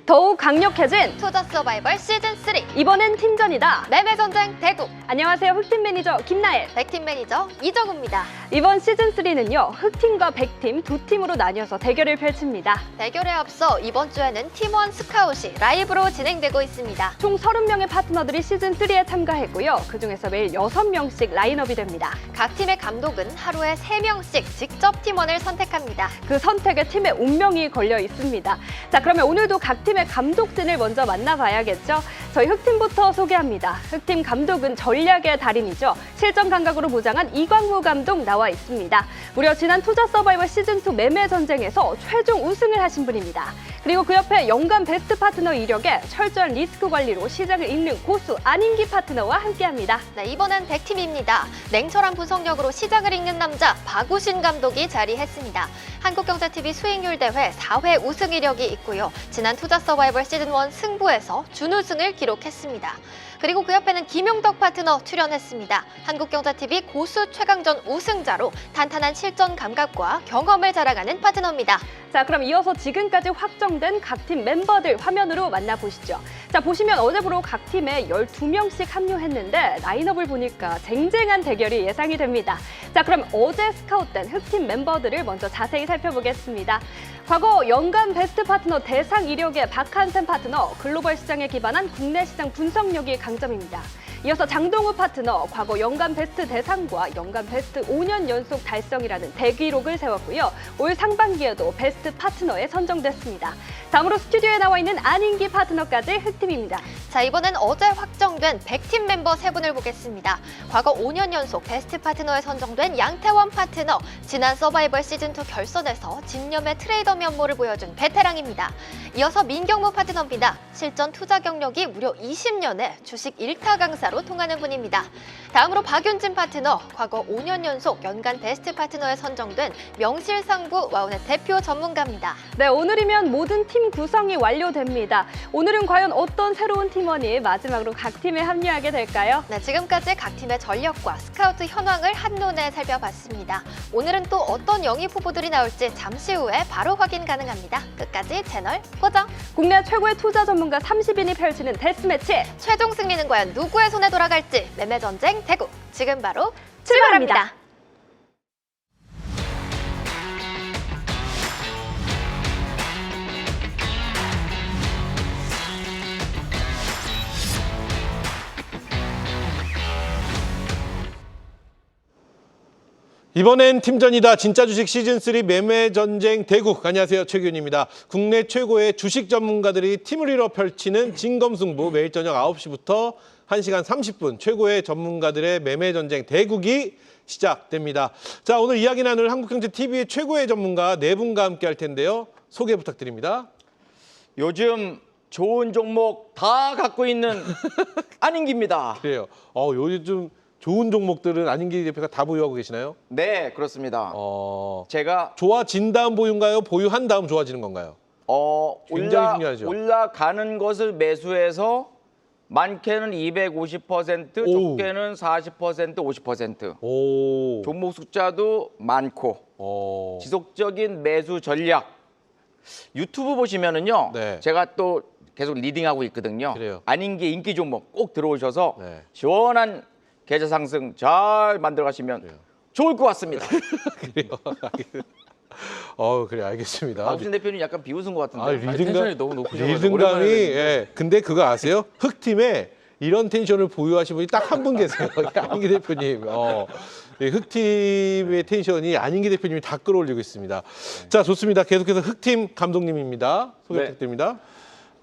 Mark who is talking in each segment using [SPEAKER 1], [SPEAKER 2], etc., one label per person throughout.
[SPEAKER 1] 더욱 강력해진
[SPEAKER 2] 투자 서바이벌 시즌3
[SPEAKER 1] 이번엔 팀전이다.
[SPEAKER 2] 매매전쟁 대국.
[SPEAKER 1] 안녕하세요. 흑팀 매니저 김나엘.
[SPEAKER 2] 백팀 매니저 이정우입니다.
[SPEAKER 1] 이번 시즌3는요. 흑팀과 백팀 두 팀으로 나뉘어서 대결을 펼칩니다.
[SPEAKER 2] 대결에 앞서 이번 주에는 팀원 스카웃이 라이브로 진행되고 있습니다.
[SPEAKER 1] 총 30명의 파트너들이 시즌3에 참가했고요. 그중에서 매일 6명씩 라인업이 됩니다.
[SPEAKER 2] 각 팀의 감독은 하루에 3명씩 직접 팀원을 선택합니다.
[SPEAKER 1] 그 선택에 팀의 운명이 걸려 있습니다. 자, 그러면 오늘도 각 팀의 감독진을 먼저 만나봐야겠죠. 저희 흑팀부터 소개합니다. 흑팀 감독은 전략의 달인이죠. 실전 감각으로 무장한 이광무 감독 나와 있습니다. 무려 지난 투자 서바이벌 시즌2 매매 전쟁에서 최종 우승을 하신 분입니다. 그리고 그 옆에 연간 베스트 파트너 이력에 철저한 리스크 관리로 시장을 읽는 고수 안인기 파트너와 함께합니다.
[SPEAKER 2] 네, 이번엔 백팀입니다. 냉철한 분석력으로 시장을 읽는 남자 박우신 감독이 자리했습니다. 한국경제TV 수익률 대회 4회 우승 이력이 있고요. 지난 투자 서바이벌 시즌1 승부에서 준우승을 기록했습니다. 그리고 그 옆에는 김용덕 파트너 출연했습니다. 한국경제TV 고수 최강전 우승자로 탄탄한 실전 감각과 경험을 자랑하는 파트너입니다.
[SPEAKER 1] 자, 그럼 이어서 지금까지 확정된 각 팀 멤버들 화면으로 만나보시죠. 자, 보시면 어제부로 각 팀에 12명씩 합류했는데 라인업을 보니까 쟁쟁한 대결이 예상이 됩니다. 자, 그럼 어제 스카웃된 흑팀 멤버들을 먼저 자세히 살펴보겠습니다. 과거 연간 베스트 파트너 대상 이력의 박한샘 파트너, 글로벌 시장에 기반한 국내 시장 분석력이 강점입니다. 이어서 장동우 파트너, 과거 연간 베스트 대상과 연간 베스트 5년 연속 달성이라는 대기록을 세웠고요. 올 상반기에도 베스트 파트너에 선정됐습니다. 다음으로 스튜디오에 나와 있는 안인기 파트너까지 흑팀입니다.
[SPEAKER 2] 자, 이번엔 어제 확정된 백팀 멤버 3분을 보겠습니다. 과거 5년 연속 베스트 파트너에 선정된 양태원 파트너, 지난 서바이벌 시즌2 결선에서 진념의 트레이더 면모를 보여준 베테랑입니다. 이어서 민경무 파트너입니다. 실전 투자 경력이 무려 20년의 주식 1타 강사로 통하는 분입니다. 다음으로 박윤진 파트너, 과거 5년 연속 연간 베스트 파트너에 선정된 명실상부 와운의 대표 전문가입니다.
[SPEAKER 1] 네, 오늘이면 모든 팀 구성이 완료됩니다. 오늘은 과연 어떤 새로운 팀원이 마지막으로 각 팀에 합류하게 될까요?
[SPEAKER 2] 네, 지금까지 각 팀의 전력과 스카우트 현황을 한눈에 살펴봤습니다. 오늘은 또 어떤 영입 후보들이 나올지 잠시 후에 바로 확인 가능합니다. 끝까지 채널 고정!
[SPEAKER 1] 국내 최고의 투자 전문가 30인이 펼치는 데스매치!
[SPEAKER 2] 최종 승리는 과연 누구의 손에 돌아갈지 매매전쟁 대국! 지금 바로 출발합니다.
[SPEAKER 3] 이번엔 팀전이다. 진짜 주식 시즌3 매매전쟁 대국. 안녕하세요. 최규현입니다. 국내 최고의 주식 전문가들이 팀을 이뤄 펼치는 진검승부 매일 저녁 9시부터 1시간 30분 최고의 전문가들의 매매전쟁 대국이 시작됩니다. 자, 오늘 이야기 나눌 한국경제TV의 최고의 전문가 4분과 함께 할 텐데요. 소개 부탁드립니다.
[SPEAKER 4] 요즘 좋은 종목 다 갖고 있는 안인기입니다.
[SPEAKER 3] 그래요. 요즘 좋은 종목들은 안인기 대표가 다 보유하고 계시나요?
[SPEAKER 4] 네, 그렇습니다. 제가
[SPEAKER 3] 좋아진 다음 보유인가요? 보유한 다음 좋아지는 건가요? 굉장히 중요하죠.
[SPEAKER 4] 올라가는 것을 매수해서 많게는 250%,
[SPEAKER 3] 오우.
[SPEAKER 4] 적게는 40%, 50%.
[SPEAKER 3] 오.
[SPEAKER 4] 종목 숫자도 많고 지속적인 매수 전략. 유튜브 보시면은요.
[SPEAKER 3] 네.
[SPEAKER 4] 제가 또 계속 리딩하고 있거든요.
[SPEAKER 3] 그래요.
[SPEAKER 4] 안인기 인기 종목 꼭 들어오셔서
[SPEAKER 3] 네.
[SPEAKER 4] 시원한 계좌 상승 잘 만들어 가시면
[SPEAKER 3] 그래요.
[SPEAKER 4] 좋을 것 같습니다.
[SPEAKER 3] 그래요. 그래 알겠습니다.
[SPEAKER 4] 박우신 대표님 약간 비웃은 것 같은데.
[SPEAKER 3] 리듬감이
[SPEAKER 4] 너무 높으셔서
[SPEAKER 3] 리듬감이 근데 그거 아세요? 흑팀에 이런 텐션을 보유하신 분이 딱 한 분 계세요. 안인기 대표님. 흑팀의 텐션이 안인기 대표님이 다 끌어올리고 있습니다. 자, 좋습니다. 계속해서 흑팀 감독님입니다. 소개
[SPEAKER 5] 네.
[SPEAKER 3] 부탁드립니다.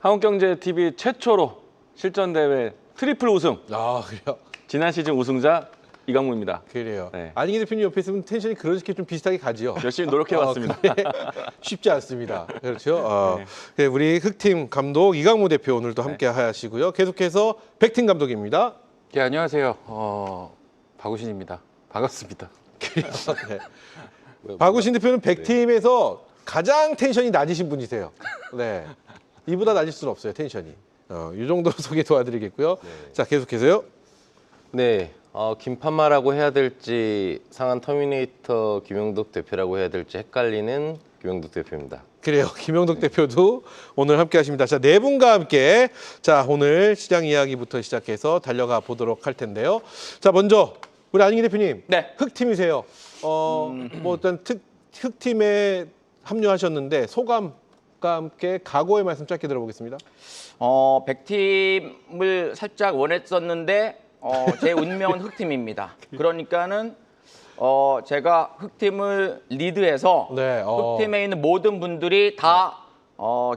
[SPEAKER 5] 한국경제TV 최초로 실전대회 트리플 우승,
[SPEAKER 3] 그래요.
[SPEAKER 5] 지난 시즌 우승자 이광무입니다.
[SPEAKER 3] 그래요.
[SPEAKER 5] 네.
[SPEAKER 3] 안인기 대표님 옆에 있으면 텐션이 그렇게 좀 비슷하게 가지요.
[SPEAKER 5] 열심히 노력해왔습니다.
[SPEAKER 3] 쉽지 않습니다. 그렇죠. 네, 우리 흑팀 감독 이광무 대표 오늘도 함께 하시고요. 계속해서 백팀 감독입니다.
[SPEAKER 6] 네, 안녕하세요. 박우신입니다. 반갑습니다.
[SPEAKER 3] 네. 박우신 대표는 백팀에서 가장 텐션이 낮으신 분이세요. 네. 이보다 낮을 수는 없어요, 텐션이. 이 정도로 소개 도와드리겠고요. 자, 계속해서요.
[SPEAKER 6] 네, 김판마라고 해야 될지 상한 터미네이터 김용덕 대표라고 해야 될지 헷갈리는 김용덕 대표입니다.
[SPEAKER 3] 그래요. 김영덕 대표도 오늘 함께 하십니다. 자, 네 분과 함께 자, 오늘 시장 이야기부터 시작해서 달려가 보도록 할 텐데요. 자, 먼저 우리 안인기 대표님.
[SPEAKER 4] 네.
[SPEAKER 3] 흑팀이세요. 뭐 일단 흑팀에 합류하셨는데 소감과 함께 각오의 말씀 짧게 들어보겠습니다.
[SPEAKER 4] 100팀을 살짝 원했었는데 제 운명은 흑팀입니다. 그러니까는 제가 흑팀을 리드해서
[SPEAKER 3] 네,
[SPEAKER 4] 흑팀에 있는 모든 분들이 다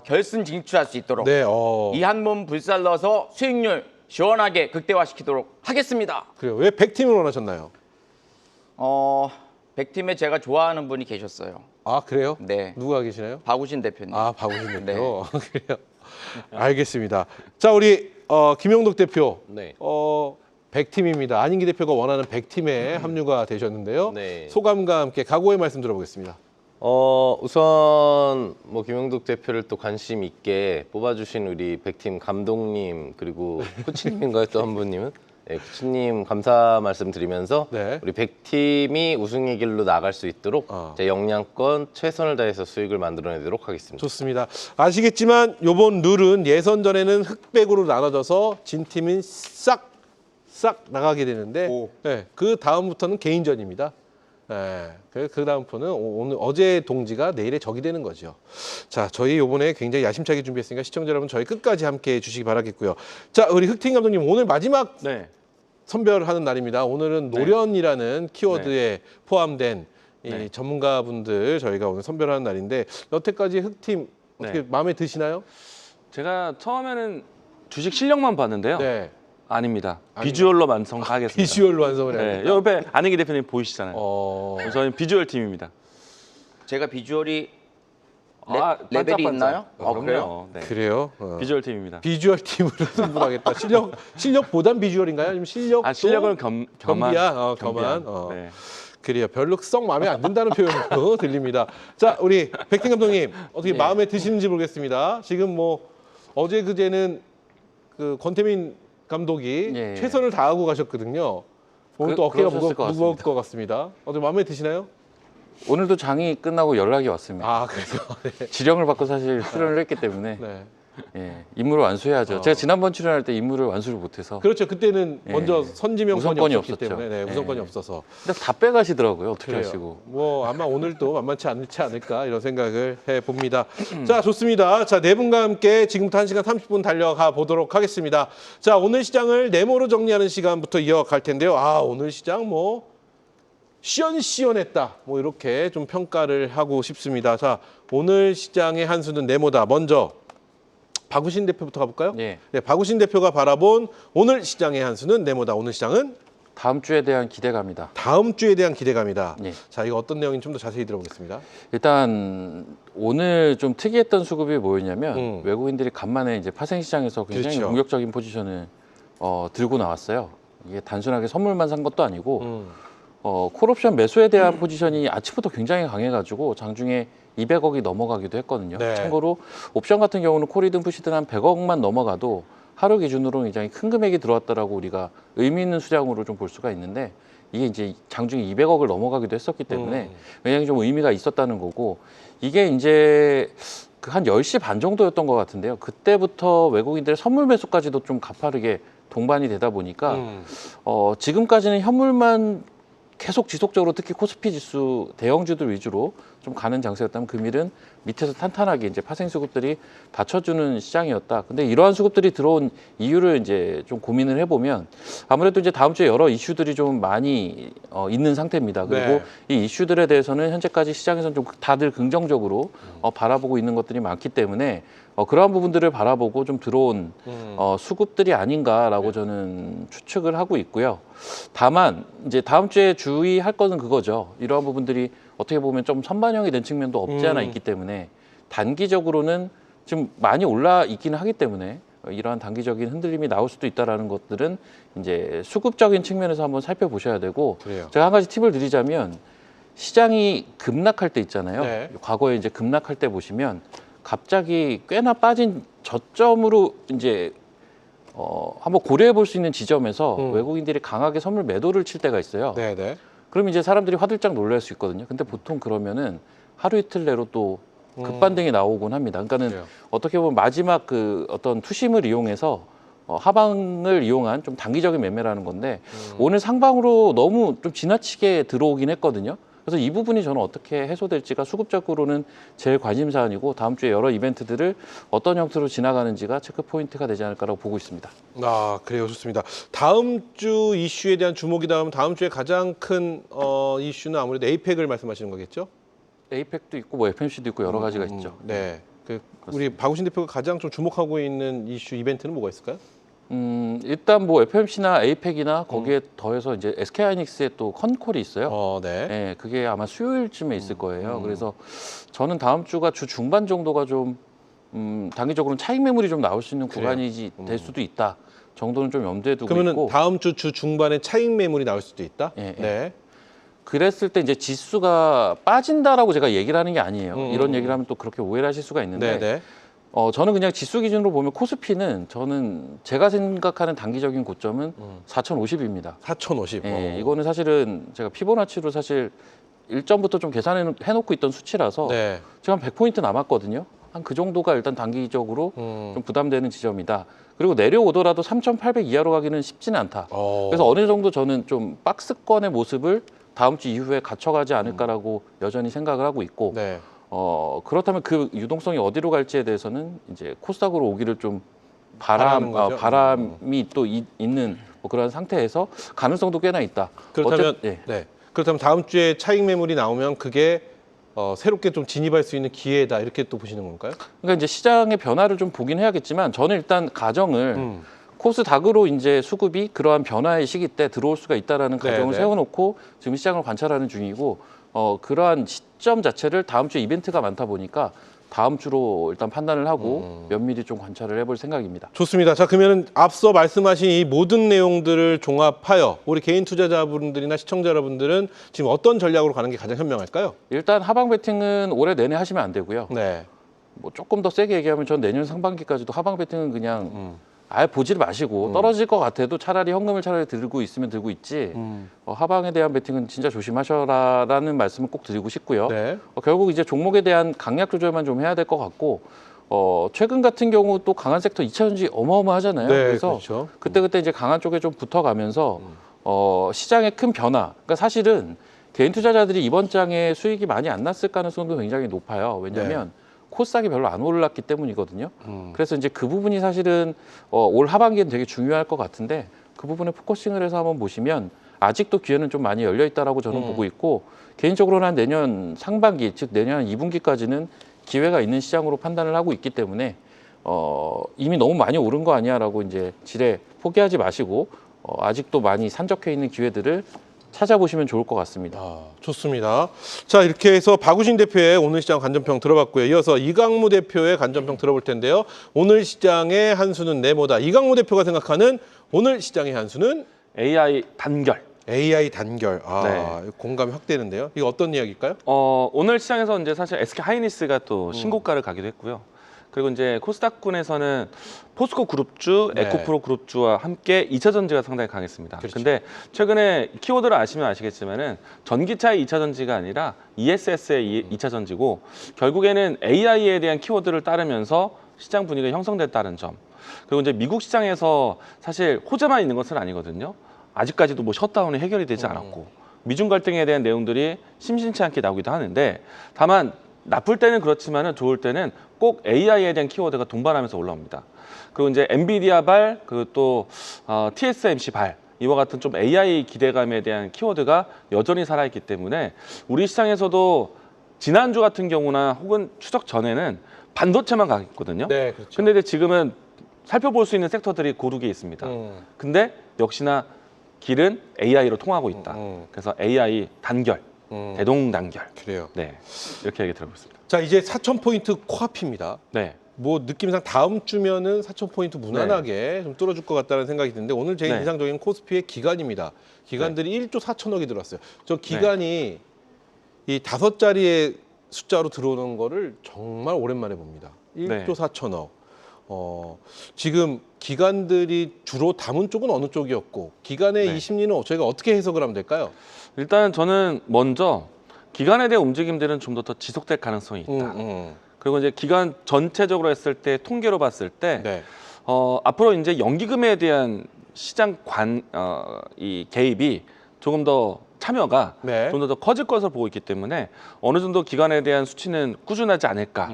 [SPEAKER 4] 결승 진출할 수 있도록
[SPEAKER 3] 네,
[SPEAKER 4] 이 한 몸 불살러서 수익률 시원하게 극대화시키도록 하겠습니다.
[SPEAKER 3] 그래요. 왜 100팀을 원하셨나요?
[SPEAKER 4] 100팀에 제가 좋아하는 분이 계셨어요.
[SPEAKER 3] 아, 그래요?
[SPEAKER 4] 네.
[SPEAKER 3] 누가 계시나요?
[SPEAKER 4] 박우신 대표님.
[SPEAKER 3] 아, 박우신
[SPEAKER 4] 네.
[SPEAKER 3] 대표. 그래요. 알겠습니다. 자, 우리 김영덕 대표.
[SPEAKER 6] 네.
[SPEAKER 3] 100팀입니다. 안인기 대표가 원하는 100팀에 합류가 되셨는데요.
[SPEAKER 6] 네.
[SPEAKER 3] 소감과 함께 각오의 말씀 들어보겠습니다.
[SPEAKER 6] 우선 뭐 김영덕 대표를 또 관심 있게 뽑아주신 우리 100팀 감독님 그리고 코치님인가요? 또 한 분님은? 네, 코치님 감사 말씀 드리면서
[SPEAKER 3] 네.
[SPEAKER 6] 우리 100팀이 우승의 길로 나갈 수 있도록 제 역량권 최선을 다해서 수익을 만들어내도록 하겠습니다.
[SPEAKER 3] 좋습니다. 아시겠지만 이번 룰은 예선전에는 흑백으로 나눠져서 진 팀은 싹 나가게 되는데 네, 그 다음부터는 개인전입니다. 네, 그 다음부터는 오늘 어제 동지가 내일의 적이 되는 거죠. 자, 저희 이번에 굉장히 야심차게 준비했으니까 시청자 여러분 저희 끝까지 함께해 주시기 바라겠고요. 자, 우리 흑팀 감독님 오늘 마지막
[SPEAKER 5] 네.
[SPEAKER 3] 선별하는 날입니다. 오늘은 노련이라는 키워드에 포함된 이
[SPEAKER 5] 네.
[SPEAKER 3] 전문가분들 저희가 오늘 선별하는 날인데 여태까지 흑팀 어떻게
[SPEAKER 5] 네.
[SPEAKER 3] 마음에 드시나요?
[SPEAKER 5] 제가 처음에는 주식 실력만 봤는데요.
[SPEAKER 3] 네.
[SPEAKER 5] 아닙니다. 비주얼로 완성하겠습니다.
[SPEAKER 3] 비주얼로 완성을 해야
[SPEAKER 5] 네,
[SPEAKER 3] 됩니다.
[SPEAKER 5] 옆에 안인기 대표님 보이시잖아요. 저희는 비주얼 팀입니다.
[SPEAKER 4] 제가 비주얼이 레벨이
[SPEAKER 5] 반짝반짝.
[SPEAKER 4] 있나요?
[SPEAKER 5] 그럼요. 네.
[SPEAKER 3] 그래요?
[SPEAKER 5] 비주얼 팀입니다.
[SPEAKER 3] 비주얼 팀으로 승부하겠다. 실력보단 비주얼인가요? 아니면 실력?
[SPEAKER 5] 실력은 겸한.
[SPEAKER 3] 겸비야? 겸한.
[SPEAKER 5] 네.
[SPEAKER 3] 그래요. 별로 썩 마음에 안 든다는 표현으로 들립니다. 자, 우리 백팀 감독님 어떻게
[SPEAKER 5] 네.
[SPEAKER 3] 마음에 드시는지 모르겠습니다. 지금 뭐 어제 그제는 그 권태민 감독이
[SPEAKER 5] 예.
[SPEAKER 3] 최선을 다하고 가셨거든요. 오늘 또 어깨가
[SPEAKER 5] 그러셨을 것
[SPEAKER 3] 무거울
[SPEAKER 5] 같습니다.
[SPEAKER 3] 것 같습니다. 어떻게 마음에 드시나요?
[SPEAKER 7] 오늘도 장이 끝나고 연락이 왔습니다.
[SPEAKER 3] 아, 그래서 네.
[SPEAKER 7] 지령을 받고 사실 출연을 했기 때문에
[SPEAKER 3] 네.
[SPEAKER 7] 예, 임무를 완수해야죠. 제가 지난번 출연할 때 임무를 완수를 못해서
[SPEAKER 3] 그렇죠. 그때는
[SPEAKER 7] 예.
[SPEAKER 3] 먼저 선지명권이
[SPEAKER 7] 우선권이
[SPEAKER 3] 없었기
[SPEAKER 7] 없었죠.
[SPEAKER 3] 때문에 네, 우선권이
[SPEAKER 7] 예.
[SPEAKER 3] 없어서
[SPEAKER 7] 근데 다 빼가시더라고요. 어떻게
[SPEAKER 3] 그래요.
[SPEAKER 7] 하시고.
[SPEAKER 3] 뭐 아마 오늘도 만만치 않지 않을까 이런 생각을 해봅니다. 자, 좋습니다. 자, 네 분과 함께 지금부터 1시간 30분 달려가 보도록 하겠습니다. 자, 오늘 시장을 네모로 정리하는 시간부터 이어갈 텐데요. 아, 오늘 시장 뭐 시원시원했다. 뭐 이렇게 좀 평가를 하고 싶습니다. 자, 오늘 시장의 한 수는 네모다. 먼저 박우신 대표부터 가볼까요?
[SPEAKER 7] 예.
[SPEAKER 3] 네, 박우신 대표가 바라본 오늘 시장의 한 수는 네모다. 오늘 시장은
[SPEAKER 7] 다음 주에 대한 기대감이다.
[SPEAKER 3] 다음 주에 대한 기대감이다.
[SPEAKER 7] 예.
[SPEAKER 3] 자, 이거 어떤 내용인지 좀 더 자세히 들어보겠습니다.
[SPEAKER 7] 일단 오늘 좀 특이했던 수급이 뭐였냐면 외국인들이 간만에 이제 파생 시장에서 굉장히
[SPEAKER 3] 그렇죠.
[SPEAKER 7] 공격적인 포지션을 들고 나왔어요. 이게 단순하게 선물만 산 것도 아니고 콜옵션 매수에 대한 포지션이 아침부터 굉장히 강해가지고 장중에 200억이 넘어가기도 했거든요.
[SPEAKER 3] 네.
[SPEAKER 7] 참고로 옵션 같은 경우는 콜이든 푸시든 한 100억만 넘어가도 하루 기준으로 굉장히 큰 금액이 들어왔다라고 우리가 의미 있는 수량으로 좀 볼 수가 있는데 이게 이제 장중에 200억을 넘어가기도 했었기 때문에 굉장히 좀 의미가 있었다는 거고 이게 이제 그 한 10시 반 정도였던 것 같은데요. 그때부터 외국인들의 선물 매수까지도 좀 가파르게 동반이 되다 보니까 지금까지는 현물만 계속 지속적으로 특히 코스피 지수 대형주들 위주로 좀 가는 장세였다면 금일은 밑에서 탄탄하게 이제 파생 수급들이 받쳐주는 시장이었다. 근데 이러한 수급들이 들어온 이유를 이제 좀 고민을 해보면 아무래도 이제 다음 주에 여러 이슈들이 좀 많이 있는 상태입니다. 그리고
[SPEAKER 3] 네.
[SPEAKER 7] 이 이슈들에 대해서는 현재까지 시장에서는 좀 다들 긍정적으로 바라보고 있는 것들이 많기 때문에 그러한 부분들을 바라보고 좀 들어온 수급들이 아닌가라고 저는 추측을 하고 있고요. 다만 이제 다음 주에 주의할 것은 그거죠. 이러한 부분들이 어떻게 보면 좀 선반영이 된 측면도 없지 않아 있기 때문에 단기적으로는 지금 많이 올라 있기는 하기 때문에 이러한 단기적인 흔들림이 나올 수도 있다라는 것들은 이제 수급적인 측면에서 한번 살펴보셔야 되고
[SPEAKER 3] 그래요.
[SPEAKER 7] 제가 한 가지 팁을 드리자면 시장이 급락할 때 있잖아요.
[SPEAKER 3] 네.
[SPEAKER 7] 과거에 이제 급락할 때 보시면 갑자기 꽤나 빠진 저점으로 이제 한번 고려해 볼 수 있는 지점에서 외국인들이 강하게 선물 매도를 칠 때가 있어요.
[SPEAKER 3] 네, 네.
[SPEAKER 7] 그럼 이제 사람들이 화들짝 놀랄 수 있거든요. 근데 보통 그러면은 하루 이틀 내로 또 급반등이 나오곤 합니다. 그러니까는
[SPEAKER 3] 그래요.
[SPEAKER 7] 어떻게 보면 마지막 그 어떤 투심을 이용해서 하방을 이용한 좀 단기적인 매매라는 건데 오늘 상방으로 너무 좀 지나치게 들어오긴 했거든요. 그래서 이 부분이 저는 어떻게 해소될지가 수급적으로는 제일 관심사안이고 다음 주에 여러 이벤트들을 어떤 형태로 지나가는지가 체크 포인트가 되지 않을까라고 보고 있습니다.
[SPEAKER 3] 아, 그래요. 좋습니다. 다음 주 이슈에 대한 주목이다 하면 다음 주에 가장 큰 이슈는 아무래도 에이펙을 말씀하시는 거겠죠?
[SPEAKER 7] 에이펙도 있고 뭐 FMC도 있고 여러 가지가 있죠.
[SPEAKER 3] 네. 우리 박우신 대표가 가장 좀 주목하고 있는 이슈 이벤트는 뭐가 있을까요?
[SPEAKER 7] 일단 뭐 FMC나 에이펙이나 거기에 더해서 이제 SK하이닉스의 또 컨콜이 있어요.
[SPEAKER 3] 네.
[SPEAKER 7] 네, 그게 아마 수요일쯤에 있을 거예요. 그래서 저는 다음 주가 주 중반 정도가 좀 단기적으로는 차익 매물이 좀 나올 수 있는
[SPEAKER 3] 그래요?
[SPEAKER 7] 구간이 될 수도 있다 정도는 좀 염두에 두고
[SPEAKER 3] 그러면은
[SPEAKER 7] 있고.
[SPEAKER 3] 다음 주 중반에 차익 매물이 나올 수도 있다?
[SPEAKER 7] 예, 예.
[SPEAKER 3] 네.
[SPEAKER 7] 그랬을 때 이제 지수가 빠진다라고 제가 얘기를 하는 게 아니에요. 이런 얘기를 하면 또 그렇게 오해를 하실 수가 있는데
[SPEAKER 3] 네.
[SPEAKER 7] 저는 그냥 지수 기준으로 보면 코스피는 저는 제가 생각하는 단기적인 고점은 4,050입니다.
[SPEAKER 3] 4,050.
[SPEAKER 7] 예, 이거는 사실은 제가 피보나치로 사실 일전부터 좀 계산해 놓고 있던 수치라서
[SPEAKER 3] 네.
[SPEAKER 7] 지금 한 100포인트 남았거든요. 한 그 정도가 일단 단기적으로 좀 부담되는 지점이다. 그리고 내려오더라도 3,800 이하로 가기는 쉽지는 않다. 그래서 어느 정도 저는 좀 박스권의 모습을 다음 주 이후에 갖춰가지 않을까라고 여전히 생각을 하고 있고
[SPEAKER 3] 네.
[SPEAKER 7] 그렇다면 그 유동성이 어디로 갈지에 대해서는 이제 코스닥으로 오기를 좀
[SPEAKER 3] 바라는 거죠?
[SPEAKER 7] 바람이 또 있는 뭐 그런 상태에서 가능성도 꽤나 있다.
[SPEAKER 3] 그렇다면
[SPEAKER 7] 예.
[SPEAKER 3] 네. 그렇다면 다음 주에 차익 매물이 나오면 그게 새롭게 좀 진입할 수 있는 기회다 이렇게 또 보시는 건가요?
[SPEAKER 7] 그러니까 이제 시장의 변화를 좀 보긴 해야겠지만 저는 일단 가정을 코스닥으로 이제 수급이 그러한 변화의 시기 때 들어올 수가 있다라는 가정을
[SPEAKER 3] 네.
[SPEAKER 7] 세워놓고 지금 시장을 관찰하는 중이고 그러한 시점 자체를 다음 주에 이벤트가 많다 보니까 다음 주로 일단 판단을 하고 면밀히 좀 관찰을 해볼 생각입니다.
[SPEAKER 3] 좋습니다. 자, 그러면은 앞서 말씀하신 이 모든 내용들을 종합하여 우리 개인 투자자분들이나 시청자 여러분들은 지금 어떤 전략으로 가는 게 가장 현명할까요?
[SPEAKER 7] 일단 하방 베팅은 올해 내내 하시면 안 되고요.
[SPEAKER 3] 네.
[SPEAKER 7] 뭐 조금 더 세게 얘기하면 전 내년 상반기까지도 하방 베팅은 그냥 아예 보지를 마시고 떨어질 것 같아도 차라리 현금을 차라리 들고 있으면 들고 있지 하방에 대한 베팅은 진짜 조심하셔라라는 말씀을 꼭 드리고 싶고요.
[SPEAKER 3] 네.
[SPEAKER 7] 결국 이제 종목에 대한 강약 조절만 좀 해야 될 것 같고 최근 같은 경우 또 강한 섹터 2차전지 어마어마하잖아요.
[SPEAKER 3] 네,
[SPEAKER 7] 그래서
[SPEAKER 3] 그렇죠.
[SPEAKER 7] 그때 이제 강한 쪽에 좀 붙어가면서 시장의 큰 변화. 그러니까 사실은 개인 투자자들이 이번 장에 수익이 많이 안 났을 가능성도 굉장히 높아요. 왜냐하면 코스닥이 별로 안 올랐기 때문이거든요. 그래서 이제 그 부분이 사실은 올 하반기엔 되게 중요할 것 같은데 그 부분에 포커싱을 해서 한번 보시면 아직도 기회는 좀 많이 열려 있다라고 저는 보고 있고 개인적으로는 한 내년 상반기 즉 내년 한 2분기까지는 기회가 있는 시장으로 판단을 하고 있기 때문에 이미 너무 많이 오른 거 아니야라고 이제 지레 포기하지 마시고 아직도 많이 산적해 있는 기회들을 찾아보시면 좋을 것 같습니다.
[SPEAKER 3] 좋습니다. 자, 이렇게 해서 박우신 대표의 오늘 시장 관전평 들어봤고요. 이어서 이강무 대표의 관전평 들어볼 텐데요. 오늘 시장의 한 수는 네모다. 이강무 대표가 생각하는 오늘 시장의 한 수는
[SPEAKER 5] AI 단결.
[SPEAKER 3] AI 단결.
[SPEAKER 5] 네.
[SPEAKER 3] 공감이 확 되는데요. 이거 어떤 이야기일까요?
[SPEAKER 5] 오늘 시장에서 이제 사실 SK 하이닉스가 또 신고가를 가기도 했고요. 그리고 이제 코스닥군에서는 포스코 그룹주,
[SPEAKER 3] 네.
[SPEAKER 5] 에코프로 그룹주와 함께 2차 전지가 상당히 강했습니다.
[SPEAKER 3] 그렇죠.
[SPEAKER 5] 근데 최근에 키워드를 아시면 아시겠지만은 전기차의 2차 전지가 아니라 ESS의 2차 전지고 결국에는 AI에 대한 키워드를 따르면서 시장 분위기가 형성됐다는 점. 그리고 이제 미국 시장에서 사실 호재만 있는 것은 아니거든요. 아직까지도 뭐 셧다운이 해결이 되지 않았고 미중 갈등에 대한 내용들이 심심치 않게 나오기도 하는데 다만 나쁠 때는 그렇지만은 좋을 때는 꼭 AI에 대한 키워드가 동반하면서 올라옵니다. 그리고 이제 엔비디아발 그리고 또 TSMC발 이와 같은 좀 AI 기대감에 대한 키워드가 여전히 살아있기 때문에 우리 시장에서도 지난주 같은 경우나 혹은 추석 전에는 반도체만 강했거든요.
[SPEAKER 3] 네, 그렇죠.
[SPEAKER 5] 근데 이제 지금은 살펴볼 수 있는 섹터들이 고르게 있습니다. 근데 역시나 길은 AI로 통하고 있다. 그래서 AI 단결, 대동단결.
[SPEAKER 3] 그래요.
[SPEAKER 5] 네, 이렇게 얘기 들어보겠습니다.
[SPEAKER 3] 자, 이제 4,000포인트 코앞입니다.
[SPEAKER 5] 네,
[SPEAKER 3] 뭐 느낌상 다음 주면은 4,000포인트 무난하게 좀 뚫어줄 것 같다는 생각이 드는데 오늘 제일
[SPEAKER 5] 네.
[SPEAKER 3] 인상적인 코스피의 기간입니다. 기간들이 1조 4천억이 들어왔어요. 저 기간이 이 5자리의 숫자로 들어오는 거를 정말 오랜만에 봅니다. 1조
[SPEAKER 5] 네.
[SPEAKER 3] 4천억. 지금 기관들이 주로 담은 쪽은 어느 쪽이었고 기관의
[SPEAKER 5] 네.
[SPEAKER 3] 이 심리는 저희가 어떻게 해석을 하면 될까요?
[SPEAKER 5] 일단 저는 먼저 기간에 대한 움직임들은 좀 더 지속될 가능성이 있다. 그리고 이제 기간 전체적으로 했을 때 통계로 봤을 때
[SPEAKER 3] 네.
[SPEAKER 5] 앞으로 이제 연기금에 대한 시장 이 개입이 조금 더 참여가
[SPEAKER 3] 네.
[SPEAKER 5] 좀 더 커질 것으로 보고 있기 때문에 어느 정도 기관에 대한 수치는 꾸준하지 않을까.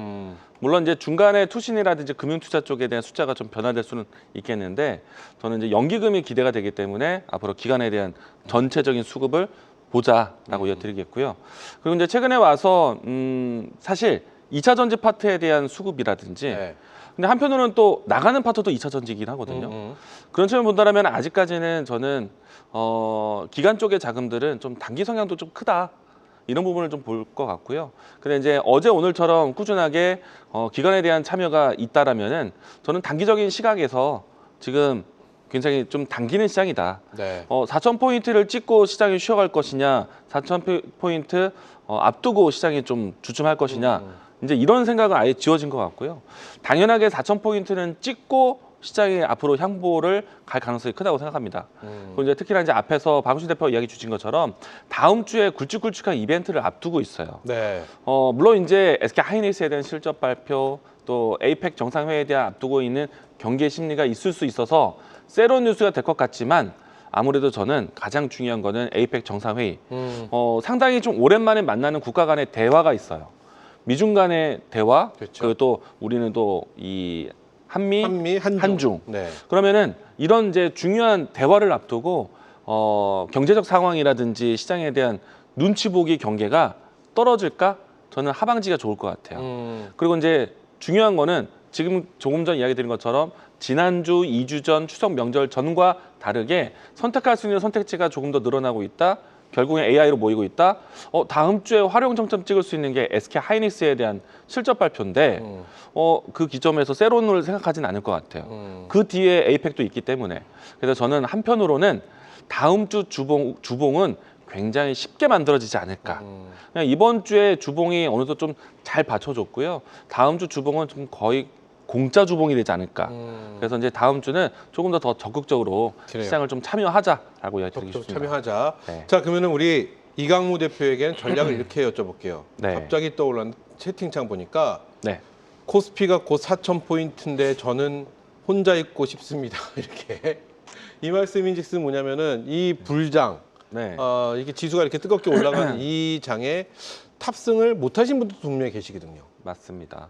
[SPEAKER 5] 물론 이제 중간에 투신이라든지 금융투자 쪽에 대한 숫자가 좀 변화될 수는 있겠는데 저는 이제 연기금이 기대가 되기 때문에 앞으로 기관에 대한 전체적인 수급을 보자라고 이어드리겠고요. 그리고 이제 최근에 와서 사실 2차 전지 파트에 대한 수급이라든지
[SPEAKER 3] 네.
[SPEAKER 5] 근데 한편으로는 또 나가는 파트도 2차 전지이긴 하거든요. 그런 측면 본다면 아직까지는 저는 기관 쪽의 자금들은 좀 단기 성향도 좀 크다. 이런 부분을 좀 볼 것 같고요. 근데 이제 어제 오늘처럼 꾸준하게 기관에 대한 참여가 있다라면은 저는 단기적인 시각에서 지금 굉장히 좀 당기는 시장이다.
[SPEAKER 3] 네.
[SPEAKER 5] 4,000포인트를 찍고 시장이 쉬어갈 것이냐, 4,000포인트 앞두고 시장이 좀 주춤할 것이냐, 이제 이런 생각은 아예 지워진 것 같고요. 당연하게 4,000포인트는 찍고 시장이 앞으로 향보를 갈 가능성이 크다고 생각합니다. 그리고 이제 특히나 이제 앞에서 박우신 대표 이야기 주신 것처럼 다음 주에 굵직굵직한 이벤트를 앞두고 있어요.
[SPEAKER 3] 네.
[SPEAKER 5] 물론 이제 SK 하이닉스에 대한 실적 발표, 또 에이펙 정상회의에 대한 앞두고 있는 경기의 심리가 있을 수 있어서 새로운 뉴스가 될 것 같지만 아무래도 저는 가장 중요한 거는 에이펙 정상회의. 상당히 좀 오랜만에 만나는 국가 간의 대화가 있어요. 미중 간의 대화,
[SPEAKER 3] 그렇죠.
[SPEAKER 5] 그리고 또 우리는 또 이 한미,
[SPEAKER 3] 한중.
[SPEAKER 5] 한중.
[SPEAKER 3] 네.
[SPEAKER 5] 그러면은 이런 이제 중요한 대화를 앞두고 경제적 상황이라든지 시장에 대한 눈치 보기 경계가 떨어질까? 저는 하방지가 좋을 것 같아요. 그리고 이제 중요한 거는 지금 조금 전 이야기 드린 것처럼 지난주 2주 전 추석 명절 전과 다르게 선택할 수 있는 선택지가 조금 더 늘어나고 있다. 결국엔 AI로 모이고 있다. 다음 주에 활용 정점 찍을 수 있는 게 SK 하이닉스에 대한 실적 발표인데 그 기점에서 세론을 생각하진 않을 것 같아요. 그 뒤에 에이펙도 있기 때문에. 그래서 저는 한편으로는 다음 주 주봉은 굉장히 쉽게 만들어지지 않을까. 그냥 이번 주에 주봉이 어느 정도 좀 잘 받쳐줬고요. 다음 주 주봉은 좀 거의 공짜 주봉이 되지 않을까. 그래서 이제 다음 주는 조금 더 적극적으로
[SPEAKER 3] 그래요.
[SPEAKER 5] 시장을 좀 참여하자라고 이야기드리고
[SPEAKER 3] 적극
[SPEAKER 5] 싶습니다.
[SPEAKER 3] 참여하자.
[SPEAKER 5] 네.
[SPEAKER 3] 자, 그러면은 우리 이강무 대표에게는 전략을 이렇게 여쭤볼게요.
[SPEAKER 5] 네.
[SPEAKER 3] 갑자기 떠올랐는 채팅창 보니까
[SPEAKER 5] 네.
[SPEAKER 3] 코스피가 곧 4,000포인트인데 저는 혼자 있고 싶습니다. 이렇게. 이 말씀인즉슨 뭐냐면은 이 불장,
[SPEAKER 5] 네.
[SPEAKER 3] 이게 지수가 이렇게 뜨겁게 올라가는 이 장에 탑승을 못하신 분도 분명히 계시거든요.
[SPEAKER 5] 맞습니다.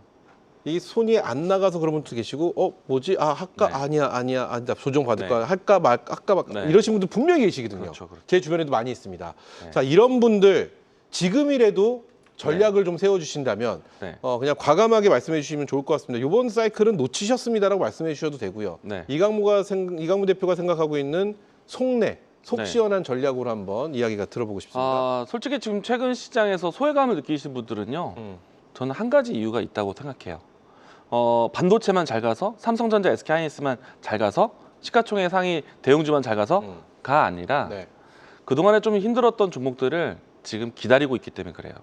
[SPEAKER 3] 이 손이 안 나가서 그런 분도 계시고, 뭐지? 할까?
[SPEAKER 5] 네.
[SPEAKER 3] 아니야. 조정 받을
[SPEAKER 5] 네.
[SPEAKER 3] 거야. 할까 말까?
[SPEAKER 5] 네.
[SPEAKER 3] 이러신 분들 분명히 계시거든요.
[SPEAKER 5] 그렇죠.
[SPEAKER 3] 제 주변에도 많이 있습니다.
[SPEAKER 5] 네.
[SPEAKER 3] 자, 이런 분들 지금이라도 전략을 좀 세워주신다면
[SPEAKER 5] 네.
[SPEAKER 3] 그냥 과감하게 말씀해 주시면 좋을 것 같습니다. 이번 사이클은 놓치셨습니다라고 말씀해 주셔도 되고요.
[SPEAKER 5] 네.
[SPEAKER 3] 이강무 대표가 생각하고 있는 속
[SPEAKER 5] 네.
[SPEAKER 3] 시원한 전략으로 한번 이야기가 들어보고 싶습니다.
[SPEAKER 5] 솔직히 지금 최근 시장에서 소외감을 느끼시는 분들은요. 저는 한 가지 이유가 있다고 생각해요. 반도체만 잘 가서 삼성전자, SK하이닉스만 잘 가서 시가총액 상위 대형주만 잘 가서가 아니라
[SPEAKER 3] 네.
[SPEAKER 5] 그동안에 좀 힘들었던 종목들을 지금 기다리고 있기 때문에 그래요.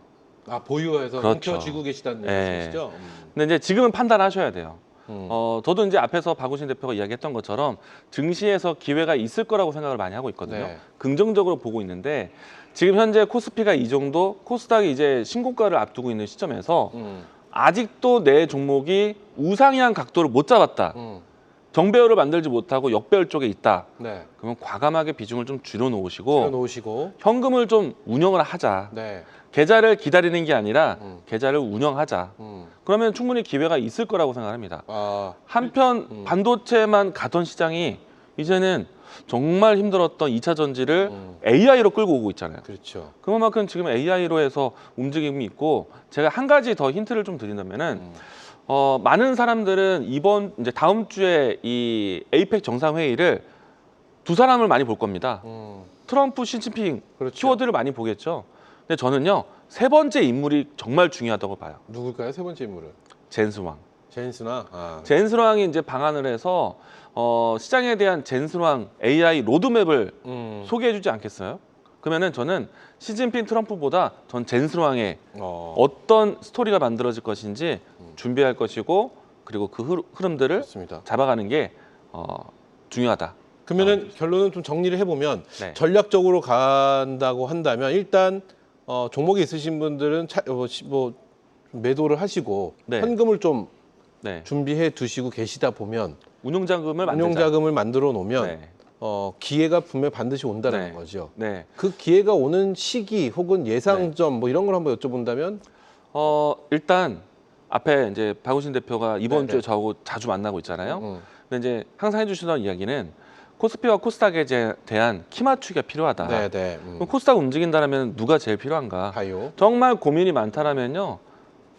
[SPEAKER 3] 보유해서
[SPEAKER 5] 그렇죠.
[SPEAKER 3] 묵혀쥐고 계시다는
[SPEAKER 5] 네.
[SPEAKER 3] 말씀이시죠?
[SPEAKER 5] 근데 이제 지금은 판단하셔야 돼요. 저도 이제 앞에서 박우신 대표가 이야기했던 것처럼 증시에서 기회가 있을 거라고 생각을 많이 하고 있거든요.
[SPEAKER 3] 네.
[SPEAKER 5] 긍정적으로 보고 있는데 지금 현재 코스피가 이 정도, 코스닥이 이제 신고가를 앞두고 있는 시점에서 아직도 내 종목이 우상향 각도를 못 잡았다. 정배열을 만들지 못하고 역배열 쪽에 있다.
[SPEAKER 3] 네.
[SPEAKER 5] 그러면 과감하게 비중을 좀 줄여놓으시고
[SPEAKER 3] 놓으시고.
[SPEAKER 5] 현금을 좀 운영을 하자.
[SPEAKER 3] 네.
[SPEAKER 5] 계좌를 기다리는 게 아니라 계좌를 운영하자.
[SPEAKER 3] 음.
[SPEAKER 5] 그러면 충분히 기회가 있을 거라고 생각합니다. 한편
[SPEAKER 3] 음.
[SPEAKER 5] 반도체만 가던 시장이 이제는 정말 힘들었던 2차 전지를 AI로 끌고 오고 있잖아요.
[SPEAKER 3] 그렇죠.
[SPEAKER 5] 그만큼 지금 AI로 해서 움직임이 있고 제가 한 가지 더 힌트를 좀 드린다면은 많은 사람들은 이제 다음 주에 이 에이펙 정상회의를 두 사람을 많이 볼 겁니다. 트럼프, 시진핑
[SPEAKER 3] 그렇죠.
[SPEAKER 5] 키워드를 많이 보겠죠. 근데 저는요 세 번째 인물이 정말 중요하다고 봐요.
[SPEAKER 3] 누굴까요? 세 번째 인물은?
[SPEAKER 5] 젠스왕.
[SPEAKER 3] 제인스나.
[SPEAKER 5] 젠스왕이 이제 방한을 해서 시장에 대한 젠스왕 AI 로드맵을 소개해주지 않겠어요? 그러면은 저는 시진핑, 트럼프보다 전 젠스왕의 어떤 스토리가 만들어질 것인지 준비할 것이고 그리고 그 흐름들을
[SPEAKER 3] 그렇습니다.
[SPEAKER 5] 잡아가는 게 중요하다.
[SPEAKER 3] 그러면은 결론은 좀 정리를 해보면
[SPEAKER 5] 네.
[SPEAKER 3] 전략적으로 간다고 한다면 일단 종목이 있으신 분들은 매도를 하시고
[SPEAKER 5] 네.
[SPEAKER 3] 현금을 좀
[SPEAKER 5] 네.
[SPEAKER 3] 준비해 두시고 계시다 보면
[SPEAKER 5] 운용자금을 만들자.
[SPEAKER 3] 운용자금을 만들어 놓으면
[SPEAKER 5] 네.
[SPEAKER 3] 기회가 분명 반드시 온다는
[SPEAKER 5] 네.
[SPEAKER 3] 거죠.
[SPEAKER 5] 네.
[SPEAKER 3] 그 기회가 오는 시기 혹은 예상점 뭐 이런 걸 한번 여쭤본다면
[SPEAKER 5] 일단 앞에 이제 박우신 대표가 이번
[SPEAKER 3] 네,
[SPEAKER 5] 주에
[SPEAKER 3] 네.
[SPEAKER 5] 저하고 자주 만나고 있잖아요.
[SPEAKER 3] 음.
[SPEAKER 5] 근데 이제 항상 해주시던 이야기는 코스피와 코스닥에 대한 키 맞추기가 필요하다.
[SPEAKER 3] 네네.
[SPEAKER 5] 그럼 코스닥 움직인다면 누가 제일 필요한가?
[SPEAKER 3] 바이오.
[SPEAKER 5] 정말 고민이 많다라면요.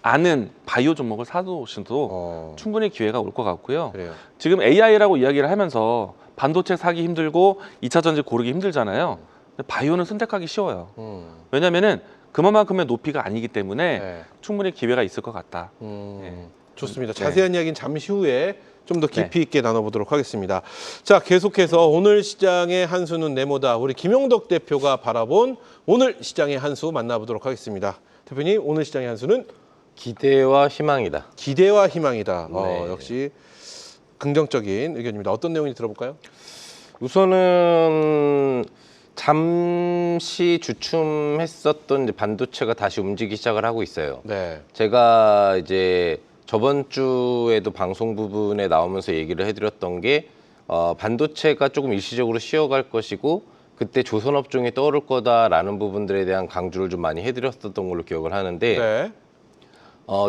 [SPEAKER 5] 아는 바이오 종목을 사두셔도 충분히 기회가 올 것 같고요.
[SPEAKER 3] 그래요.
[SPEAKER 5] 지금 AI라고 이야기를 하면서 반도체 사기 힘들고 2차 전지 고르기 힘들잖아요. 근데 바이오는 선택하기 쉬워요. 왜냐면은 그만큼의 높이가 아니기 때문에
[SPEAKER 3] 네.
[SPEAKER 5] 충분히 기회가 있을 것 같다.
[SPEAKER 3] 좋습니다.
[SPEAKER 5] 네.
[SPEAKER 3] 자세한 이야기는 잠시 후에 좀 더 깊이 있게 나눠보도록 하겠습니다. 자, 계속해서 오늘 시장의 한 수는 네모다. 우리 김용덕 대표가 바라본 오늘 시장의 한 수 만나보도록 하겠습니다. 대표님, 오늘 시장의 한 수는
[SPEAKER 6] 기대와 희망이다.
[SPEAKER 3] 기대와 희망이다.
[SPEAKER 6] 네.
[SPEAKER 3] 역시 긍정적인 의견입니다. 어떤 내용인지 들어볼까요?
[SPEAKER 6] 우선은 잠시 주춤했었던 이제 반도체가 다시 움직이기 시작을 하고 있어요.
[SPEAKER 3] 네.
[SPEAKER 6] 제가 이제 저번 주에도 방송 부분에 나오면서 얘기를 해드렸던 게 반도체가 조금 일시적으로 쉬어갈 것이고 그때 조선업종이 떠오를 거다라는 부분들에 대한 강조를 좀 많이 해드렸었던 걸로 기억을 하는데
[SPEAKER 3] 네.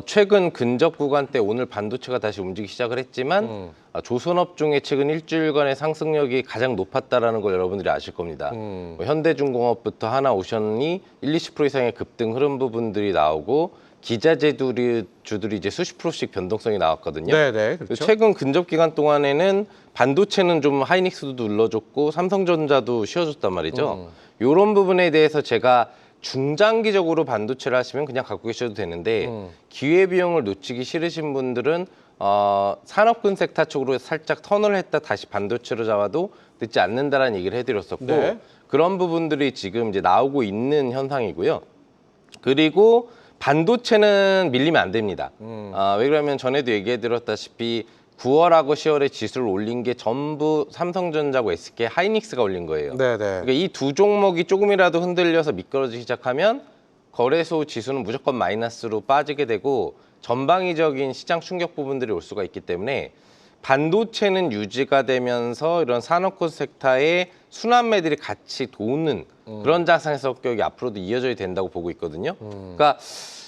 [SPEAKER 6] 최근 근접 구간 때 오늘 반도체가 다시 움직이기 시작을 했지만 조선업종의 최근 일주일간의 상승력이 가장 높았다라는 걸 여러분들이 아실 겁니다. 뭐 현대중공업부터 하나오션이 1-20% 이상의 급등 흐름 부분들이 나오고 기자재주들이 이제 수십 프로씩 변동성이 나왔거든요.
[SPEAKER 3] 네네. 그렇죠.
[SPEAKER 6] 최근 근접 기간 동안에는 반도체는 좀 하이닉스도 눌러줬고 삼성전자도 쉬어줬단 말이죠. 이런 부분에 대해서 제가 중장기적으로 반도체를 하시면 그냥 갖고 계셔도 되는데 기회비용을 놓치기 싫으신 분들은 산업군 섹터 쪽으로 살짝 턴을 했다 다시 반도체로 잡아도 늦지 않는다라는 얘기를 해드렸었고
[SPEAKER 3] 네.
[SPEAKER 6] 그런 부분들이 지금 이제 나오고 있는 현상이고요. 그리고 반도체는 밀리면 안 됩니다. 왜 그러냐면 전에도 얘기해드렸다시피 9월하고 10월에 지수를 올린 게 전부 삼성전자고 SK 하이닉스가 올린 거예요.
[SPEAKER 3] 네네.
[SPEAKER 6] 그러니까 이 두 종목이 조금이라도 흔들려서 미끄러지기 시작하면 거래소 지수는 무조건 마이너스로 빠지게 되고 전방위적인 시장 충격 부분들이 올 수가 있기 때문에 반도체는 유지가 되면서 이런 산업군 섹터의 순환매들이 같이 도는 그런 자산 성격이 앞으로도 이어져야 된다고 보고 있거든요. 그러니까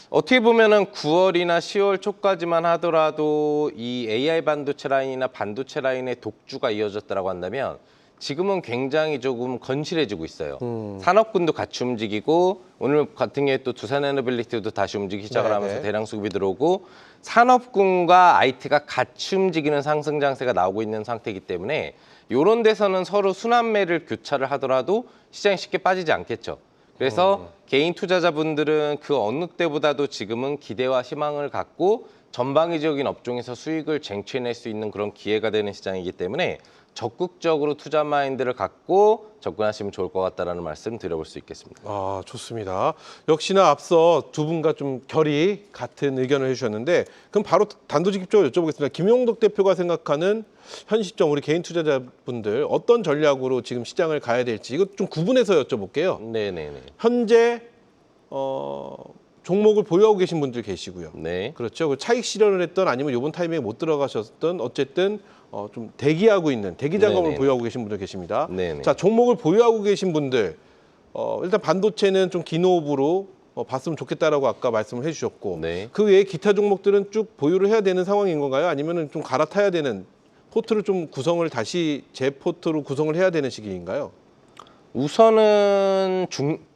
[SPEAKER 6] 어떻게 보면은 9월이나 10월 초까지만 하더라도 이 AI 반도체 라인이나 반도체 라인의 독주가 이어졌다라고 한다면 지금은 굉장히 조금 건실해지고 있어요. 산업군도 같이 움직이고 오늘 같은 경우에 또 두산에너빌리티도 다시 움직이기 시작을
[SPEAKER 3] 네네.
[SPEAKER 6] 하면서 대량 수급이 들어오고 산업군과 IT가 같이 움직이는 상승 장세가 나오고 있는 상태이기 때문에 이런 데서는 서로 순환매를 교차를 하더라도 시장이 쉽게 빠지지 않겠죠. 그래서 개인 투자자분들은 그 어느 때보다도 지금은 기대와 희망을 갖고 전방위적인 업종에서 수익을 쟁취해낼 수 있는 그런 기회가 되는 시장이기 때문에 적극적으로 투자 마인드를 갖고 접근하시면 좋을 것 같다라는 말씀 드려볼 수 있겠습니다.
[SPEAKER 3] 좋습니다. 역시나 앞서 두 분과 좀 결이 같은 의견을 해주셨는데 그럼 바로 단도직입적으로 여쭤보겠습니다. 김용덕 대표가 생각하는 현 시점 우리 개인 투자자분들 어떤 전략으로 지금 시장을 가야 될지 이거 좀 구분해서 여쭤볼게요.
[SPEAKER 6] 네네네.
[SPEAKER 3] 현재 종목을 보유하고 계신 분들 계시고요.
[SPEAKER 6] 네.
[SPEAKER 3] 그렇죠. 그 차익 실현을 했던 아니면 이번 타이밍에 못 들어가셨던 어쨌든 좀 대기하고 있는 대기 작업을
[SPEAKER 6] 네네.
[SPEAKER 3] 보유하고 계신 분들 계십니다.
[SPEAKER 6] 네네.
[SPEAKER 3] 자, 종목을 보유하고 계신 분들 일단 반도체는 좀 기노업으로 봤으면 좋겠다라고 아까 말씀을 해주셨고
[SPEAKER 6] 네.
[SPEAKER 3] 그 외에 기타 종목들은 쭉 보유를 해야 되는 상황인 건가요? 아니면은 좀 갈아타야 되는 포트를 좀 구성을 다시 재포트로 구성을 해야 되는 시기인가요?
[SPEAKER 6] 우선은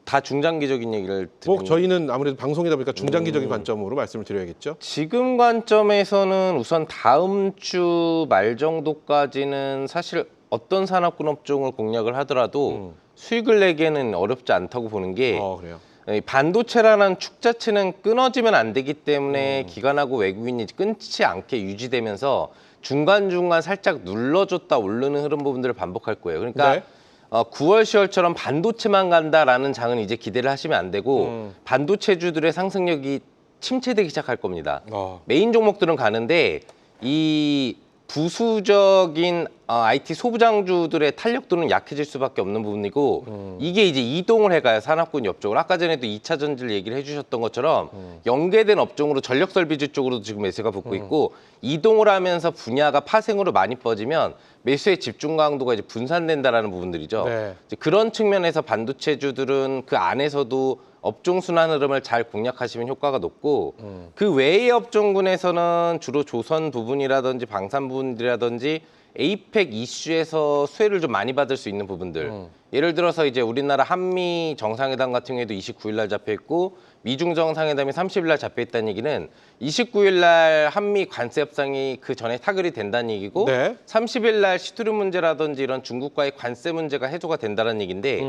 [SPEAKER 6] 다 중장기적인 얘기를 드리는
[SPEAKER 3] 저희는 아무래도 방송이다 보니까 중장기적인 관점으로 말씀을 드려야겠죠.
[SPEAKER 6] 지금 관점에서는 우선 다음 주 말 정도까지는 사실 어떤 산업군 업종을 공략을 하더라도 수익을 내기에는 어렵지 않다고 보는 게
[SPEAKER 3] 그래요.
[SPEAKER 6] 이 반도체라는 축 자체는 끊어지면 안 되기 때문에 기관하고 외국인이 끊지 않게 유지되면서 중간중간 살짝 눌러줬다 오르는 흐름 부분들을 반복할 거예요. 그러니까
[SPEAKER 3] 네.
[SPEAKER 6] 9월, 10월처럼 반도체만 간다라는 장은 이제 기대를 하시면 안 되고 반도체주들의 상승력이 침체되기 시작할 겁니다. 메인 종목들은 가는데 이 부수적인 IT 소부장주들의 탄력도는 약해질 수밖에 없는 부분이고 이게 이제 이동을 해가요. 산업군 옆쪽으로. 아까 전에도 2차 전지를 얘기를 해주셨던 것처럼 연계된 업종으로 전력설비주 쪽으로도 지금 매수가 붙고 있고 이동을 하면서 분야가 파생으로 많이 퍼지면 매수의 집중 강도가 이제 분산된다라는 부분들이죠.
[SPEAKER 3] 네.
[SPEAKER 6] 이제 그런 측면에서 반도체주들은 그 안에서도 업종 순환 흐름을 잘 공략하시면 효과가 높고 그 외의 업종군에서는 주로 조선 부분이라든지 방산 부분이라든지 에이펙 이슈에서 수혜를 좀 많이 받을 수 있는 부분들. 예를 들어서 이제 우리나라 한미 정상회담 같은 경우에도 29일 날 잡혀 있고 미중 정상회담이 30일 날 잡혀 있다는 얘기는 29일 날 한미 관세 협상이 그 전에 타결이 된다는 얘기고
[SPEAKER 3] 네.
[SPEAKER 6] 30일 날 시투류 문제라든지 이런 중국과의 관세 문제가 해소가 된다는 얘기인데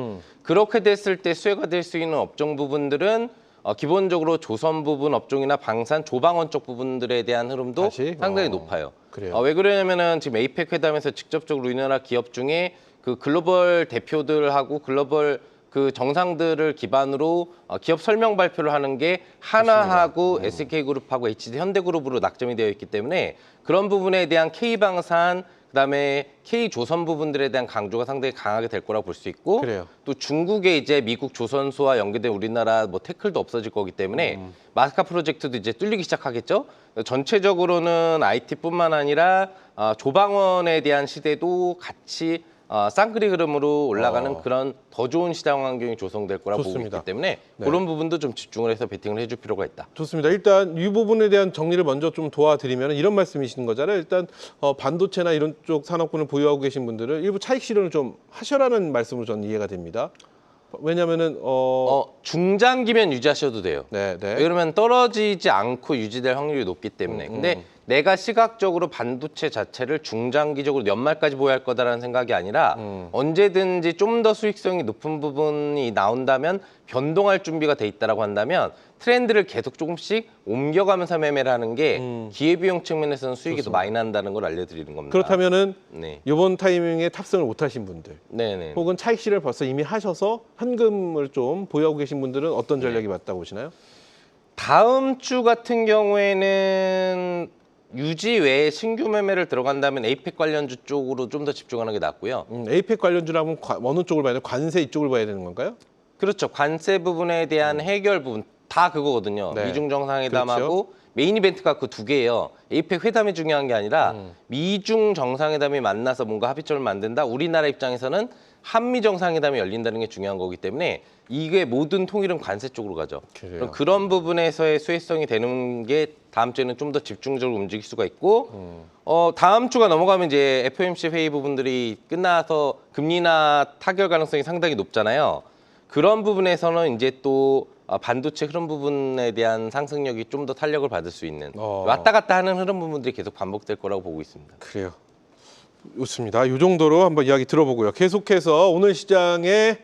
[SPEAKER 6] 그렇게 됐을 때 수혜가 될 수 있는 업종 부분들은 기본적으로 조선 부분 업종이나 방산, 조방원 쪽 부분들에 대한 흐름도
[SPEAKER 3] 다시?
[SPEAKER 6] 상당히 높아요.
[SPEAKER 3] 그래요.
[SPEAKER 6] 왜 그러냐면은 지금 에이펙 회담에서 직접적으로 우리나라 기업 중에 그 글로벌 대표들하고 글로벌 그 정상들을 기반으로 기업 설명 발표를 하는 게 하나하고 SK그룹하고 HD 현대그룹으로 낙점이 되어 있기 때문에 그런 부분에 대한 K방산 그다음에 K조선 부분들에 대한 강조가 상당히 강하게 될 거라고 볼 수 있고
[SPEAKER 3] 그래요.
[SPEAKER 6] 또 중국의 이제 미국 조선소와 연계된 우리나라 뭐 태클도 없어질 거기 때문에 마스카 프로젝트도 이제 뚫리기 시작하겠죠. 전체적으로는 IT뿐만 아니라 조방원에 대한 시대도 같이 쌍끌이 흐름으로 올라가는 그런 더 좋은 시장 환경이 조성될 거라고 보고
[SPEAKER 3] 좋습니다.
[SPEAKER 6] 있기 때문에
[SPEAKER 3] 네.
[SPEAKER 6] 그런 부분도 좀 집중을 해서 베팅을 해줄 필요가 있다.
[SPEAKER 3] 좋습니다. 일단 이 부분에 대한 정리를 먼저 좀 도와드리면 이런 말씀이신 거잖아요. 일단 반도체나 이런 쪽 산업군을 보유하고 계신 분들은 일부 차익 실현을 좀 하셔라는 말씀으로 저는 이해가 됩니다. 왜냐하면은
[SPEAKER 6] 중장기면 유지하셔도 돼요.
[SPEAKER 3] 네, 네.
[SPEAKER 6] 왜냐면 떨어지지 않고 유지될 확률이 높기 때문에. 근데 내가 시각적으로 반도체 자체를 중장기적으로 연말까지 보유할 거다라는 생각이 아니라 언제든지 좀 더 수익성이 높은 부분이 나온다면 변동할 준비가 돼 있다라고 한다면 트렌드를 계속 조금씩 옮겨가면서 매매를 하는 게 기회비용 측면에서는 수익이 더 많이 난다는 걸 알려드리는 겁니다.
[SPEAKER 3] 그렇다면은
[SPEAKER 6] 네.
[SPEAKER 3] 이번 타이밍에 탑승을 못 하신 분들
[SPEAKER 6] 네네.
[SPEAKER 3] 혹은 차익 실현을 벌써 이미 하셔서 현금을 좀 보유하고 계신 분들은 어떤 전략이 맞다고 보시나요?
[SPEAKER 6] 다음 주 같은 경우에는 유지 외에 신규 매매를 들어간다면 에이펙 관련주 쪽으로 좀 더 집중하는 게 낫고요.
[SPEAKER 3] 에이펙 관련주라면 어느 쪽을 봐야 돼요? 관세 이쪽을 봐야 되는 건가요?
[SPEAKER 6] 그렇죠. 관세 부분에 대한 해결 부분 다 그거거든요.
[SPEAKER 3] 네.
[SPEAKER 6] 미중 정상회담하고
[SPEAKER 3] 그렇죠.
[SPEAKER 6] 메인 이벤트가 그 두 개예요. 에이펙 회담이 중요한 게 아니라 미중 정상회담이 만나서 뭔가 합의점을 만든다. 우리나라 입장에서는 한미 정상회담이 열린다는 게 중요한 거기 때문에 이게 모든 통일은 관세 쪽으로 가죠.
[SPEAKER 3] 그래요.
[SPEAKER 6] 그럼 그런 부분에서의 수혜성이 되는 게 다음 주에는 좀 더 집중적으로 움직일 수가 있고 다음 주가 넘어가면 이제 FOMC 회의 부분들이 끝나서 금리 인하 타결 가능성이 상당히 높잖아요. 그런 부분에서는 이제 또 반도체 흐름 부분에 대한 상승력이 좀 더 탄력을 받을 수 있는 왔다 갔다 하는 흐름 부분들이 계속 반복될 거라고 보고 있습니다.
[SPEAKER 3] 그래요. 좋습니다. 이 정도로 한번 이야기 들어보고요. 계속해서 오늘 시장의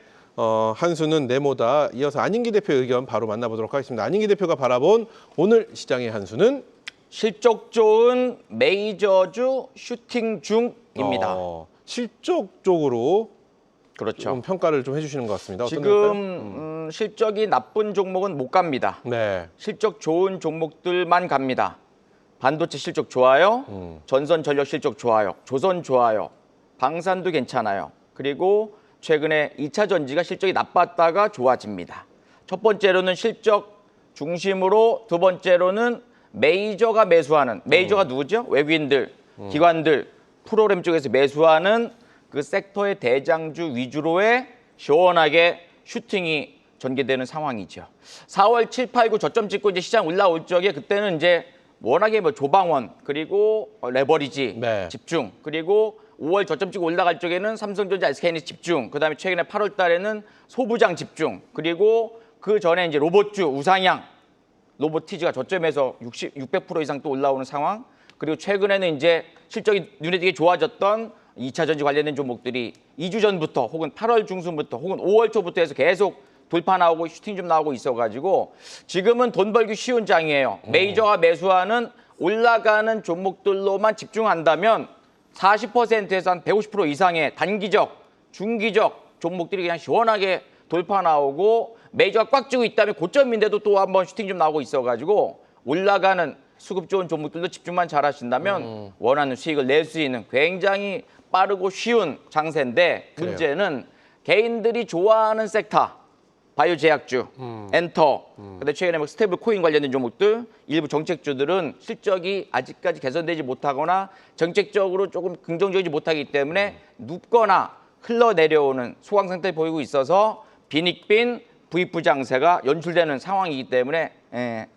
[SPEAKER 3] 한수는 네모다. 이어서 안인기 대표 의견 바로 만나보도록 하겠습니다. 안인기 대표가 바라본 오늘 시장의 한수는
[SPEAKER 4] 실적 좋은 메이저주 슈팅 중입니다.
[SPEAKER 3] 실적 쪽으로
[SPEAKER 4] 그렇죠.
[SPEAKER 3] 좀 평가를 좀 해주시는 것 같습니다. 어떤 걸까요?
[SPEAKER 4] 지금 실적이 나쁜 종목은 못 갑니다.
[SPEAKER 3] 네.
[SPEAKER 4] 실적 좋은 종목들만 갑니다. 반도체 실적 좋아요. 전선 전력 실적 좋아요. 조선 좋아요. 방산도 괜찮아요. 그리고 최근에 2차 전지가 실적이 나빴다가 좋아집니다. 첫 번째로는 실적 중심으로, 두 번째로는 메이저가 매수하는, 메이저가 누구죠? 외국인들, 기관들, 프로그램 쪽에서 매수하는 그 섹터의 대장주 위주로의 시원하게 슈팅이 전개되는 상황이죠. 4월 7, 8, 9 저점 찍고 이제 시장 올라올 적에 그때는 이제 워낙에 뭐 조방원 그리고 레버리지
[SPEAKER 3] 네.
[SPEAKER 4] 집중, 그리고 5월 저점 찍고 올라갈 적에는 삼성전자, SK하이닉스 집중, 그다음에 최근에 8월 달에는 소부장 집중, 그리고 그 전에 이제 로봇주 우상향, 로보티즈가 저점에서 600% 이상 또 올라오는 상황, 그리고 최근에는 이제 실적이 눈에 띄게 좋아졌던 2차 전지 관련된 종목들이 2주 전부터 혹은 8월 중순부터 혹은 5월 초부터 해서 계속 돌파 나오고 슈팅 좀 나오고 있어가지고 지금은 돈 벌기 쉬운 장이에요. 메이저가 매수하는 올라가는 종목들로만 집중한다면 40%에서 한 150% 이상의 단기적, 중기적 종목들이 그냥 시원하게 돌파 나오고 메이저가 꽉 쥐고 있다면 고점인데도 또 한번 슈팅 좀 나오고 있어가지고 올라가는 수급 좋은 종목들도 집중만 잘 하신다면 원하는 수익을 낼 수 있는 굉장히 빠르고 쉬운 장세인데
[SPEAKER 3] 그래요.
[SPEAKER 4] 문제는 개인들이 좋아하는 섹터, 바이오 제약주, 엔터, 근데 최근에 뭐 스테이블 코인 관련된 종목들, 일부 정책주들은 실적이 아직까지 개선되지 못하거나 정책적으로 조금 긍정적이지 못하기 때문에 눕거나 흘러내려오는 소강 상태를 보이고 있어서 빈익빈 부익부 장세가 연출되는 상황이기 때문에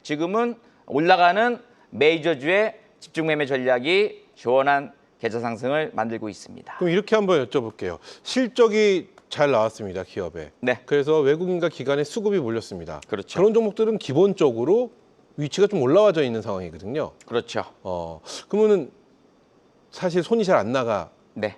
[SPEAKER 4] 지금은 올라가는 메이저주의 집중 매매 전략이 시원한 계좌 상승을 만들고 있습니다.
[SPEAKER 3] 그럼 이렇게 한번 여쭤볼게요. 실적이 잘 나왔습니다, 기업에.
[SPEAKER 4] 네.
[SPEAKER 3] 그래서 외국인과 기관의 수급이 몰렸습니다.
[SPEAKER 4] 그렇죠.
[SPEAKER 3] 그런 종목들은 기본적으로 위치가 좀 올라와져 있는 상황이거든요.
[SPEAKER 4] 그렇죠.
[SPEAKER 3] 그러면은 사실 손이 잘 안 나가.
[SPEAKER 4] 네.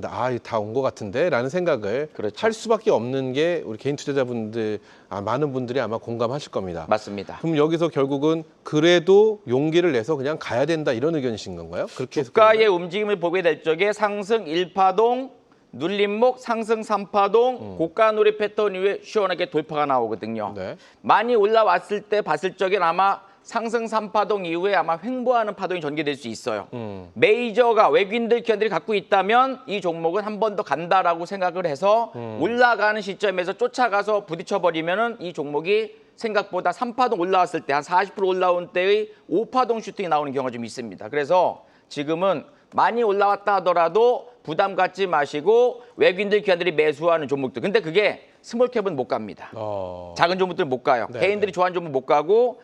[SPEAKER 3] 다 온 것 같은데 라는 생각을
[SPEAKER 4] 그렇죠.
[SPEAKER 3] 할 수밖에 없는 게 우리 개인 투자자분들, 많은 분들이 아마 공감하실 겁니다.
[SPEAKER 4] 맞습니다.
[SPEAKER 3] 그럼 여기서 결국은 그래도 용기를 내서 그냥 가야 된다 이런 의견이신 건가요? 그렇게
[SPEAKER 4] 주가의 움직임을 보게 될 적에 상승 1파동, 눌림목 상승 3파동, 고가 놀이 패턴 이후에 시원하게 돌파가 나오거든요.
[SPEAKER 3] 네.
[SPEAKER 4] 많이 올라왔을 때 봤을 적엔 아마 상승 3파동 이후에 아마 횡보하는 파동이 전개될 수 있어요. 메이저가 외국인들 기관들이 갖고 있다면 이 종목은 한 번 더 간다라고 생각을 해서 올라가는 시점에서 쫓아가서 부딪혀버리면은 이 종목이 생각보다 3파동 올라왔을 때 한 40% 올라온 때의 5파동 슈팅이 나오는 경우가 좀 있습니다. 그래서 지금은 많이 올라왔다 하더라도 부담 갖지 마시고 외국인들 기관들이 매수하는 종목들. 근데 그게 스몰캡은 못 갑니다. 작은 종목들은 못 가요.
[SPEAKER 3] 네,
[SPEAKER 4] 개인들이 좋아하는 종목 못 가고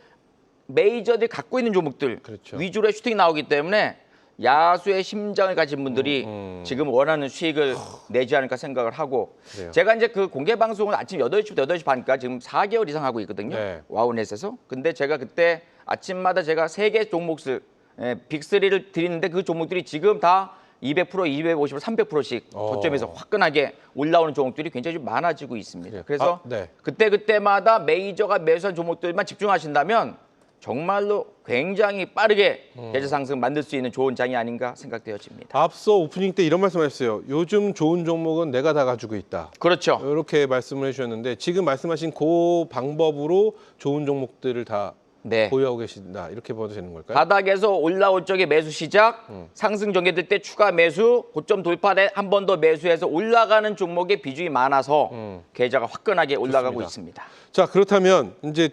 [SPEAKER 4] 메이저들이 갖고 있는 종목들
[SPEAKER 3] 그렇죠.
[SPEAKER 4] 위주로 슈팅이 나오기 때문에 야수의 심장을 가진 분들이 지금 원하는 수익을 내지 않을까 생각을 하고
[SPEAKER 3] 그래요.
[SPEAKER 4] 제가 이제 그 공개 방송을 아침 8시부터 8시 반까지 지금 4개월 이상 하고 있거든요.
[SPEAKER 3] 네.
[SPEAKER 4] 와우넷에서. 근데 제가 그때 아침마다 제가 3개 종목을 빅3를 드리는데 그 종목들이 지금 다 200%, 250%, 300%씩 저점에서 화끈하게 올라오는 종목들이 굉장히 좀 많아지고 있습니다. 그래서
[SPEAKER 3] 네.
[SPEAKER 4] 그때마다 메이저가 매수한 종목들만 집중하신다면 정말로 굉장히 빠르게 계좌 상승 만들 수 있는 좋은 장이 아닌가 생각되어집니다.
[SPEAKER 3] 앞서 오프닝 때 이런 말씀하셨어요. 요즘 좋은 종목은 내가 다 가지고 있다.
[SPEAKER 4] 그렇죠.
[SPEAKER 3] 이렇게 말씀을 해주셨는데 지금 말씀하신 그 방법으로 좋은 종목들을 다
[SPEAKER 4] 네.
[SPEAKER 3] 보유하고 계신다. 이렇게 봐도 되는 걸까요?
[SPEAKER 4] 바닥에서 올라올 적에 매수 시작, 상승 전개될 때 추가 매수, 고점 돌파에 한 번 더 매수해서 올라가는 종목의 비중이 많아서 계좌가 화끈하게 올라가고
[SPEAKER 3] 좋습니다.
[SPEAKER 4] 있습니다.
[SPEAKER 3] 자, 그렇다면 이제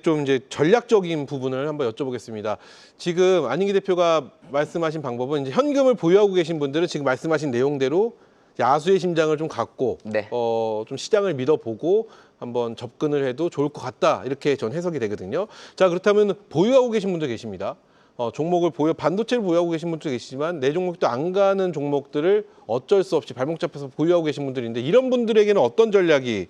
[SPEAKER 3] 전략적인 부분을 한번 여쭤보겠습니다. 지금 안인기 대표가 말씀하신 방법은 이제 현금을 보유하고 계신 분들은 지금 말씀하신 내용대로 야수의 심장을 좀 갖고
[SPEAKER 4] 네.
[SPEAKER 3] 좀 시장을 믿어보고 한번 접근을 해도 좋을 것 같다 이렇게 전 해석이 되거든요. 자, 그렇다면 보유하고 계신 분도 계십니다. 종목을 반도체를 보유하고 계신 분도 계시지만 내 종목도 안 가는 종목들을 어쩔 수 없이 발목 잡혀서 보유하고 계신 분들인데 이런 분들에게는 어떤 전략이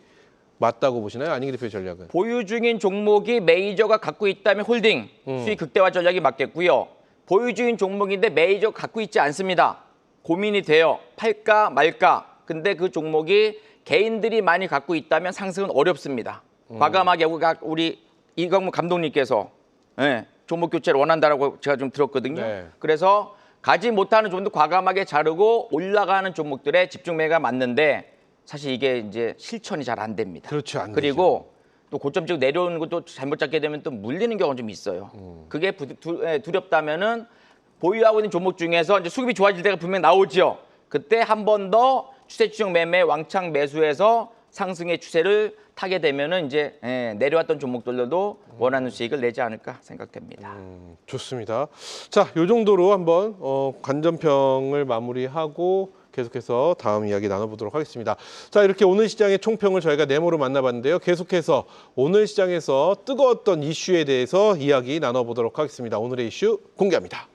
[SPEAKER 3] 맞다고 보시나요? 안인기 대표의 전략은?
[SPEAKER 4] 보유 중인 종목이 메이저가 갖고 있다면 홀딩, 수익 극대화 전략이 맞겠고요. 보유 중인 종목인데 메이저가 갖고 있지 않습니다. 고민이 돼요. 팔까 말까. 근데 그 종목이 개인들이 많이 갖고 있다면 상승은 어렵습니다. 과감하게 우리 이광무 감독님께서 종목 교체를 원한다라고 제가 좀 들었거든요.
[SPEAKER 3] 네.
[SPEAKER 4] 그래서 가지 못하는 종목도 과감하게 자르고 올라가는 종목들에 집중 매가 맞는데 사실 이게 이제 실천이 잘 안 됩니다.
[SPEAKER 3] 그렇죠, 안
[SPEAKER 4] 그리고 또 고점 쪽 내려오는 것도 잘못 잡게 되면 또 물리는 경우가 좀 있어요. 그게 두렵다면은 보유하고 있는 종목 중에서 이제 수급이 좋아질 때가 분명 나오죠. 그때 한 번 더 추세 추정 매매 왕창 매수해서 상승의 추세를 타게 되면은 이제 내려왔던 종목들로도 원하는 수익을 내지 않을까 생각됩니다.
[SPEAKER 3] 좋습니다. 자, 요 정도로 한번 관전평을 마무리하고 계속해서 다음 이야기 나눠보도록 하겠습니다. 자, 이렇게 오늘 시장의 총평을 저희가 네모로 만나봤는데요. 계속해서 오늘 시장에서 뜨거웠던 이슈에 대해서 이야기 나눠보도록 하겠습니다. 오늘의 이슈 공개합니다.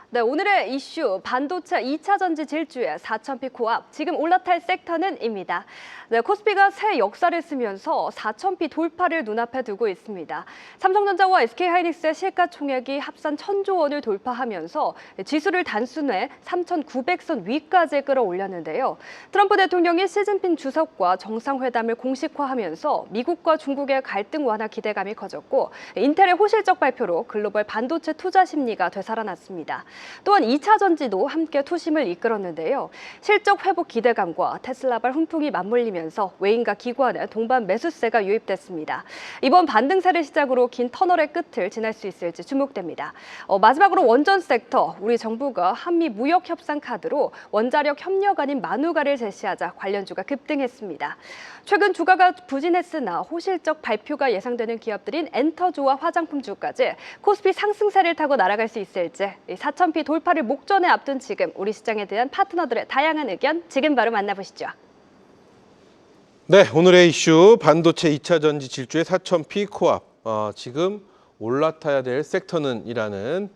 [SPEAKER 1] 네, 오늘의 이슈 반도체 2차 전지 질주의 4,000피 코앞 지금 올라탈 섹터는입니다. 네, 코스피가 새 역사를 쓰면서 4,000피 돌파를 눈앞에 두고 있습니다. 삼성전자와 SK하이닉스의 시가총액이 합산 1,000조 원을 돌파하면서 지수를 단순히 3,900선 위까지 끌어올렸는데요. 트럼프 대통령이 시진핑 주석과 정상회담을 공식화하면서 미국과 중국의 갈등 완화 기대감이 커졌고 인텔의 호실적 발표로 글로벌 반도체 투자 심리가 되살아났습니다. 또한 2차 전지도 함께 투심을 이끌었는데요. 실적 회복 기대감과 테슬라발 훈풍이 맞물리면서 외인과 기관의 동반 매수세가 유입됐습니다. 이번 반등세를 시작으로 긴 터널의 끝을 지날 수 있을지 주목됩니다. 마지막으로 원전 섹터, 우리 정부가 한미 무역 협상 카드로 원자력 협력안인 만우가를 제시하자 관련주가 급등했습니다. 최근 주가가 부진했으나 호실적 발표가 예상되는 기업들인 엔터주와 화장품주까지 코스피 상승세를 타고 날아갈 수 있을지 4,000피 돌파를 목전에 앞둔 지금 우리 시장에 대한 파트너들의 다양한 의견 지금 바로 만나보시죠.
[SPEAKER 3] 네, 오늘의 이슈 반도체 2차 전지 질주의 4,000피 코앞. 지금 올라타야 될 섹터는 이라는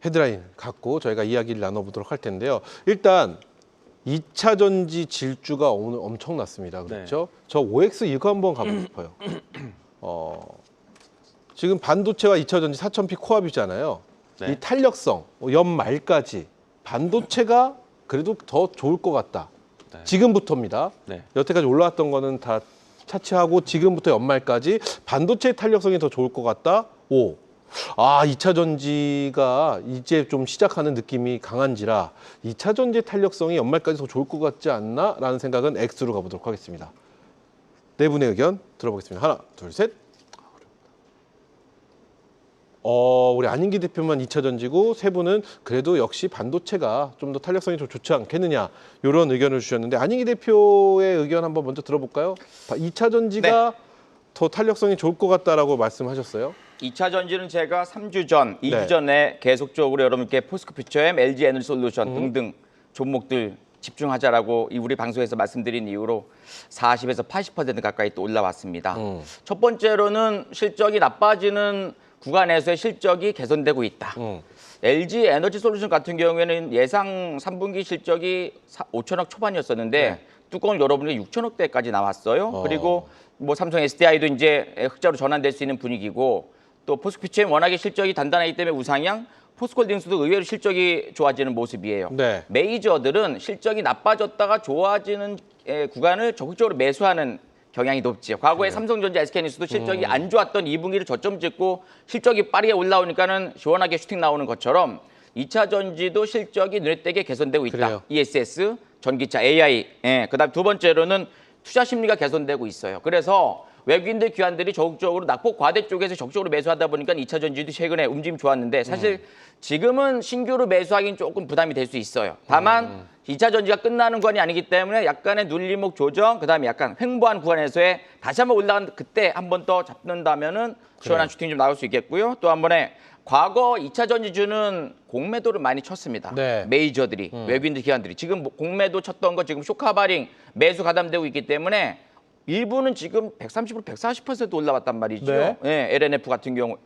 [SPEAKER 3] 헤드라인 갖고 저희가 이야기를 나눠보도록 할 텐데요. 일단 2차 전지 질주가 오늘 엄청났습니다. 그렇죠? 저 OX 이거 한번 가보고 싶어요. 지금 반도체와 2차 전지 4,000피 코앞이잖아요.
[SPEAKER 5] 네.
[SPEAKER 3] 이 탄력성, 연말까지 반도체가 그래도 더 좋을 것 같다.
[SPEAKER 5] 네.
[SPEAKER 3] 지금부터입니다.
[SPEAKER 5] 네.
[SPEAKER 3] 여태까지 올라왔던 거는 다 차치하고 지금부터 연말까지 반도체 탄력성이 더 좋을 것 같다. 5. 2차 전지가 이제 좀 시작하는 느낌이 강한지라 2차 전지 탄력성이 연말까지 더 좋을 것 같지 않나? 라는 생각은 X로 가보도록 하겠습니다. 네 분의 의견 들어보겠습니다. 하나, 둘, 셋. 우리 안인기 대표만 2차 전지고 세 분은 그래도 역시 반도체가 좀 더 탄력성이 좀 좋지 않겠느냐 이런 의견을 주셨는데 안인기 대표의 의견 한번 먼저 들어볼까요? 2차 전지가 더 탄력성이 좋을 것 같다라고 말씀하셨어요.
[SPEAKER 4] 2차 전지는 제가 3주 전, 2주
[SPEAKER 3] 네.
[SPEAKER 4] 전에 계속적으로 여러분께 포스코퓨처엠, LG 에너지 솔루션 등등 종목들 집중하자라고 우리 방송에서 말씀드린 이후로 40에서 80% 가까이 또 올라왔습니다. 첫 번째로는 실적이 나빠지는 구간에서의 실적이 개선되고 있다. LG 에너지 솔루션 같은 경우에는 예상 3분기 실적이 5천억 초반이었었는데 뚜껑을 열어보니까 6천억대까지 나왔어요. 그리고 뭐 삼성 SDI도 이제 흑자로 전환될 수 있는 분위기고 또 포스코퓨처엠 워낙에 실적이 단단하기 때문에 우상향, 포스코홀딩스도 의외로 실적이 좋아지는 모습이에요.
[SPEAKER 3] 네.
[SPEAKER 4] 메이저들은 실적이 나빠졌다가 좋아지는 구간을 적극적으로 매수하는 경향이 높지요. 과거에 삼성전자, SK하이닉스도 실적이 안 좋았던 2분기를 저점 찍고 실적이 빠르게 올라오니까는 시원하게 슈팅 나오는 것처럼 2차 전지도 실적이 눈에 띄게 개선되고 있다.
[SPEAKER 3] 그래요.
[SPEAKER 4] ESS, 전기차, AI. 그다음 두 번째로는 투자 심리가 개선되고 있어요. 그래서 외국인들 기관들이 적극적으로 낙폭 과대 쪽에서 적극적으로 매수하다 보니까 2차 전지도 최근에 움직임 좋았는데 사실 지금은 신규로 매수하기는 조금 부담이 될 수 있어요. 다만 2차 전지가 끝나는 구간이 아니기 때문에 약간의 눌림목 조정, 그다음에 약간 횡보한 구간에서의 다시 한번 올라간 그때 한 번 더 잡는다면은 시원한 슈팅 좀 나올 수 있겠고요. 또 한 번에 과거 2차 전지주는 공매도를 많이 쳤습니다.
[SPEAKER 3] 네.
[SPEAKER 4] 메이저들이, 외국인들 기관들이. 지금 공매도 쳤던 거 지금 쇼카바링 매수 가담되고 있기 때문에 일부는 지금 130%, 140% 올라왔단 말이죠.
[SPEAKER 3] 네.
[SPEAKER 4] LNF 같은 경우,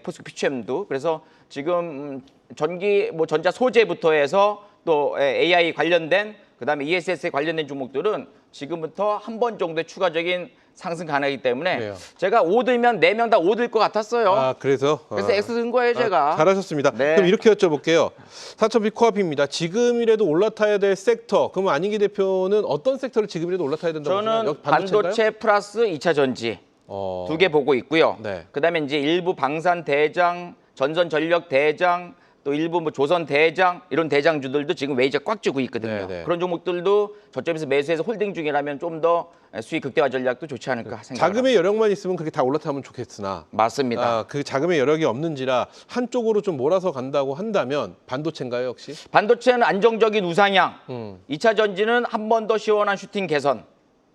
[SPEAKER 4] 포스코퓨처엠도. 그래서 지금 전기, 뭐 전자 소재부터 해서 또 AI 관련된, 그다음에 ESS에 관련된 종목들은 지금부터 한 번 정도의 추가적인 상승 가능하기 때문에
[SPEAKER 3] 그래요.
[SPEAKER 4] 제가 5 들면 4명 다 5 들 것 같았어요.
[SPEAKER 3] 그래서
[SPEAKER 4] X 든 거예요, 제가.
[SPEAKER 3] 잘하셨습니다.
[SPEAKER 4] 네.
[SPEAKER 3] 그럼 이렇게 여쭤볼게요. 4,000피 코앞입니다. 지금이라도 올라타야 될 섹터. 그러면 안인기 대표는 어떤 섹터를 지금이라도 올라타야 된다고
[SPEAKER 4] 저는
[SPEAKER 3] 보시나요?
[SPEAKER 4] 반도체 플러스 2차 전지 두 개 보고 있고요.
[SPEAKER 3] 네.
[SPEAKER 4] 그다음에 이제 일부 방산 대장, 전선 전력 대장, 또 일부 뭐 조선 대장 이런 대장주들도 지금 웨이저 꽉 쥐고 있거든요.
[SPEAKER 3] 네, 네.
[SPEAKER 4] 그런 종목들도 저점에서 매수해서 홀딩 중이라면 좀 더 수익 극대화 전략도 좋지 않을까 생각합니다.
[SPEAKER 3] 자금의 여력만 있으면 그렇게 다 올라타면 좋겠으나
[SPEAKER 4] 맞습니다.
[SPEAKER 3] 그 자금의 여력이 없는지라 한쪽으로 좀 몰아서 간다고 한다면 반도체인가요, 역시?
[SPEAKER 4] 반도체는 안정적인 우상향,
[SPEAKER 3] 음.
[SPEAKER 4] 2차 전지는 한 번 더 시원한 슈팅 개선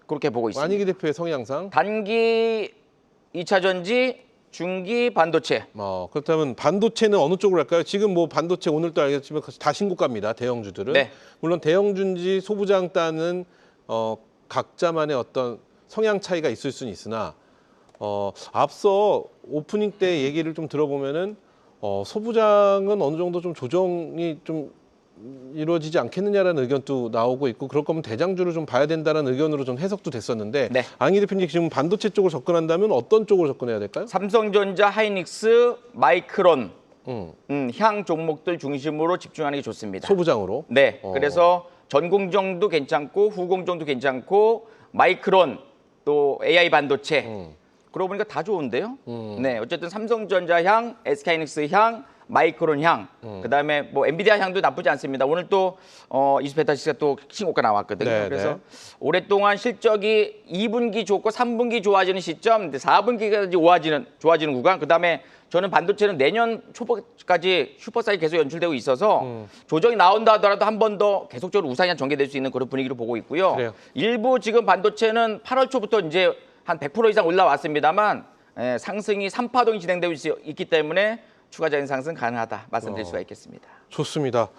[SPEAKER 4] 그렇게 보고 있습니다.
[SPEAKER 3] 안인기 대표의 성향상
[SPEAKER 4] 단기 2차 전지, 중기 반도체.
[SPEAKER 3] 그렇다면 반도체는 어느 쪽으로 할까요? 지금 뭐 반도체 오늘도 알겠지만 다 신고가입니다. 대형주들은.
[SPEAKER 4] 네.
[SPEAKER 3] 물론 대형주인지 소부장단은 각자만의 어떤 성향 차이가 있을 수는 있으나 앞서 오프닝 때 얘기를 좀 들어보면은 소부장은 어느 정도 좀 조정이 좀 이루어지지 않겠느냐라는 의견도 나오고 있고 그럴 거면 대장주를 좀 봐야 된다는 의견으로 좀 해석도 됐었는데
[SPEAKER 4] 네.
[SPEAKER 3] 안기 대표님 지금 반도체 쪽으로 접근한다면 어떤 쪽으로 접근해야 될까요?
[SPEAKER 4] 삼성전자, 하이닉스, 마이크론
[SPEAKER 3] 음,
[SPEAKER 4] 향 종목들 중심으로 집중하는 게 좋습니다.
[SPEAKER 3] 소부장으로.
[SPEAKER 4] 네, 그래서 전공정도 괜찮고 후공정도 괜찮고 마이크론 또 AI 반도체 그러고 보니까 다 좋은데요. 네, 어쨌든 삼성전자 향, SK하이닉스 향, 마이크론 향, 그다음에 뭐 엔비디아 향도 나쁘지 않습니다. 오늘 또 이스페타시스가 또 신고가 나왔거든요.
[SPEAKER 3] 네,
[SPEAKER 4] 그래서
[SPEAKER 3] 네.
[SPEAKER 4] 오랫동안 실적이 2분기 좋고 3분기 좋아지는 시점, 4분기까지 좋아지는 구간, 그다음에 저는 반도체는 내년 초까지 슈퍼사이 계속 연출되고 있어서 조정이 나온다 하더라도 한 번 더 계속적으로 우상향 전개될 수 있는 그런 분위기로 보고 있고요.
[SPEAKER 3] 그래요.
[SPEAKER 4] 일부 지금 반도체는 8월 초부터 이제 한 100% 이상 올라왔습니다만 상승이 3파동이 진행되고 있기 때문에 추가적인 상승 가능하다 말씀드릴 수가 있겠습니다.
[SPEAKER 3] 좋습니다.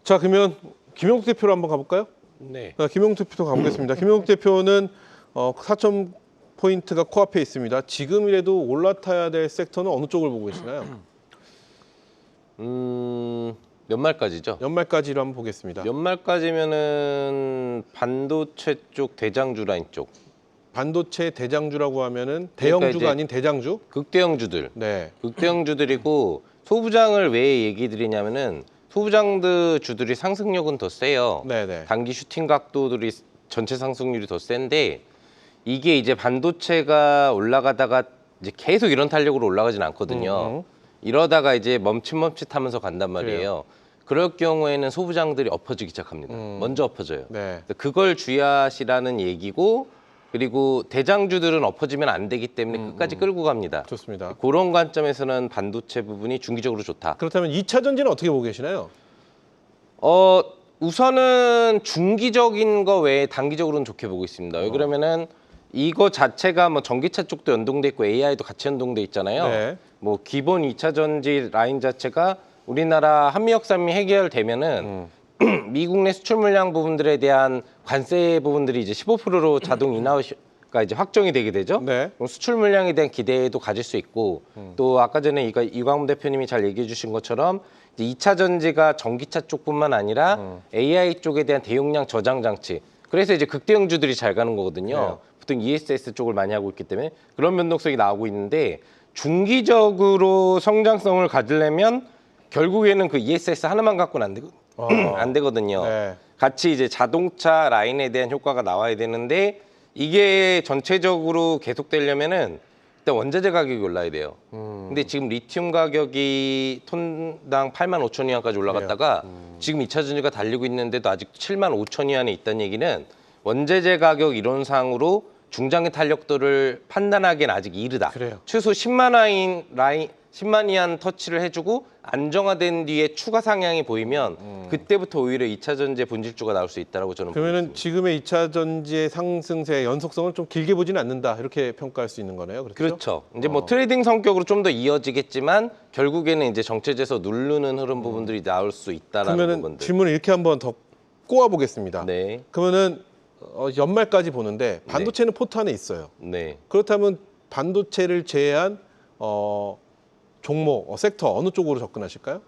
[SPEAKER 3] 자, 그러면 김용국 대표로 한번 가볼까요?
[SPEAKER 6] 네.
[SPEAKER 3] 김용국 대표 가보겠습니다. 김용국 대표는 4,000포인트가 코앞에 있습니다. 지금이라도 올라타야 될 섹터는 어느 쪽을 보고 계시나요?
[SPEAKER 6] 연말까지죠.
[SPEAKER 3] 연말까지로 한번 보겠습니다.
[SPEAKER 6] 연말까지면은 반도체 쪽 대장주 라인 쪽
[SPEAKER 3] 반도체 대장주라고 하면은
[SPEAKER 6] 그러니까
[SPEAKER 3] 대형주가
[SPEAKER 6] 이제
[SPEAKER 3] 아닌 대장주?
[SPEAKER 6] 극대형주들.
[SPEAKER 3] 네.
[SPEAKER 6] 극대형주들이고 소부장을 왜 얘기 드리냐면은 소부장들 주들이 상승력은 더 세요.
[SPEAKER 3] 네네.
[SPEAKER 6] 단기 슈팅 각도들이 전체 상승률이 더 센데 이게 이제 반도체가 올라가다가 이제 계속 이런 탄력으로 올라가진 않거든요. 이러다가 이제 멈칫멈칫하면서 간단 말이에요. 그럴 경우에는 소부장들이 엎어지기 시작합니다. 먼저 엎어져요.
[SPEAKER 3] 네.
[SPEAKER 6] 그걸 주의하시라는 얘기고 그리고 대장주들은 엎어지면 안 되기 때문에 끝까지 끌고 갑니다.
[SPEAKER 3] 좋습니다.
[SPEAKER 6] 그런 관점에서는 반도체 부분이 중기적으로 좋다.
[SPEAKER 3] 그렇다면 2차 전지는 어떻게 보고 계시나요?
[SPEAKER 6] 우선은 중기적인 거 외에 단기적으로는 좋게 보고 있습니다. 왜 그러면은 이거 자체가 뭐 전기차 쪽도 연동돼 있고 AI도 같이 연동돼 있잖아요.
[SPEAKER 3] 네.
[SPEAKER 6] 뭐 기본 2차 전지 라인 자체가 우리나라 한미역산미 해결되면은 미국 내 수출 물량 부분들에 대한 관세 부분들이 이제 15%로 자동 인하가 이제 확정이 되게 되죠.
[SPEAKER 3] 네.
[SPEAKER 6] 그럼 수출 물량에 대한 기대도 가질 수 있고 또 아까 전에 이광훈 대표님이 잘 얘기해 주신 것처럼 이제 2차 전지가 전기차 쪽뿐만 아니라 AI 쪽에 대한 대용량 저장 장치. 그래서 이제 극대형주들이 잘 가는 거거든요. 보통 ESS 쪽을 많이 하고 있기 때문에 그런 변동성이 나오고 있는데 중기적으로 성장성을 가지려면 결국에는 그 ESS 하나만 갖고는 안 되거든요.
[SPEAKER 3] 네.
[SPEAKER 6] 같이 이제 자동차 라인에 대한 효과가 나와야 되는데 이게 전체적으로 계속되려면은 일단 원자재 가격이 올라야 돼요. 근데 지금 리튬 가격이 톤당 85,000위안까지 올라갔다가 지금 2차 전지가 달리고 있는데도 아직 75,000위안에 있다는 얘기는 원자재 가격 이론상으로 중장기 탄력도를 판단하기엔 아직 이르다.
[SPEAKER 3] 그래요.
[SPEAKER 6] 최소 10만 위안 터치를 해주고 안정화된 뒤에 추가 상향이 보이면 그때부터 오히려 2차 전지의 본질주가 나올 수 있다고 저는 보고
[SPEAKER 3] 그러면은
[SPEAKER 6] 있습니다.
[SPEAKER 3] 지금의 2차 전지의 상승세 연속성을 좀 길게 보지는 않는다 이렇게 평가할 수 있는 거네요. 그렇죠?
[SPEAKER 6] 그렇죠. 이제 뭐 트레이딩 성격으로 좀 더 이어지겠지만 결국에는 이제 정체제에서 누르는 흐름 부분들이 나올 수 있다라는
[SPEAKER 3] 그러면은
[SPEAKER 6] 부분들.
[SPEAKER 3] 질문을 이렇게 한번 더 꼬아 보겠습니다.
[SPEAKER 6] 네,
[SPEAKER 3] 그러면은 연말까지 보는데 반도체는 포트 안에 있어요.
[SPEAKER 6] 네.
[SPEAKER 3] 그렇다면 반도체를 제외한 종목, 섹터 어느 쪽으로 접근하실까요?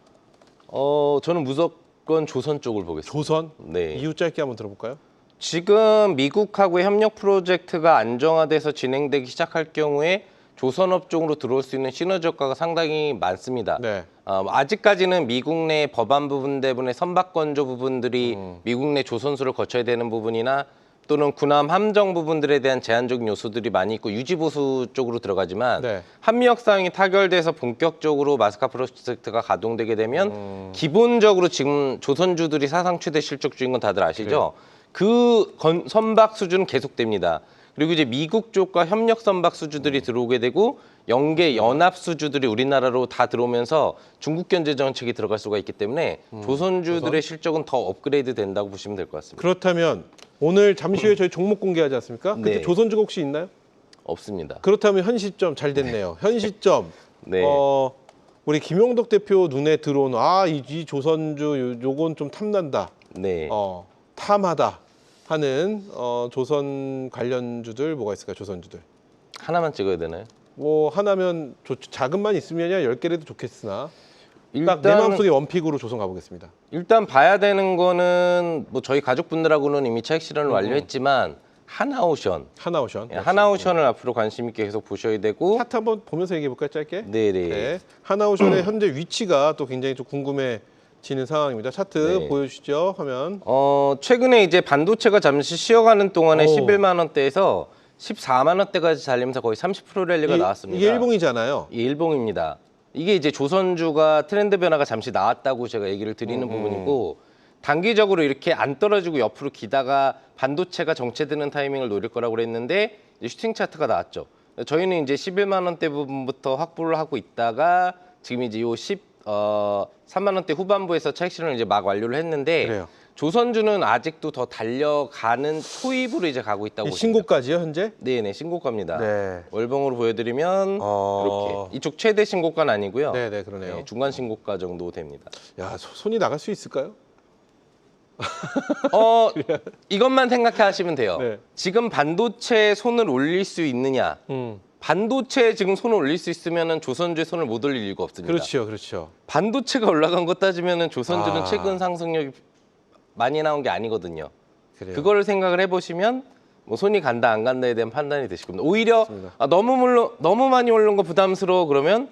[SPEAKER 6] 저는 무조건 조선 쪽을 보겠습니다.
[SPEAKER 3] 조선?
[SPEAKER 6] 네.
[SPEAKER 3] 이유 짧게 한번 들어볼까요?
[SPEAKER 6] 지금 미국하고의 협력 프로젝트가 안정화돼서 진행되기 시작할 경우에 조선업 쪽으로 들어올 수 있는 시너지 효과가 상당히 많습니다.
[SPEAKER 3] 네.
[SPEAKER 6] 아직까지는 미국 내 법안 부분 때문에 선박건조 부분들이 미국 내 조선소를 거쳐야 되는 부분이나 또는 군함 함정 부분들에 대한 제한적인 요소들이 많이 있고 유지보수 쪽으로 들어가지만
[SPEAKER 3] 네.
[SPEAKER 6] 한미역 상황이 타결돼서 본격적으로 마스카 프로젝트가 가동되게 되면 기본적으로 지금 조선주들이 사상 최대 실적주인 건 다들 아시죠? 그 선박 수준은 계속됩니다. 그리고 이제 미국 쪽과 협력 선박 수주들이 들어오게 되고 연계 연합 수주들이 우리나라로 다 들어오면서 중국 견제 정책이 들어갈 수가 있기 때문에 조선주들의 실적은 더 업그레이드 된다고 보시면 될 것 같습니다.
[SPEAKER 3] 그렇다면 오늘 잠시 후에 저희 종목 공개하지 않습니까? 그때
[SPEAKER 6] 네.
[SPEAKER 3] 조선주가 혹시 있나요?
[SPEAKER 6] 없습니다.
[SPEAKER 3] 그렇다면 현 시점 잘 됐네요. 현 시점
[SPEAKER 6] 네.
[SPEAKER 3] 우리 김용덕 대표 눈에 들어오는 이 조선주 요건 좀 탐난다.
[SPEAKER 6] 네.
[SPEAKER 3] 탐하다 하는 조선 관련주들 뭐가 있을까요? 조선주들.
[SPEAKER 6] 하나만 찍어야 되나요?
[SPEAKER 3] 뭐 하나면 자금만 있으면야 10개라도 좋겠으나 딱 내
[SPEAKER 6] 일단-
[SPEAKER 3] 마음속에 원픽으로 조선 가보겠습니다.
[SPEAKER 6] 일단 봐야 되는 거는 뭐 저희 가족분들하고는 이미 차익 실현을 완료했지만 하나오션.
[SPEAKER 3] 하나오션.
[SPEAKER 6] 예, 하나오션을 앞으로 관심 있게 계속 보셔야 되고
[SPEAKER 3] 차트 한번 보면서 얘기해 볼까요? 짧게.
[SPEAKER 6] 네네.
[SPEAKER 3] 네. 하나오션의 현재 위치가 또 굉장히 좀 궁금해지는 상황입니다. 차트
[SPEAKER 6] 네.
[SPEAKER 3] 보여주시죠. 화면.
[SPEAKER 6] 최근에 이제 반도체가 잠시 쉬어가는 동안에
[SPEAKER 3] 오.
[SPEAKER 6] 11만 원대에서 14만 원대까지 달리면서 거의 30% 랠리가 나왔습니다.
[SPEAKER 3] 이게 일봉이잖아요.
[SPEAKER 6] 이 일봉입니다. 이게 이제 조선주가 트렌드 변화가 잠시 나왔다고 제가 얘기를 드리는 부분이고 단기적으로 이렇게 안 떨어지고 옆으로 기다가 반도체가 정체되는 타이밍을 노릴 거라고 그랬는데 이제 슈팅 차트가 나왔죠. 저희는 이제 11만 원대 부분부터 확보를 하고 있다가 지금 이제 요 3만 원대 후반부에서 차익 실현을 이제 막 완료를 했는데
[SPEAKER 3] 그래요.
[SPEAKER 6] 조선주는 아직도 더 달려가는 초입으로 이제 가고 있다고
[SPEAKER 3] 이
[SPEAKER 6] 보시면 됩니다.
[SPEAKER 3] 신고까지요, 현재?
[SPEAKER 6] 네네 신고가입니다.
[SPEAKER 3] 네.
[SPEAKER 6] 월봉으로 보여드리면 이렇게 이쪽 최대 신고가는 아니고요.
[SPEAKER 3] 네, 그러네요.
[SPEAKER 6] 네, 중간 신고가 정도 됩니다.
[SPEAKER 3] 야, 손이 나갈 수 있을까요?
[SPEAKER 6] 이것만 생각하시면 돼요.
[SPEAKER 3] 네.
[SPEAKER 6] 지금 반도체에 손을 올릴 수 있느냐? 반도체에 지금 손을 올릴 수 있으면은 조선주에 손을 못 올릴 이유가 없습니다.
[SPEAKER 3] 그렇죠.
[SPEAKER 6] 반도체가 올라간 거 따지면은 조선주는
[SPEAKER 3] 아.
[SPEAKER 6] 최근 상승력이 많이 나온 게 아니거든요.
[SPEAKER 3] 그래요.
[SPEAKER 6] 그거를 생각을 해보시면 뭐 손이 간다 안 간다에 대한 판단이 되실 겁니다. 오히려
[SPEAKER 3] 맞습니다.
[SPEAKER 6] 너무 많이 오른 거 부담스러워 그러면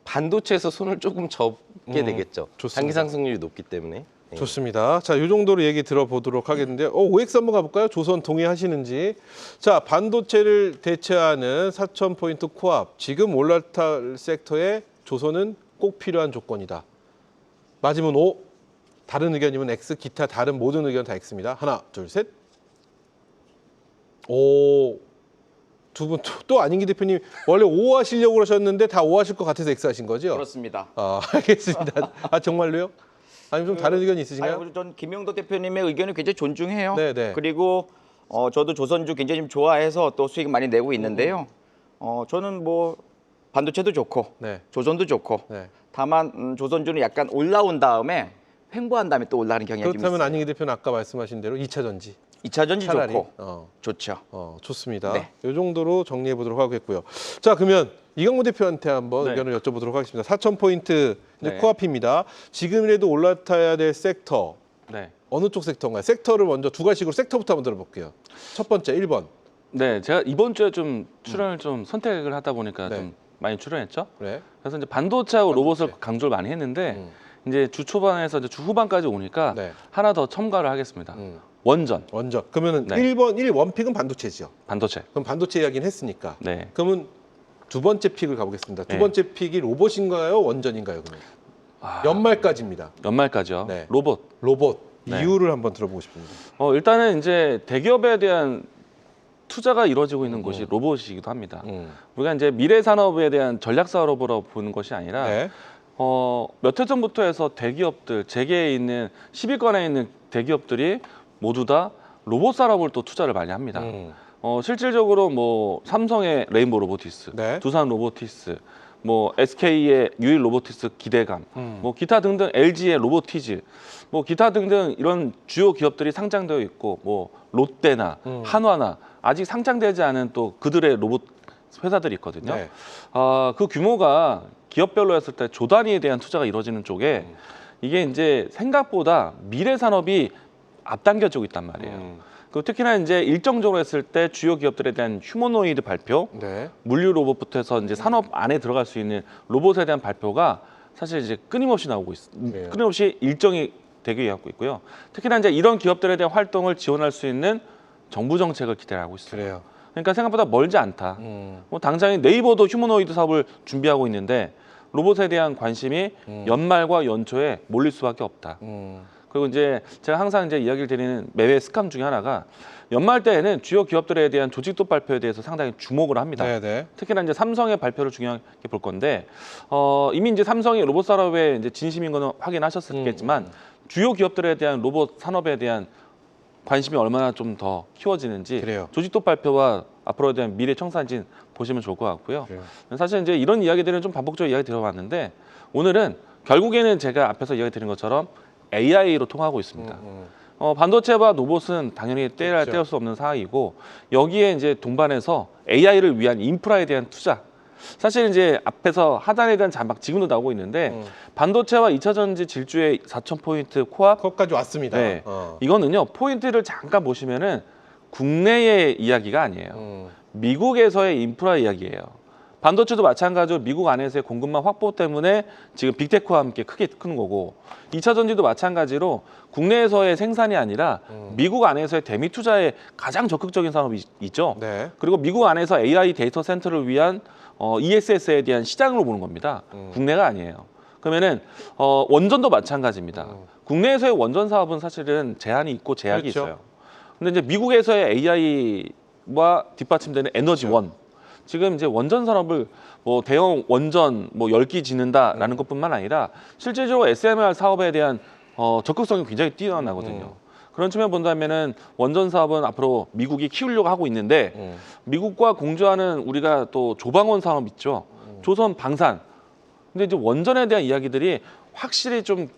[SPEAKER 6] 반도체에서 손을 조금 접게 되겠죠.
[SPEAKER 3] 좋습니다.
[SPEAKER 6] 단기 상승률이 높기 때문에. 네.
[SPEAKER 3] 좋습니다. 자, 이 정도로 얘기 들어보도록 하겠는데요. OX 한번 가볼까요? 조선 동의하시는지. 자, 반도체를 대체하는 4,000포인트 코앞. 지금 올라탈 섹터에 조선은 꼭 필요한 조건이다. 맞으면 O, 다른 의견이면 X, 기타 다른 모든 의견 다 X입니다. 하나, 둘, 셋. 오, 두 분 또 안인기 대표님 원래 O 하시려고 그러셨는데 다 O 하실 것 같아서 X 하신 거죠?
[SPEAKER 4] 그렇습니다.
[SPEAKER 3] 알겠습니다. 아, 정말로요? 아니면 좀 다른 의견이 있으신가요?
[SPEAKER 4] 아니, 전 김용도 대표님의 의견을 굉장히 존중해요.
[SPEAKER 3] 네.
[SPEAKER 4] 그리고 저도 조선주 굉장히 좀 좋아해서 또 수익 많이 내고 있는데요. 저는 뭐 반도체도 좋고
[SPEAKER 3] 네.
[SPEAKER 4] 조선도 좋고
[SPEAKER 3] 네.
[SPEAKER 4] 다만 조선주는 약간 올라온 다음에 횡보한 다음에 또 올라가는 경향이 좀
[SPEAKER 3] 그렇다면
[SPEAKER 4] 있어요.
[SPEAKER 3] 안인기 대표는 아까 말씀하신 대로 2차 전지
[SPEAKER 4] 2차 전지
[SPEAKER 3] 차라리
[SPEAKER 4] 좋고 좋죠.
[SPEAKER 3] 좋습니다.
[SPEAKER 4] 네.
[SPEAKER 3] 이 정도로 정리해 보도록 하겠고요. 자, 그러면 이강무 대표한테 한번
[SPEAKER 5] 네.
[SPEAKER 3] 의견을 여쭤보도록 하겠습니다. 4,000포인트
[SPEAKER 5] 네.
[SPEAKER 3] 코앞입니다. 지금이라도 올라타야 될 섹터
[SPEAKER 5] 네.
[SPEAKER 3] 어느 쪽 섹터인가요? 섹터를 먼저 두 가지식으로 섹터부터 한번 들어볼게요. 첫 번째 1번.
[SPEAKER 5] 네, 제가 이번 주에 좀 출연을 좀 선택을 하다 보니까
[SPEAKER 3] 네.
[SPEAKER 5] 좀 많이 출연했죠.
[SPEAKER 3] 네.
[SPEAKER 5] 그래서 이제 반도체하고 로봇을 강조를 많이 했는데 이제 주 초반에서 이제 주 후반까지 오니까
[SPEAKER 3] 네.
[SPEAKER 5] 하나 더 첨가를 하겠습니다. 원전,
[SPEAKER 3] 원전. 그러면은
[SPEAKER 5] 네.
[SPEAKER 3] 1번 1 원픽은 반도체죠.
[SPEAKER 5] 반도체.
[SPEAKER 3] 그럼 반도체 이야기는 했으니까.
[SPEAKER 5] 네.
[SPEAKER 3] 그러면 두 번째 픽을 가보겠습니다. 두
[SPEAKER 5] 네.
[SPEAKER 3] 번째 픽이 로봇인가요? 원전인가요? 그러면 연말까지입니다.
[SPEAKER 5] 연말까지요.
[SPEAKER 3] 네.
[SPEAKER 5] 로봇.
[SPEAKER 3] 로봇
[SPEAKER 5] 네.
[SPEAKER 3] 이유를 한번 들어보고 싶습니다.
[SPEAKER 5] 일단은 이제 대기업에 대한 투자가 이루어지고 있는 곳이 로봇이기도 합니다. 우리가 이제 미래 산업에 대한 전략 사업으로 보는 것이 아니라
[SPEAKER 3] 네.
[SPEAKER 5] 몇 해 전부터 해서 대기업들, 재계에 있는 10위권에 있는 대기업들이 모두 다 로봇 산업을 또 투자를 많이 합니다. 실질적으로 뭐 삼성의 레인보우 로보티스,
[SPEAKER 3] 네.
[SPEAKER 5] 두산 로보티스, 뭐 SK의 유일 로보티스 기대감, 뭐 기타 등등 LG의 로보티즈, 뭐 기타 등등 이런 주요 기업들이 상장되어 있고 뭐 롯데나 한화나 아직 상장되지 않은 또 그들의 로봇 회사들이 있거든요.
[SPEAKER 3] 네.
[SPEAKER 5] 그 규모가 기업별로 했을 때 조 단위에 대한 투자가 이루어지는 쪽에 이게 이제 생각보다 미래 산업이 앞당겨지고 있단 말이에요. 그 특히나 이제 일정적으로 했을 때 주요 기업들에 대한 휴머노이드 발표,
[SPEAKER 3] 네.
[SPEAKER 5] 물류 로봇부터 해서 이제 산업 안에 들어갈 수 있는 로봇에 대한 발표가 사실 이제 끊임없이 나오고
[SPEAKER 3] 그래요.
[SPEAKER 5] 끊임없이 일정이 되게 하고 있고요. 특히나 이제 이런 기업들에 대한 활동을 지원할 수 있는 정부 정책을 기대하고 있어요.
[SPEAKER 3] 그래요.
[SPEAKER 5] 그러니까 생각보다 멀지 않다. 뭐 당장에 네이버도 휴머노이드 사업을 준비하고 있는데 로봇에 대한 관심이 연말과 연초에 몰릴 수밖에 없다. 그리고 이제 제가 항상 이제 이야기를 드리는 매회 습관 중에 하나가 연말 때에는 주요 기업들에 대한 조직도 발표에 대해서 상당히 주목을 합니다.
[SPEAKER 3] 네.
[SPEAKER 5] 특히나 이제 삼성의 발표를 중요하게 볼 건데 이미 이제 삼성이 로봇 산업에 이제 진심인 거는 확인하셨겠지만 주요 기업들에 대한 로봇 산업에 대한 관심이 얼마나 좀 더 키워지는지
[SPEAKER 3] 그래요.
[SPEAKER 5] 조직도 발표와 앞으로에 대한 미래 청사진 보시면 좋을 것 같고요.
[SPEAKER 3] 그래요.
[SPEAKER 5] 사실 이제 이런 이야기들은 좀 반복적으로 이야기 들어봤는데 오늘은 결국에는 제가 앞에서 이야기 드린 것처럼 AI로 통하고 있습니다. 반도체와 로봇은 당연히
[SPEAKER 3] 그렇죠.
[SPEAKER 5] 떼을 수 없는 사항이고 여기에 이제 동반해서 AI를 위한 인프라에 대한 투자. 사실 이제 앞에서 하단에 대한 잔박 지금도 나오고 있는데 반도체와 2차 전지 질주의 4,000포인트 코앞.
[SPEAKER 3] 거기까지 왔습니다.
[SPEAKER 5] 네. 이거는요 포인트를 잠깐 보시면은 국내의 이야기가 아니에요. 미국에서의 인프라 이야기예요. 반도체도 마찬가지로 미국 안에서의 공급망 확보 때문에 지금 빅테크와 함께 크게 큰 거고 2차 전지도 마찬가지로 국내에서의 생산이 아니라 미국 안에서의 대미 투자에 가장 적극적인 산업이 있죠.
[SPEAKER 3] 네.
[SPEAKER 5] 그리고 미국 안에서 AI 데이터 센터를 위한 ESS에 대한 시장으로 보는 겁니다. 국내가 아니에요. 그러면은 원전도 마찬가지입니다. 국내에서의 원전 사업은 사실은 제한이 있고 제약이
[SPEAKER 3] 그렇죠.
[SPEAKER 5] 있어요. 근데 이제 미국에서의 AI와 뒷받침되는 에너지원 지금 이제 원전 산업을 뭐 대형 원전 뭐 10기 짓는다라는 것뿐만 아니라 실질적으로 SMR 사업에 대한 적극성이 굉장히 뛰어나거든요. 그런 측면 본다면은 원전 사업은 앞으로 미국이 키우려고 하고 있는데 미국과 공조하는 우리가 또 조방원 사업 있죠. 조선 방산. 근데 이제 원전에 대한 이야기들이 확실히 좀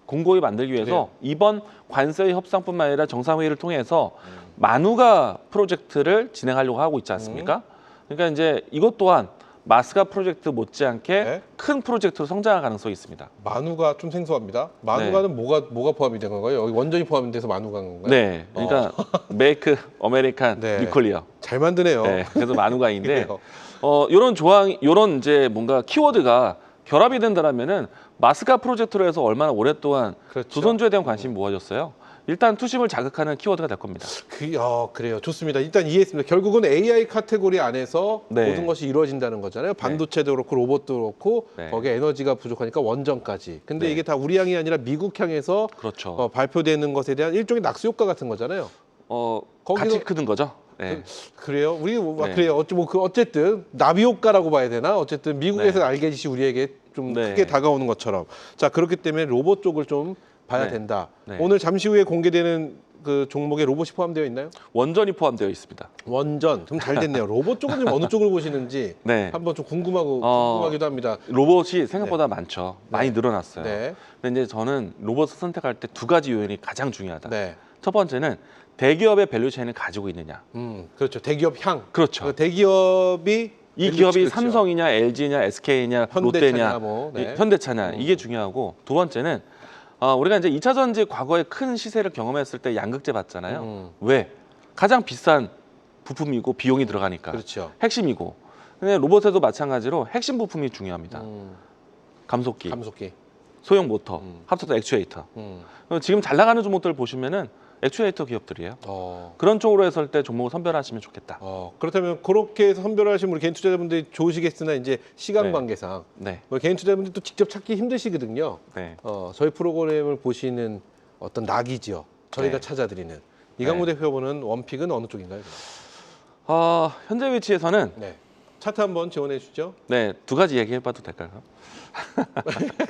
[SPEAKER 5] 공고히 만들기 위해서
[SPEAKER 3] 그래요.
[SPEAKER 5] 이번 관세 협상뿐만 아니라 정상회의를 통해서 만우가 프로젝트를 진행하려고 하고 있지 않습니까? 그러니까 이제 이것 또한 마스가 프로젝트 못지않게
[SPEAKER 3] 네.
[SPEAKER 5] 큰 프로젝트로 성장할 가능성이 있습니다.
[SPEAKER 3] 만우가 좀 생소합니다. 만우가는 뭐가 포함이 된 건가요? 여기 원전이 포함이 돼서 만우가 한 건가요?
[SPEAKER 5] 네, 그러니까 메이크 어메리칸
[SPEAKER 3] 네.
[SPEAKER 5] 뉴클리어.
[SPEAKER 3] 잘 만드네요.
[SPEAKER 5] 네, 그래서 만우가인데
[SPEAKER 3] 그래요.
[SPEAKER 5] 이런 조항, 이런 이제 뭔가 키워드가 결합이 된다라면은 마스가 프로젝트로 해서 얼마나 오랫동안
[SPEAKER 3] 그렇죠.
[SPEAKER 5] 조선주에 대한 관심이 모아졌어요. 일단 투심을 자극하는 키워드가 될 겁니다.
[SPEAKER 3] 그래요. 좋습니다. 일단 이해했습니다. 결국은 AI 카테고리 안에서
[SPEAKER 5] 네.
[SPEAKER 3] 모든 것이 이루어진다는 거잖아요. 반도체도 그렇고 로봇도 그렇고
[SPEAKER 5] 네.
[SPEAKER 3] 거기에 에너지가 부족하니까 원전까지. 근데
[SPEAKER 5] 네.
[SPEAKER 3] 이게 다 우리 향이 아니라 미국 향에서
[SPEAKER 5] 그렇죠.
[SPEAKER 3] 발표되는 것에 대한 일종의 낙수 효과 같은 거잖아요.
[SPEAKER 5] 같이 크는 거죠. 네.
[SPEAKER 3] 그래요?
[SPEAKER 5] 네.
[SPEAKER 3] 그래요. 어쨌든 나비 효과라고 봐야 되나? 어쨌든 미국에서
[SPEAKER 5] 네.
[SPEAKER 3] 알게짓이 우리에게 좀
[SPEAKER 5] 네.
[SPEAKER 3] 크게 다가오는 것처럼. 자, 그렇기 때문에 로봇 쪽을 좀 봐야
[SPEAKER 5] 네.
[SPEAKER 3] 된다.
[SPEAKER 5] 네.
[SPEAKER 3] 오늘 잠시 후에 공개되는 그 종목에 로봇이 포함되어 있나요?
[SPEAKER 5] 원전이 포함되어 있습니다.
[SPEAKER 3] 원전. 좀 잘 됐네요. 로봇 쪽은 좀 어느 쪽을 보시는지
[SPEAKER 5] 네.
[SPEAKER 3] 한번 좀 궁금하기도 합니다.
[SPEAKER 5] 로봇이 생각보다 많죠. 많이 늘어났어요.
[SPEAKER 3] 네.
[SPEAKER 5] 근데 이제 저는 로봇을 선택할 때 두 가지 요인이 가장 중요하다.
[SPEAKER 3] 네.
[SPEAKER 5] 첫 번째는 대기업의 밸류체인을 가지고 있느냐.
[SPEAKER 3] 그렇죠. 대기업 향.
[SPEAKER 5] 그렇죠.
[SPEAKER 3] 그 대기업이
[SPEAKER 5] 이 기업이
[SPEAKER 3] 그렇죠.
[SPEAKER 5] 삼성이냐, LG냐, SK냐,
[SPEAKER 3] 현대차냐,
[SPEAKER 5] 롯데냐,
[SPEAKER 3] 뭐, 네.
[SPEAKER 5] 현대차냐 이게 중요하고 두 번째는 우리가 이제 2차 전지 과거에 큰 시세를 경험했을 때 양극재 봤잖아요. 왜? 가장 비싼 부품이고 비용이 들어가니까.
[SPEAKER 3] 그렇죠.
[SPEAKER 5] 핵심이고. 근데 로봇에도 마찬가지로 핵심 부품이 중요합니다. 감속기,
[SPEAKER 3] 감속기.
[SPEAKER 5] 소형 모터, 핫도그 액추에이터. 지금 잘 나가는 종목들 보시면은 액추에이터 기업들이에요. 그런 쪽으로 했을 때 종목을 선별하시면 좋겠다.
[SPEAKER 3] 그렇다면 그렇게 해서 선별하시면 우리 개인 투자자분들이 좋으시겠으나 이제 시간
[SPEAKER 5] 네.
[SPEAKER 3] 관계상
[SPEAKER 5] 네,
[SPEAKER 3] 우리 개인 투자자분들이 또 직접 찾기 힘드시거든요.
[SPEAKER 5] 네.
[SPEAKER 3] 저희 프로그램을 보시는 어떤 낙이지요. 저희가
[SPEAKER 5] 네.
[SPEAKER 3] 찾아드리는 이강무
[SPEAKER 5] 네.
[SPEAKER 3] 대표분은 원픽은 어느 쪽인가요?
[SPEAKER 5] 현재 위치에서는
[SPEAKER 3] 네. 차트 한번 지원해 주시죠.
[SPEAKER 5] 네, 두 가지 얘기해봐도 될까요?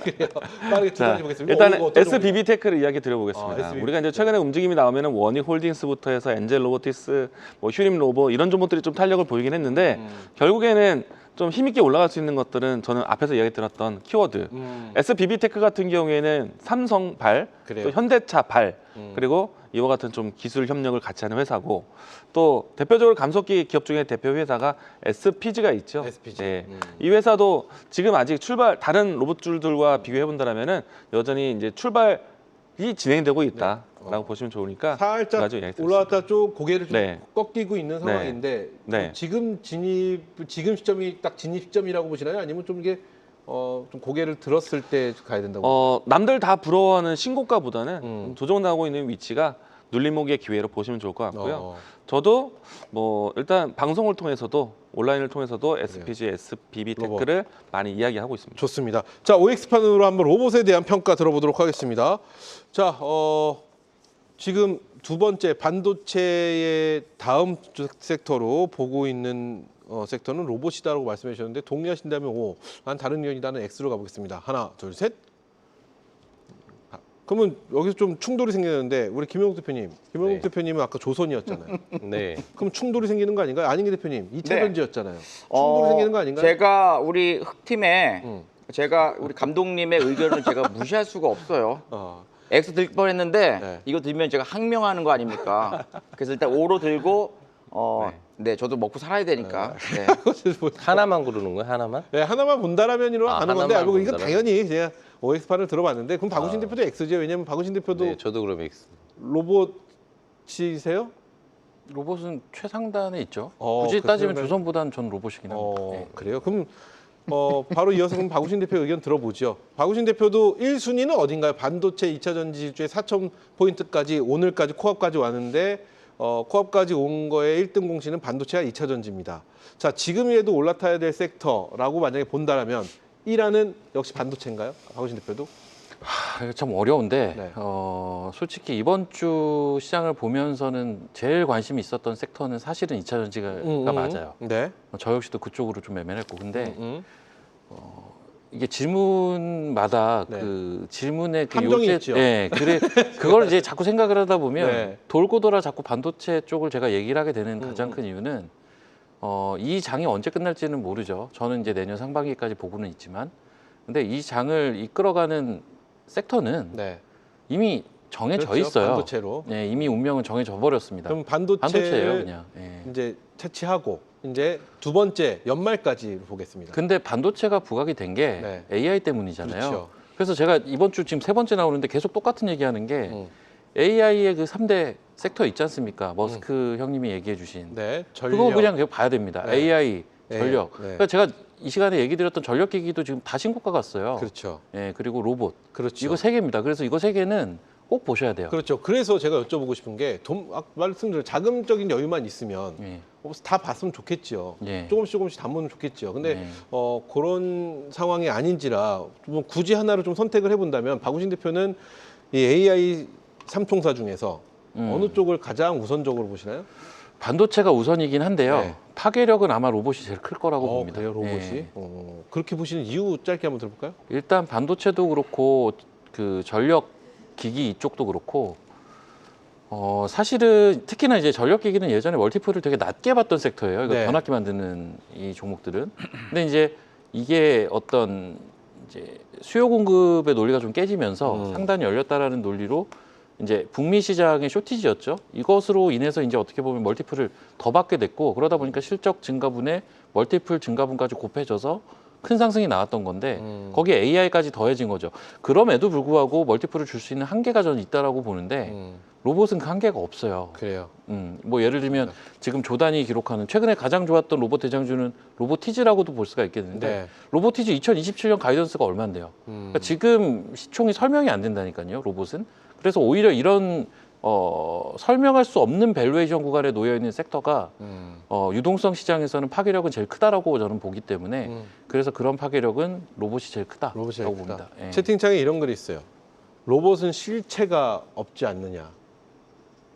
[SPEAKER 3] 그래요. 빠르게
[SPEAKER 5] 자,
[SPEAKER 3] 투자해 보겠습니다.
[SPEAKER 5] 일단
[SPEAKER 3] 이거 어떤
[SPEAKER 5] SBB 테크를 이야기 드려보겠습니다.
[SPEAKER 3] SBB
[SPEAKER 5] 우리가 이제 최근에 움직임이 나오면은 원익홀딩스부터 해서 엔젤 로보티스, 뭐 휴림 로보 이런 종목들이 좀 탄력을 보이긴 했는데 결국에는 좀 힘있게 올라갈 수 있는 것들은 저는 앞에서 이야기 드렸던 키워드. SBB 테크 같은 경우에는 삼성 발,
[SPEAKER 3] 그래요.
[SPEAKER 5] 또 현대차 발, 그리고 이와 같은 좀 기술 협력을 같이 하는 회사고 또 대표적으로 감속기 기업 중에 대표 회사가 SPG가 있죠.
[SPEAKER 3] SPG.
[SPEAKER 5] 네. 이 회사도 지금 아직 다른 로봇줄들과 비교해 본다면은 여전히 이제 출발이 진행되고 있다라고 보시면 좋으니까
[SPEAKER 3] 살짝
[SPEAKER 5] 가지고 이야기 드렸습니다.
[SPEAKER 3] 올라왔다 쭉 고개를 좀
[SPEAKER 5] 네.
[SPEAKER 3] 꺾이고 있는 상황인데
[SPEAKER 5] 네.
[SPEAKER 3] 지금 시점이 딱 진입 시점이라고 보시나요? 아니면 좀 이게 좀 고개를 들었을 때 가야 된다고?
[SPEAKER 5] 남들 다 부러워하는 신고가보다는 조정나고 있는 위치가 눌림목의 기회로 보시면 좋을 것 같고요. 저도 뭐 일단 방송을 통해서도 온라인을 통해서도 SPG, SBB
[SPEAKER 3] 로봇.
[SPEAKER 5] 테크를 많이 이야기하고 있습니다.
[SPEAKER 3] 좋습니다. 자, OX판으로 한번 로봇에 대한 평가 들어보도록 하겠습니다. 자, 지금 두 번째 반도체의 다음 섹터로 보고 있는 섹터는 로봇이다라고 말씀해 주셨는데 동의하신다면 O, 난 다른 의견이다는 X로 가보겠습니다. 하나, 둘, 셋. 그러면 여기서 좀 충돌이 생기는데 우리 김영욱 대표님,
[SPEAKER 6] 네.
[SPEAKER 3] 대표님은 아까 조선이었잖아요.
[SPEAKER 6] 네.
[SPEAKER 3] 그럼 충돌이 생기는 거 아닌가요? 안인기 대표님, 2차
[SPEAKER 4] 네.
[SPEAKER 3] 전지였잖아요. 충돌이 생기는 거 아닌가요?
[SPEAKER 4] 제가 우리 흑팀에 제가 우리 감독님의 의견을 제가 무시할 수가 없어요. X 들 뻔했는데
[SPEAKER 3] 네.
[SPEAKER 4] 이거 들면 제가 항명하는 거 아닙니까? 그래서 일단 O로 들고 네, 저도 먹고 살아야 되니까. 네.
[SPEAKER 6] 하나만 고르는 거예요? 하나만?
[SPEAKER 3] 네, 하나만 본다라면으로 가는 건데
[SPEAKER 6] 하나만
[SPEAKER 3] 알고 이거
[SPEAKER 6] 본다라면.
[SPEAKER 3] 당연히 제가 OX판을 들어봤는데 그럼 박우신 대표도 X죠. 왜냐면 박우신 대표도
[SPEAKER 6] 네, 저도 그럼 X.
[SPEAKER 3] 로봇이세요?
[SPEAKER 7] 로봇은 최상단에 있죠.
[SPEAKER 3] 어,
[SPEAKER 7] 굳이
[SPEAKER 3] 그
[SPEAKER 7] 따지면
[SPEAKER 3] 최상단-
[SPEAKER 7] 조선보다는 전 로봇이긴 합니다. 네.
[SPEAKER 3] 그래요? 그럼 바로 이어서 그럼 박우신 대표 의견 들어보죠. 박우신 대표도 1순위는 어딘가요? 반도체 2차 전지 질주에 4,000포인트까지 오늘까지 코앞까지 왔는데 코앞까지 온 거에 1등 공신은 반도체와 2차 전지입니다. 자, 지금이라도 올라타야 될 섹터라고 만약에 본다라면 1위는 역시 반도체인가요? 박우신 대표도?
[SPEAKER 7] 이거 참 어려운데
[SPEAKER 3] 네.
[SPEAKER 7] 솔직히 이번 주 시장을 보면서는 제일 관심이 있었던 섹터는 사실은 2차 전지가 맞아요.
[SPEAKER 3] 네.
[SPEAKER 7] 저 역시도 그쪽으로 좀 매매했고 근데
[SPEAKER 3] 음.
[SPEAKER 7] 이게 질문마다
[SPEAKER 3] 네.
[SPEAKER 7] 그 질문의 그
[SPEAKER 3] 함정이
[SPEAKER 7] 요제,
[SPEAKER 3] 있죠.
[SPEAKER 7] 네, 그래 그걸 이제 자꾸 생각을 하다 보면
[SPEAKER 3] 네.
[SPEAKER 7] 돌고 돌아 자꾸 반도체 쪽을 제가 얘기를 하게 되는 가장 큰 이유는 이 장이 언제 끝날지는 모르죠. 저는 이제 내년 상반기까지 보고는 있지만, 근데 이 장을 이끌어가는 섹터는
[SPEAKER 3] 네.
[SPEAKER 7] 이미 정해져
[SPEAKER 3] 그렇죠.
[SPEAKER 7] 있어요.
[SPEAKER 3] 반도체로.
[SPEAKER 7] 네, 이미 운명은 정해져 버렸습니다.
[SPEAKER 3] 그럼
[SPEAKER 7] 반도체예요, 그냥. 예.
[SPEAKER 3] 이제 채취하고 이제 두 번째 연말까지 보겠습니다.
[SPEAKER 7] 근데 반도체가 부각이 된 게
[SPEAKER 3] 네.
[SPEAKER 7] AI 때문이잖아요.
[SPEAKER 3] 그렇죠.
[SPEAKER 7] 그래서 제가 이번 주 지금 3번째 나오는데 계속 똑같은 얘기하는 게
[SPEAKER 3] 음.
[SPEAKER 7] AI의 그 3대 섹터 있지 않습니까? 머스크 형님이 얘기해 주신.
[SPEAKER 3] 네. 전력.
[SPEAKER 7] 그거 그냥 계속 봐야 됩니다.
[SPEAKER 3] 네.
[SPEAKER 7] AI,
[SPEAKER 3] 네.
[SPEAKER 7] 전력.
[SPEAKER 3] 네.
[SPEAKER 7] 그러니까 제가 이 시간에 얘기 드렸던 전력 기기도 지금 다 신고가 갔어요.
[SPEAKER 3] 그렇죠.
[SPEAKER 7] 예, 그리고 로봇.
[SPEAKER 3] 그렇죠.
[SPEAKER 7] 이거 3개입니다. 그래서 이거 3개는 꼭 보셔야 돼요.
[SPEAKER 3] 그렇죠. 그래서 제가 여쭤보고 싶은 게 말씀드린 자금적인 여유만 있으면
[SPEAKER 7] 예.
[SPEAKER 3] 다 봤으면 좋겠죠.
[SPEAKER 7] 예.
[SPEAKER 3] 조금씩 담으면 좋겠죠. 근데
[SPEAKER 7] 네.
[SPEAKER 3] 그런 상황이 아닌지라 좀 굳이 하나를 좀 선택을 해본다면 박우신 대표는 이 AI 삼총사 중에서 어느 쪽을 가장 우선적으로 보시나요?
[SPEAKER 7] 반도체가 우선이긴 한데요.
[SPEAKER 3] 네.
[SPEAKER 7] 파괴력은 아마 로봇이 제일 클 거라고 봅니다.
[SPEAKER 3] 그래요, 로봇이?
[SPEAKER 7] 예.
[SPEAKER 3] 그렇게 보시는 이유 짧게 한번 들어볼까요?
[SPEAKER 7] 일단 반도체도 그렇고 그 전력 기기 이쪽도 그렇고 사실은 특히나 이제 전력 기기는 예전에 멀티플을 되게 낮게 봤던 섹터예요. 이거
[SPEAKER 3] 네.
[SPEAKER 7] 변압기 만드는 이 종목들은. 근데 이제 이게 어떤 이제 수요 공급의 논리가 좀 깨지면서 상단이 열렸다라는 논리로 이제 북미 시장의 쇼티지였죠. 이것으로 인해서 이제 어떻게 보면 멀티플을 더 받게 됐고 그러다 보니까 실적 증가분에 멀티플 증가분까지 곱해져서 큰 상승이 나왔던 건데 거기에 AI까지 더해진 거죠. 그럼에도 불구하고 멀티플을 줄 수 있는 한계가 저는 있다라고 보는데 로봇은 그 한계가 없어요.
[SPEAKER 3] 그래요.
[SPEAKER 7] 뭐 예를 들면 지금 조단이 기록하는 최근에 가장 좋았던 로봇 대장주는 로보티즈라고도 볼 수가 있겠는데
[SPEAKER 3] 네.
[SPEAKER 7] 로보티즈 2027년 가이던스가 얼마인데요? 그러니까 지금 시총이 설명이 안 된다니까요, 로봇은. 그래서 오히려 이런 설명할 수 없는 밸류에이션 구간에 놓여 있는 섹터가 유동성 시장에서는 파괴력은 제일 크다라고 저는 보기 때문에 그래서 그런 파괴력은 로봇이 제일 크다라고
[SPEAKER 3] 로봇이 제일 크다.
[SPEAKER 7] 봅니다. 예.
[SPEAKER 3] 채팅창에 이런 글이 있어요. 로봇은 실체가 없지 않느냐.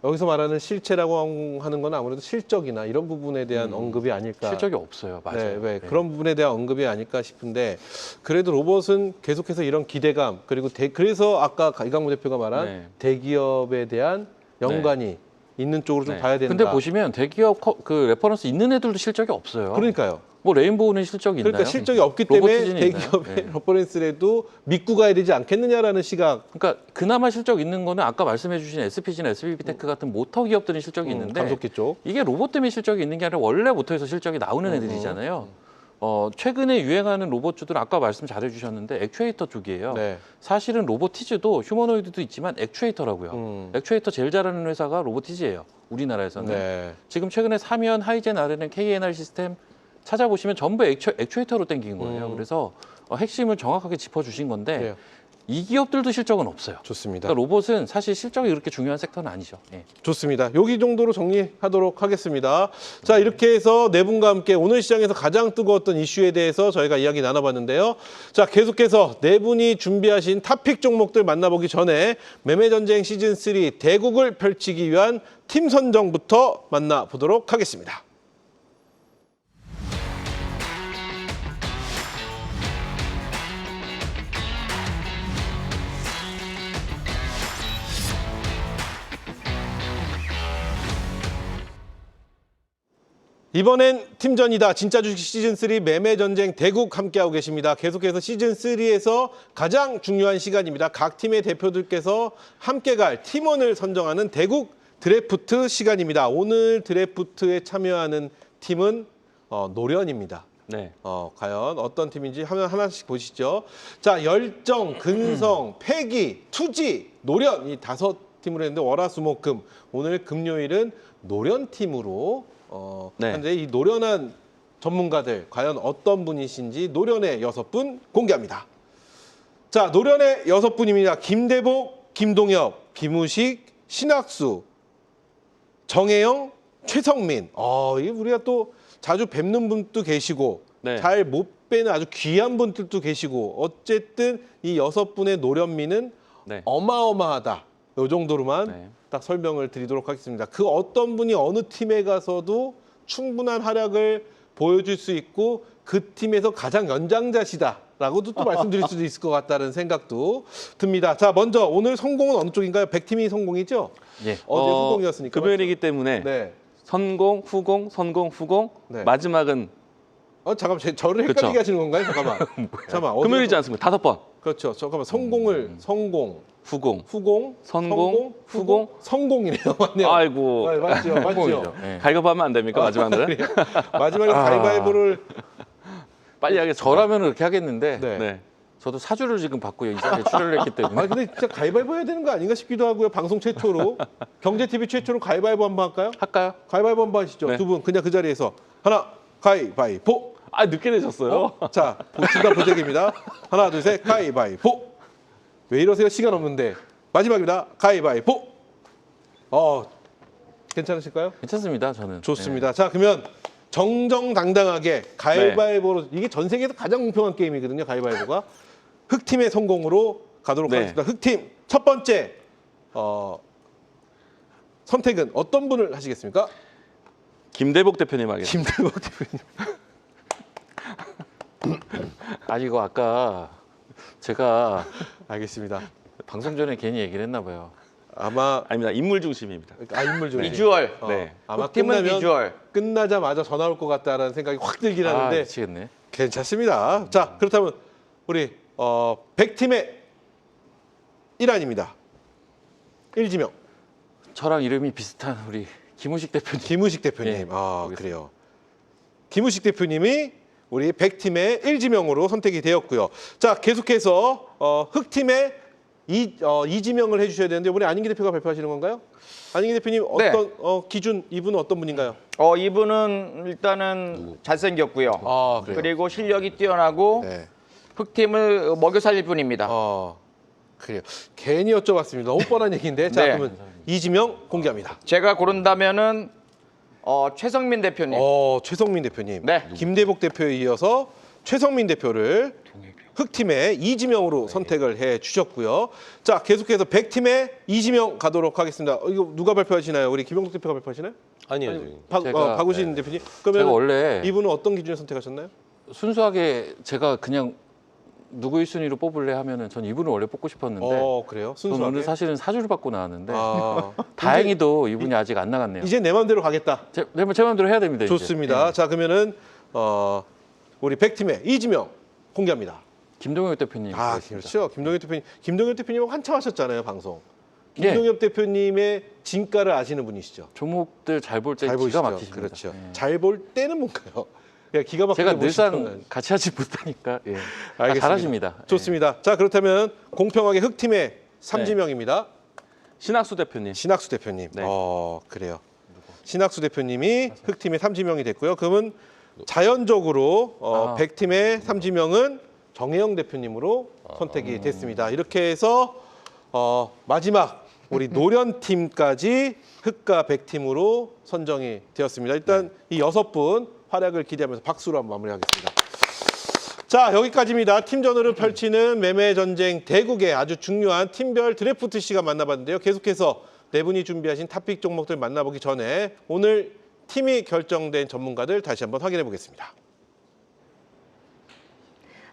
[SPEAKER 3] 여기서 말하는 실체라고 하는 건 아무래도 실적이나 이런 부분에 대한 언급이 아닐까.
[SPEAKER 7] 실적이 없어요, 맞아요.
[SPEAKER 3] 네, 왜
[SPEAKER 7] 예.
[SPEAKER 3] 그런 부분에 대한 언급이 아닐까 싶은데 그래도 로봇은 계속해서 이런 기대감 그리고 그래서 아까 이강무 대표가 말한
[SPEAKER 7] 네.
[SPEAKER 3] 대기업에 대한 연관이 있는 쪽으로 좀
[SPEAKER 7] 네.
[SPEAKER 3] 봐야 된다.
[SPEAKER 7] 근데 보시면 대기업 그 레퍼런스 있는 애들도 실적이 없어요.
[SPEAKER 3] 그러니까요.
[SPEAKER 7] 뭐 레인보우는 실적이 있나요?
[SPEAKER 3] 그러니까 실적이 없기 때문에
[SPEAKER 7] 로보티즈는
[SPEAKER 3] 대기업의
[SPEAKER 7] 있나요? 네.
[SPEAKER 3] 레퍼런스라도 믿고 가야 되지 않겠느냐라는 시각.
[SPEAKER 7] 그러니까 그나마 실적 있는 거는 아까 말씀해주신 SPG나 SBB테크 같은 모터 기업들은 실적이 있는데
[SPEAKER 3] 감속기 쪽.
[SPEAKER 7] 이게 로봇 때문에 실적이 있는 게 아니라 원래 모터에서 실적이 나오는 애들이잖아요. 최근에 유행하는 로봇주들은 아까 말씀 잘해주셨는데 액추에이터 쪽이에요.
[SPEAKER 3] 네.
[SPEAKER 7] 사실은 로보티즈도 휴머노이드도 있지만 액추에이터라고요. 액추에이터 제일 잘하는 회사가 로보티즈예요. 우리나라에서는.
[SPEAKER 3] 네.
[SPEAKER 7] 지금 최근에 사면, 하이젠, RNN, KNR 시스템 찾아보시면 전부 액추에이터로 땡긴 거예요. 그래서 핵심을 정확하게 짚어주신 건데
[SPEAKER 3] 그래요.
[SPEAKER 7] 이 기업들도 실적은 없어요.
[SPEAKER 3] 좋습니다.
[SPEAKER 7] 그러니까 로봇은 사실 실적이 그렇게 중요한 섹터는 아니죠. 예.
[SPEAKER 3] 좋습니다. 여기 정도로 정리하도록 하겠습니다. 자, 이렇게 해서 네 분과 함께 오늘 시장에서 가장 뜨거웠던 이슈에 대해서 저희가 이야기 나눠봤는데요. 자, 계속해서 네 분이 준비하신 탑픽 종목들 만나보기 전에 매매전쟁 시즌3 대국을 펼치기 위한 팀 선정부터 만나보도록 하겠습니다. 이번엔 팀전이다. 진짜 주식 시즌3 매매전쟁 대국 함께하고 계십니다. 계속해서 시즌3에서 가장 중요한 시간입니다. 각 팀의 대표들께서 함께 갈 팀원을 선정하는 대국 드래프트 시간입니다. 오늘 드래프트에 참여하는 팀은 노련입니다.
[SPEAKER 5] 네.
[SPEAKER 3] 과연 어떤 팀인지 하나씩 보시죠. 자, 열정, 근성, 패기, 투지, 노련 이 5 팀으로 했는데 월화수목금 오늘 금요일은 노련팀으로
[SPEAKER 5] 네.
[SPEAKER 3] 현재 이 노련한 전문가들 과연 어떤 분이신지 노련의 6분 공개합니다. 자, 노련의 6분입니다. 김대복, 김동엽, 김우식, 신학수, 정혜영, 최성민. 이 우리가 또 자주 뵙는 분도 계시고
[SPEAKER 5] 네.
[SPEAKER 3] 잘 못 뵈는 아주 귀한 분들도 계시고 어쨌든 이 6분의 노련미는
[SPEAKER 5] 네.
[SPEAKER 3] 어마어마하다. 이 정도로만
[SPEAKER 5] 네.
[SPEAKER 3] 딱 설명을 드리도록 하겠습니다. 그 어떤 분이 어느 팀에 가서도 충분한 활약을 보여줄 수 있고 그 팀에서 가장 연장자시다라고도 또 말씀드릴 수도 있을 것 같다는 생각도 듭니다. 자, 먼저 오늘 성공은 어느 쪽인가요? 100팀이 성공이죠?
[SPEAKER 7] 예.
[SPEAKER 3] 어제 후공이었으니까.
[SPEAKER 5] 금요일이기 때문에
[SPEAKER 3] 네.
[SPEAKER 5] 선공, 후공, 선공, 후공.
[SPEAKER 3] 네.
[SPEAKER 5] 마지막은
[SPEAKER 3] 잠깐만, 저를 헷갈리게
[SPEAKER 5] 그쵸.
[SPEAKER 3] 하시는 건가요? 잠깐만. 잠깐만.
[SPEAKER 5] 금요일이지 않습니까? 5번.
[SPEAKER 3] 그렇죠. 잠깐만. 성공을 성공,
[SPEAKER 5] 후공.
[SPEAKER 3] 후공,
[SPEAKER 5] 선공, 후공.
[SPEAKER 3] 성공이네요. 맞네요.
[SPEAKER 5] 아이고.
[SPEAKER 3] 맞죠, 맞죠.
[SPEAKER 7] 성공이죠. 예.
[SPEAKER 5] 가위바위보 하면 안 됩니까? 마지막은?
[SPEAKER 3] 마지막에 가위바위보를
[SPEAKER 5] 빨리 하겠습니다.
[SPEAKER 7] 저라면 그렇게 하겠는데
[SPEAKER 3] 네.
[SPEAKER 5] 네.
[SPEAKER 7] 저도 사주를 지금 받고 이 자리에 출연을 했기 때문에
[SPEAKER 3] 근데 진짜 가위바위보 해야 되는 거 아닌가 싶기도 하고요. 방송 최초로 경제TV 최초로 가위바위보 한번 할까요?
[SPEAKER 7] 할까요?
[SPEAKER 3] 가위바위보 한번 하시죠.
[SPEAKER 5] 네.
[SPEAKER 3] 두 분 그냥 그 자리에서 하나 가위바위보.
[SPEAKER 5] 늦게 내셨어요?
[SPEAKER 3] 자, 보치다 보재기입니다. 하나 둘 셋 가위바위보. 왜 이러세요? 시간 없는데. 마지막입니다. 가위바위보. 괜찮으실까요?
[SPEAKER 7] 괜찮습니다. 저는.
[SPEAKER 3] 좋습니다. 자, 그러면 정정당당하게 가위바위보로 이게 전 세계에서 가장 공평한 게임이거든요. 가위바위보가 흑팀의 성공으로 가도록
[SPEAKER 5] 네.
[SPEAKER 3] 하겠습니다. 흑팀 첫 번째 선택은 어떤 분을 하시겠습니까?
[SPEAKER 5] 김대복 대표님 하겠습니다.
[SPEAKER 3] 김대복 대표님.
[SPEAKER 7] 이거 아까 제가
[SPEAKER 3] 알겠습니다.
[SPEAKER 7] 방송 전에 괜히 얘기를 했나 봐요.
[SPEAKER 3] 아마
[SPEAKER 5] 아닙니다. 인물 중심입니다.
[SPEAKER 3] 인물 중에
[SPEAKER 4] 비주얼.
[SPEAKER 5] 네.
[SPEAKER 3] 아마
[SPEAKER 4] 팀은 비주얼.
[SPEAKER 3] 끝나자마자 전화 올 것 같다라는 생각이 확 들긴 하는데
[SPEAKER 7] 미치겠네.
[SPEAKER 3] 괜찮습니다. 자, 그렇다면 우리 100팀의 1안입니다. 1지명
[SPEAKER 7] 저랑 이름이 비슷한 우리 김우식 대표님.
[SPEAKER 3] 김우식 대표님.
[SPEAKER 7] 예,
[SPEAKER 3] 그래요. 김우식 대표님이 우리 100팀의 1지명으로 선택이 되었고요. 자, 계속해서 흑팀의 2지명을 해주셔야 되는데 우리 안인기 대표가 발표하시는 건가요? 안인기 대표님
[SPEAKER 4] 네.
[SPEAKER 3] 어떤 기준 이분은 어떤 분인가요?
[SPEAKER 4] 이분은 일단은 잘생겼고요.
[SPEAKER 3] 그래요.
[SPEAKER 4] 그리고 실력이 뛰어나고
[SPEAKER 3] 네.
[SPEAKER 4] 흑팀을 먹여 살릴 분입니다.
[SPEAKER 3] 그래요. 괜히 여쭤봤습니다. 너무 뻔한 얘기인데. 자,
[SPEAKER 4] 네.
[SPEAKER 3] 그러면 이지명 공개합니다.
[SPEAKER 4] 제가 고른다면은 최성민 대표님.
[SPEAKER 3] 최성민 대표님.
[SPEAKER 4] 네.
[SPEAKER 3] 김대복 대표에 이어서 최성민 대표를 흑팀의 이지명으로 선택을 해 주셨고요. 자, 계속해서 100팀의 이지명 가도록 하겠습니다. 이거 누가 발표하시나요? 우리 김영석 대표가 발표하시나요?
[SPEAKER 6] 아니요. 저기.
[SPEAKER 3] 박우신 대표님. 그러면
[SPEAKER 7] 제가 원래
[SPEAKER 3] 이분은 어떤 기준에 선택하셨나요?
[SPEAKER 7] 순수하게 제가 그냥 누구 1순위로 뽑을래 하면은 전 이분을 원래 뽑고 싶었는데
[SPEAKER 3] 그래요?
[SPEAKER 7] 전
[SPEAKER 3] 순수하게.
[SPEAKER 7] 오늘 사실은 사주를 받고 나왔는데
[SPEAKER 3] 아,
[SPEAKER 7] 다행히도 이분이 아직 안 나갔네요.
[SPEAKER 3] 이제 내 마음대로 가겠다.
[SPEAKER 7] 제 마음대로 해야 됩니다. 이제.
[SPEAKER 3] 좋습니다. 자, 그러면 우리 100팀의 이지명 공개합니다.
[SPEAKER 7] 김동엽 대표님. 하겠습니다.
[SPEAKER 3] 그렇죠. 김동엽 대표님 한참 하셨잖아요, 방송.
[SPEAKER 7] 예.
[SPEAKER 3] 김동엽 대표님의 진가를 아시는 분이시죠.
[SPEAKER 7] 조목들 잘 볼 때
[SPEAKER 3] 잘
[SPEAKER 7] 기가
[SPEAKER 3] 보시죠.
[SPEAKER 7] 막히십니다.
[SPEAKER 3] 그렇죠.
[SPEAKER 7] 예.
[SPEAKER 3] 잘 볼 때는 뭔가요? 그냥 기가 막히게
[SPEAKER 7] 제가
[SPEAKER 3] 보시는
[SPEAKER 7] 늘상 같이 하지 못하니까 예.
[SPEAKER 3] 알겠습니다.
[SPEAKER 7] 잘하십니다.
[SPEAKER 3] 좋습니다. 자, 그렇다면 공평하게 흑팀의 3지명입니다.
[SPEAKER 5] 신학수 대표님.
[SPEAKER 3] 신학수 대표님.
[SPEAKER 5] 네.
[SPEAKER 3] 그래요. 신학수 대표님이 흑팀의 3지명이 됐고요. 그러면 자연적으로 100팀의 3지명은 정혜영 대표님으로 선택이 됐습니다. 이렇게 해서 마지막 우리 노련팀까지 흑과 100팀으로 선정이 되었습니다. 일단 이 6분 활약을 기대하면서 박수로 한번 마무리하겠습니다. 자, 여기까지입니다. 팀전으로 펼치는 매매 전쟁 대국의 아주 중요한 팀별 드래프트 시간 만나봤는데요. 계속해서 네 분이 준비하신 탑픽 종목들 만나보기 전에 오늘 팀이 결정된 전문가들 다시 한번 확인해 보겠습니다.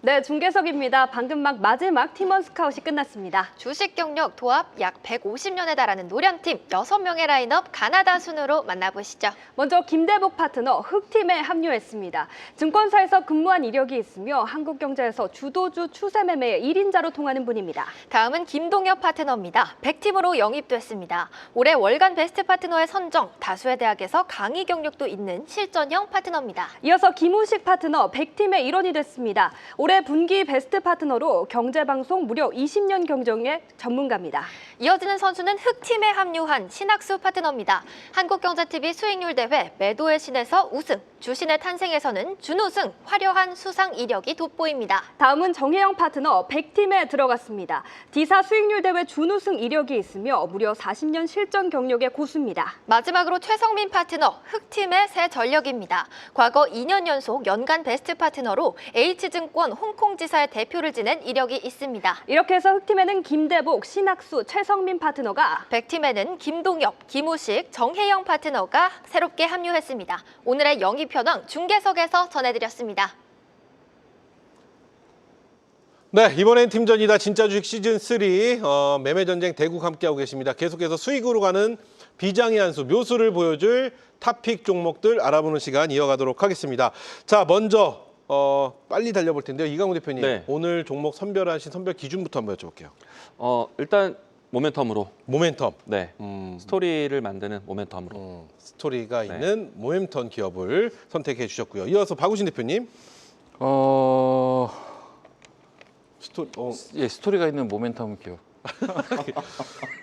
[SPEAKER 1] 네, 중계석입니다. 방금 막 마지막 팀원 스카웃이 끝났습니다.
[SPEAKER 2] 주식 경력 도합 약 150년에 달하는 노련팀 6명의 라인업 가나다 순으로 만나보시죠.
[SPEAKER 1] 먼저 김대복 파트너 흑팀에 합류했습니다. 증권사에서 근무한 이력이 있으며 한국경제에서 주도주 추세 매매의 1인자로 통하는 분입니다.
[SPEAKER 2] 다음은 김동엽 파트너입니다. 100팀으로 영입됐습니다. 올해 월간 베스트 파트너에 선정, 다수의 대학에서 강의 경력도 있는 실전형 파트너입니다.
[SPEAKER 1] 이어서 김우식 파트너 100팀의 일원이 됐습니다. 올해 올해 분기 베스트 파트너로 경제방송 무려 20년 경정의 전문가입니다.
[SPEAKER 2] 이어지는 선수는 흑팀에 합류한 신학수 파트너입니다. 한국경제TV 수익률 대회 매도의 신에서 우승, 주신의 탄생에서는 준우승, 화려한 수상 이력이 돋보입니다.
[SPEAKER 1] 다음은 정혜영 파트너 100팀에 들어갔습니다. D사 수익률 대회 준우승 이력이 있으며 무려 40년 실전 경력의 고수입니다.
[SPEAKER 2] 마지막으로 최성민 파트너, 흑팀의 새 전력입니다. 과거 2년 연속 연간 베스트 파트너로 H증권 홍콩지사의 대표를 지낸 이력이 있습니다.
[SPEAKER 1] 이렇게 해서 흑팀에는 김대복, 신학수, 최성민 파트너가,
[SPEAKER 2] 100팀에는 김동엽, 김우식, 정혜영 파트너가 새롭게 합류했습니다. 오늘의 영입 현황 중계석에서 전해드렸습니다.
[SPEAKER 3] 네, 이번엔 팀전이다 진짜 주식 시즌3 매매전쟁 대국 함께하고 계십니다. 계속해서 수익으로 가는 비장의 한 수, 묘수를 보여줄 탑픽 종목들 알아보는 시간 이어가도록 하겠습니다. 자, 먼저 빨리 달려볼 텐데요. 이강우 대표님,
[SPEAKER 5] 네.
[SPEAKER 3] 오늘 종목 선별하신 선별 기준부터 한번 여쭤볼게요.
[SPEAKER 5] 일단 모멘텀으로.
[SPEAKER 3] 모멘텀.
[SPEAKER 5] 네. 스토리를 만드는 모멘텀으로.
[SPEAKER 3] 스토리가 있는 모멘텀 기업을 선택해 주셨고요. 이어서 박우신 대표님.
[SPEAKER 7] 예, 스토리가 있는 모멘텀 기업.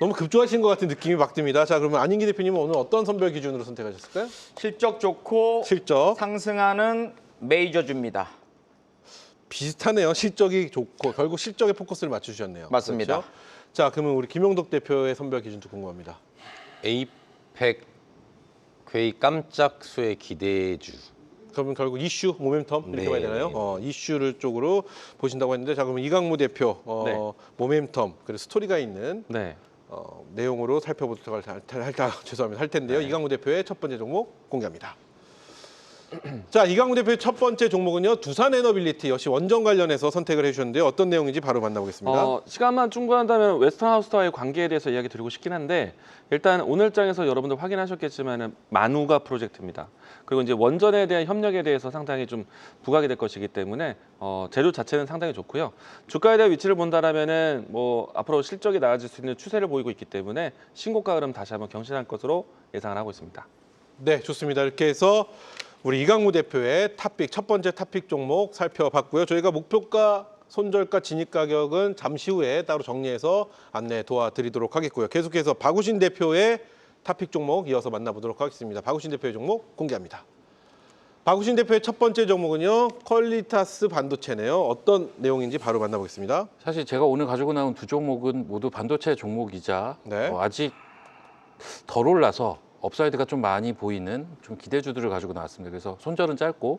[SPEAKER 3] 너무 급조하신 것 같은 느낌이 막 듭니다. 자, 그러면 안인기 대표님은 오늘 어떤 선별 기준으로 선택하셨을까요?
[SPEAKER 4] 실적 좋고
[SPEAKER 3] 실적.
[SPEAKER 4] 상승하는 메이저주입니다.
[SPEAKER 3] 비슷하네요. 실적이 좋고 결국 실적에 포커스를 맞추셨네요.
[SPEAKER 4] 맞습니다.
[SPEAKER 3] 그렇죠? 자, 그러면 우리 김용덕 대표의 선별 기준도 궁금합니다.
[SPEAKER 6] 에이펙 괴이 깜짝 수의 기대주.
[SPEAKER 3] 그러면 결국 이슈, 모멘텀 이렇게
[SPEAKER 6] 네.
[SPEAKER 3] 봐야 되나요? 이슈를 쪽으로 보신다고 했는데, 자, 그러면 이강무 대표
[SPEAKER 5] 네.
[SPEAKER 3] 모멘텀 그리고 스토리가 있는
[SPEAKER 5] 네.
[SPEAKER 3] 내용으로 살펴보도록 죄송합니다. 할 텐데요. 이강무 대표의 첫 번째 종목 공개합니다. 자, 이강우 대표의 첫 번째 종목은요, 두산에너빌리티 역시 원전 관련해서 선택을 해주셨는데요. 어떤 내용인지 바로 만나보겠습니다.
[SPEAKER 5] 시간만 충분한다면 웨스턴하우스와의 관계에 대해서 이야기 드리고 싶긴 한데 일단 오늘 장에서 여러분들 확인하셨겠지만 마누가 프로젝트입니다. 그리고 이제 원전에 대한 협력에 대해서 상당히 좀 부각이 될 것이기 때문에 재료 자체는 상당히 좋고요. 주가에 대한 위치를 본다라면은 뭐 앞으로 실적이 나아질 수 있는 추세를 보이고 있기 때문에 신고가 흐름 다시 한번 경신할 것으로 예상을 하고 있습니다.
[SPEAKER 3] 네, 좋습니다. 이렇게 해서 우리 이강무 대표의 탑픽, 첫 번째 탑픽 종목 살펴봤고요. 저희가 목표가, 손절가, 진입 가격은 잠시 후에 따로 정리해서 안내 도와드리도록 하겠고요. 계속해서 박우신 대표의 탑픽 종목 이어서 만나보도록 하겠습니다. 박우신 대표의 종목 공개합니다. 박우신 대표의 첫 번째 종목은요, 퀄리타스 반도체네요. 어떤 내용인지 바로 만나보겠습니다.
[SPEAKER 7] 사실 제가 오늘 가지고 나온 두 종목은 모두 반도체 종목이자
[SPEAKER 3] 네.
[SPEAKER 7] 아직 덜 올라서 업사이드가 좀 많이 보이는 좀 기대주들을 가지고 나왔습니다. 그래서 손절은 짧고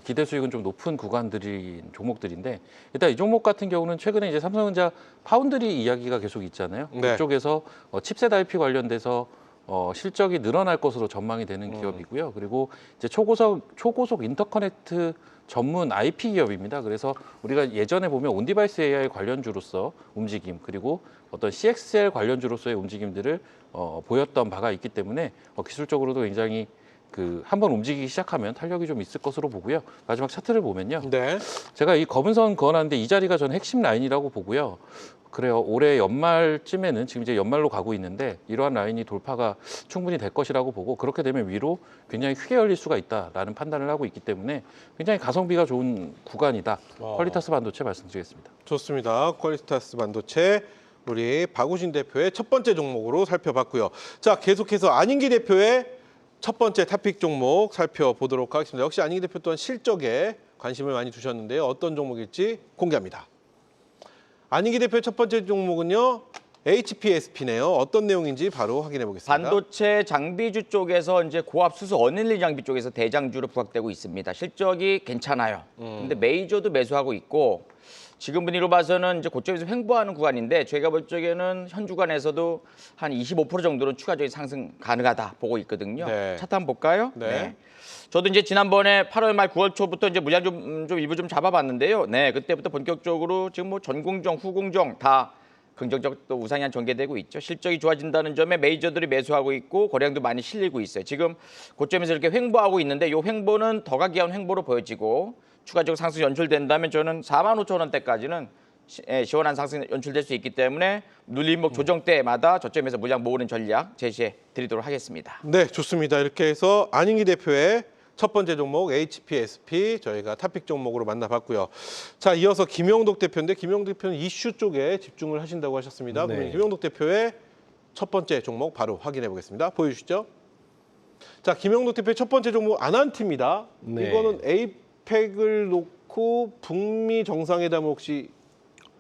[SPEAKER 7] 기대 수익은 좀 높은 구간들인 종목들인데, 일단 이 종목 같은 경우는 최근에 이제 삼성전자 파운드리 이야기가 계속 있잖아요.
[SPEAKER 3] 네.
[SPEAKER 7] 그쪽에서 칩셋 IP 관련돼서 실적이 늘어날 것으로 전망이 되는 기업이고요. 그리고 이제 초고속 인터커넥트 전문 IP 기업입니다. 그래서 우리가 예전에 보면 온디바이스 AI 관련주로서 움직임, 그리고 어떤 CXL 관련주로서의 움직임들을 보였던 바가 있기 때문에 기술적으로도 굉장히 한번 움직이기 시작하면 탄력이 좀 있을 것으로 보고요. 마지막 차트를 보면요.
[SPEAKER 3] 네.
[SPEAKER 7] 제가 이 검은 선 그어놨는데 이 자리가 저는 핵심 라인이라고 보고요. 그래요. 올해 연말쯤에는 지금 이제 연말로 가고 있는데 이러한 라인이 돌파가 충분히 될 것이라고 보고, 그렇게 되면 위로 굉장히 크게 열릴 수가 있다라는 판단을 하고 있기 때문에 굉장히 가성비가 좋은 구간이다. 퀄리타스 반도체 말씀드리겠습니다.
[SPEAKER 3] 좋습니다. 퀄리타스 반도체 우리 박우신 대표의 첫 번째 종목으로 살펴봤고요. 자, 계속해서 안인기 대표의 첫 번째 탑픽 종목 살펴보도록 하겠습니다. 역시 안인기 대표 또한 실적에 관심을 많이 두셨는데요. 어떤 종목일지 공개합니다. 안인기 대표의 첫 번째 종목은요, HPSP네요. 어떤 내용인지 바로 확인해 보겠습니다.
[SPEAKER 4] 반도체 장비주 쪽에서 이제 고압 수소 어닐리 장비 쪽에서 대장주로 부각되고 있습니다. 실적이 괜찮아요. 근데 메이저도 매수하고 있고, 지금 분위기로 봐서는 이제 고점에서 횡보하는 구간인데, 저희가 볼 적에는 현 주간에서도 한 25% 정도는 추가적인 상승 가능하다 보고 있거든요.
[SPEAKER 3] 네.
[SPEAKER 4] 차트 한번 볼까요?
[SPEAKER 3] 네.
[SPEAKER 4] 저도 이제 지난번에 8월 말 9월 초부터 이제 물량 좀 일부 좀 잡아봤는데요. 네, 그때부터 본격적으로 지금 뭐 전공정, 후공정 다 긍정적 또 우상향 전개되고 있죠. 실적이 좋아진다는 점에 메이저들이 매수하고 있고 거래량도 많이 실리고 있어요. 지금 고점에서 이렇게 횡보하고 있는데, 이 횡보는 더 가기 위한 횡보로 보여지고, 추가적 상승 연출된다면 저는 45,000원대까지는 시원한 상승 연출될 수 있기 때문에 눌림목 조정 때마다 저점에서 물량 모으는 전략 제시해 드리도록 하겠습니다.
[SPEAKER 3] 네, 좋습니다. 이렇게 해서 안인기 대표의 첫 번째 종목 HPSP 저희가 탑픽 종목으로 만나봤고요. 자, 이어서 김영덕 대표인데 김영덕 대표는 이슈 쪽에 집중을 하신다고 하셨습니다.
[SPEAKER 6] 네.
[SPEAKER 3] 그러면 김영덕 대표의 첫 번째 종목 바로 확인해 보겠습니다. 보여주시죠. 자, 김영덕 대표의 첫 번째 종목 아난티입니다.
[SPEAKER 6] 네.
[SPEAKER 3] 이거는 에이펙을 놓고 북미 정상회담을 혹시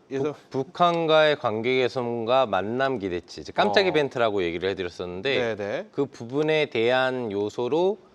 [SPEAKER 3] 예상?
[SPEAKER 6] 북한과의 관계 개선과 만남 기대치, 이제 깜짝 이벤트라고 얘기를 해드렸었는데
[SPEAKER 3] 네네.
[SPEAKER 6] 그 부분에 대한 요소로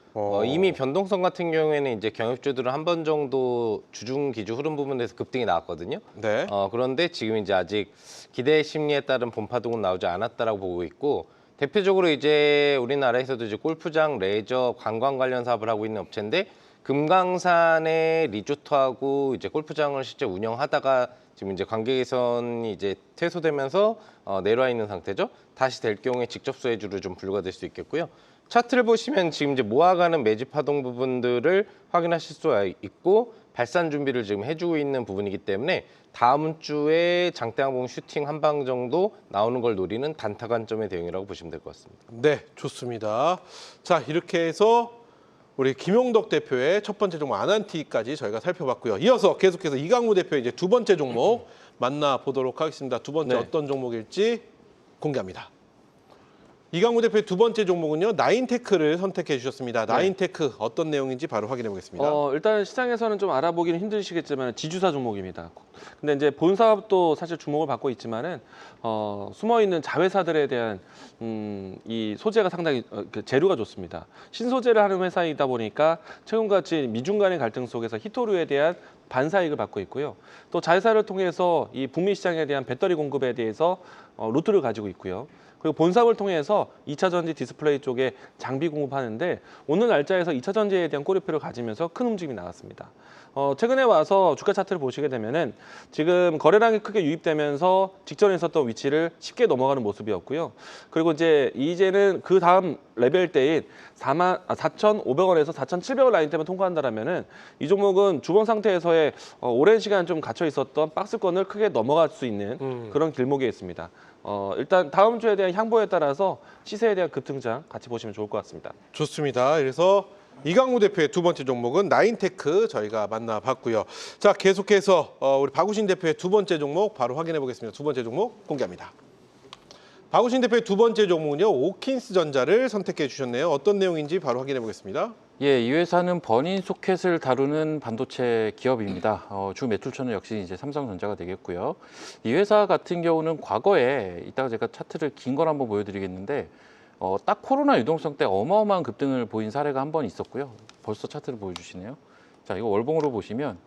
[SPEAKER 6] 이미 변동성 같은 경우에는 이제 경협주들은 한 번 정도 주중 기주 흐름 부분에서 급등이 나왔거든요.
[SPEAKER 3] 네.
[SPEAKER 6] 그런데 지금 이제 아직 기대 심리에 따른 본파동은 나오지 않았다라고 보고 있고, 대표적으로 이제 우리나라에서도 이제 골프장, 레저, 관광 관련 사업을 하고 있는 업체인데 금강산에 리조트하고 이제 골프장을 실제 운영하다가 지금 이제 관계 개선이 이제 퇴소되면서 내려와 있는 상태죠. 다시 될 경우에 직접 수혜주로 좀 분류가 될 수 있겠고요. 차트를 보시면 지금 이제 모아가는 매집 파동 부분들을 확인하실 수 있고 발산 준비를 지금 해주고 있는 부분이기 때문에 다음 주에 장대항공 슈팅 한 방 정도 나오는 걸 노리는 단타 관점의 대응이라고 보시면 될 것 같습니다.
[SPEAKER 3] 네, 좋습니다. 자, 이렇게 해서 우리 김용덕 대표의 첫 번째 종목 아난티까지 저희가 살펴봤고요. 이어서 계속해서 이강무 대표의 이제 두 번째 종목 만나보도록 하겠습니다. 두 번째
[SPEAKER 6] 네.
[SPEAKER 3] 어떤 종목일지 공개합니다. 이강무 대표의 두 번째 종목은요, 나인테크를 선택해 주셨습니다. 나인테크 어떤 내용인지 바로 확인해 보겠습니다.
[SPEAKER 5] 일단 시장에서는 좀 알아보기는 힘드시겠지만 지주사 종목입니다. 근데 이제 본 사업도 사실 주목을 받고 있지만은 숨어 있는 자회사들에 대한 이 소재가 상당히 그 재료가 좋습니다. 신소재를 하는 회사이다 보니까 최근같이 미중 간의 갈등 속에서 히토류에 대한 반사이익을 받고 있고요. 또 자회사를 통해서 이 북미 시장에 대한 배터리 공급에 대해서 루트를 가지고 있고요. 그리고 본사업을 통해서 2차 전지 디스플레이 쪽에 장비 공급하는데 오늘 날짜에서 2차 전지에 대한 꼬리표를 가지면서 큰 움직임이 나왔습니다. 최근에 와서 주가 차트를 보시게 되면은 지금 거래량이 크게 유입되면서 직전에 있었던 위치를 쉽게 넘어가는 모습이었고요. 그리고 이제는 그 다음 레벨대인 4,500원에서 4,700원 라인대만 통과한다라면은 이 종목은 주봉 상태에서의 오랜 시간 좀 갇혀 있었던 박스권을 크게 넘어갈 수 있는 그런 길목에 있습니다. 일단 다음 주에 대한 향보에 따라서 시세에 대한 급등장 같이 보시면 좋을 것 같습니다.
[SPEAKER 3] 좋습니다. 그래서 이강무 대표의 두 번째 종목은 나인테크 저희가 만나봤고요. 자, 계속해서 우리 박우신 대표의 두 번째 종목 바로 확인해 보겠습니다. 두 번째 종목 공개합니다. 박우신 대표의 두 번째 종목은요, 오킨스전자를 선택해 주셨네요. 어떤 내용인지 바로 확인해 보겠습니다.
[SPEAKER 7] 예, 이 회사는 버닌 소켓을 다루는 반도체 기업입니다. 주 매출처는 역시 이제 삼성전자가 되겠고요. 이 회사 같은 경우는 과거에 이따가 제가 차트를 긴 걸 한번 보여드리겠는데 딱 코로나 유동성 때 어마어마한 급등을 보인 사례가 한 번 있었고요. 벌써 차트를 보여주시네요. 자, 이거 월봉으로 보시면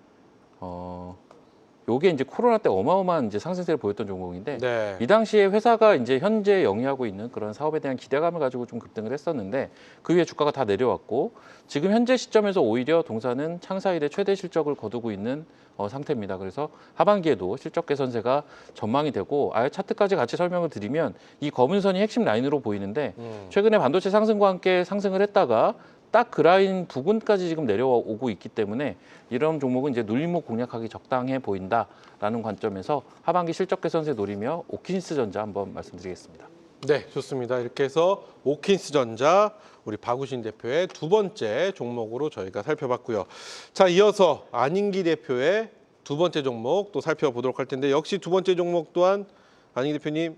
[SPEAKER 7] 요게 이제 코로나 때 어마어마한 이제 상승세를 보였던 종목인데
[SPEAKER 3] 네.
[SPEAKER 7] 이 당시에 회사가 이제 현재 영위하고 있는 그런 사업에 대한 기대감을 가지고 좀 급등을 했었는데 그 위에 주가가 다 내려왔고 지금 현재 시점에서 오히려 동사는 창사 이래 최대 실적을 거두고 있는 상태입니다. 그래서 하반기에도 실적 개선세가 전망이 되고 아예 차트까지 같이 설명을 드리면 이 검은 선이 핵심 라인으로 보이는데 최근에 반도체 상승과 함께 상승을 했다가 딱 그 라인 부근까지 지금 내려오고 있기 때문에 이런 종목은 이제 눌림목 공략하기 적당해 보인다라는 관점에서 하반기 실적 개선세 노리며 오킨스전자 한번 말씀드리겠습니다.
[SPEAKER 3] 네, 좋습니다. 이렇게 해서 오킨스전자 우리 박우신 대표의 두 번째 종목으로 저희가 살펴봤고요. 자, 이어서 안인기 대표의 두 번째 종목 또 살펴보도록 할 텐데 역시 두 번째 종목 또한 안인기 대표님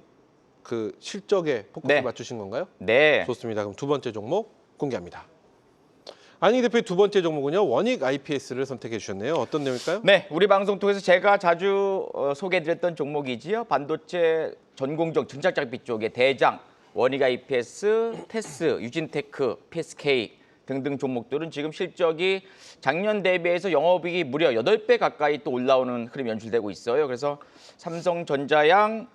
[SPEAKER 3] 그 실적에 포커스
[SPEAKER 4] 네.
[SPEAKER 3] 맞추신 건가요?
[SPEAKER 4] 네.
[SPEAKER 3] 좋습니다. 그럼 두 번째 종목 공개합니다. 안인기 대표의 두 번째 종목은요, 원익 IPS를 선택해 주셨네요. 어떤 내용일까요?
[SPEAKER 4] 네, 우리 방송 통해서 제가 자주 소개해드렸던 종목이지요. 반도체 전공정 증착장비 쪽의 대장, 원익 IPS, 테스, 유진테크, PSK 등등 종목들은 지금 실적이 작년 대비해서 영업이익이 무려 8배 가까이 또 올라오는 흐름이 연출되고 있어요. 그래서 삼성전자양,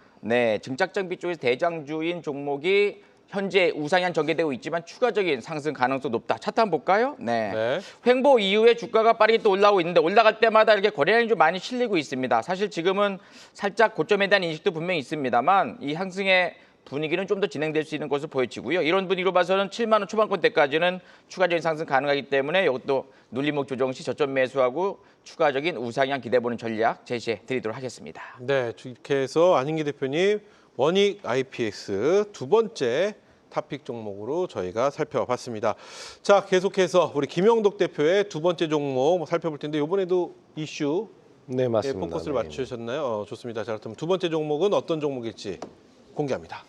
[SPEAKER 4] 증착장비 쪽에서 대장주인 종목이 현재 우상향 전개되고 있지만 추가적인 상승 가능성 높다. 차트 한번 볼까요? 네. 횡보 이후에 주가가 빠르게 또 올라오고 있는데 올라갈 때마다 이렇게 거래량이 좀 많이 실리고 있습니다. 사실 지금은 살짝 고점에 대한 인식도 분명히 있습니다만 이 상승의 분위기는 좀 더 진행될 수 있는 것으로 보여지고요. 이런 분위기로 봐서는 7만 원 초반권대까지는 추가적인 상승 가능하기 때문에 이것도 눌림목 조정 시 저점 매수하고 추가적인 우상향 기대보는 전략 제시해 드리도록 하겠습니다.
[SPEAKER 3] 네, 이렇게 해서 안인기 대표님 원익 IPS 두 번째 탑픽 종목으로 저희가 살펴봤습니다. 자, 계속해서 우리 김영덕 대표의 두 번째 종목 살펴볼 텐데 이번에도 이슈
[SPEAKER 6] 네,
[SPEAKER 3] 에
[SPEAKER 6] 맞습니다.
[SPEAKER 3] 포커스를
[SPEAKER 6] 네.
[SPEAKER 3] 맞추셨나요? 좋습니다. 자, 그렇다면 두 번째 종목은 어떤 종목일지 공개합니다.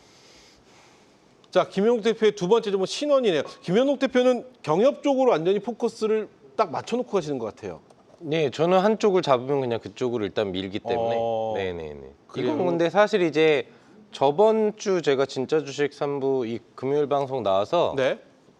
[SPEAKER 3] 자, 김영덕 대표의 두 번째 종목 신원이네요. 김영덕 대표는 경협 쪽으로 완전히 포커스를 딱 맞춰놓고 가시는 것 같아요.
[SPEAKER 6] 네, 저는 한쪽을 잡으면 그냥 그쪽으로 일단 밀기 때문에. 네네네.
[SPEAKER 3] 그래요?
[SPEAKER 6] 이건 근데 사실 이제 저번 주 제가 진짜 주식 3부 이 금요일 방송 나와서
[SPEAKER 3] 네.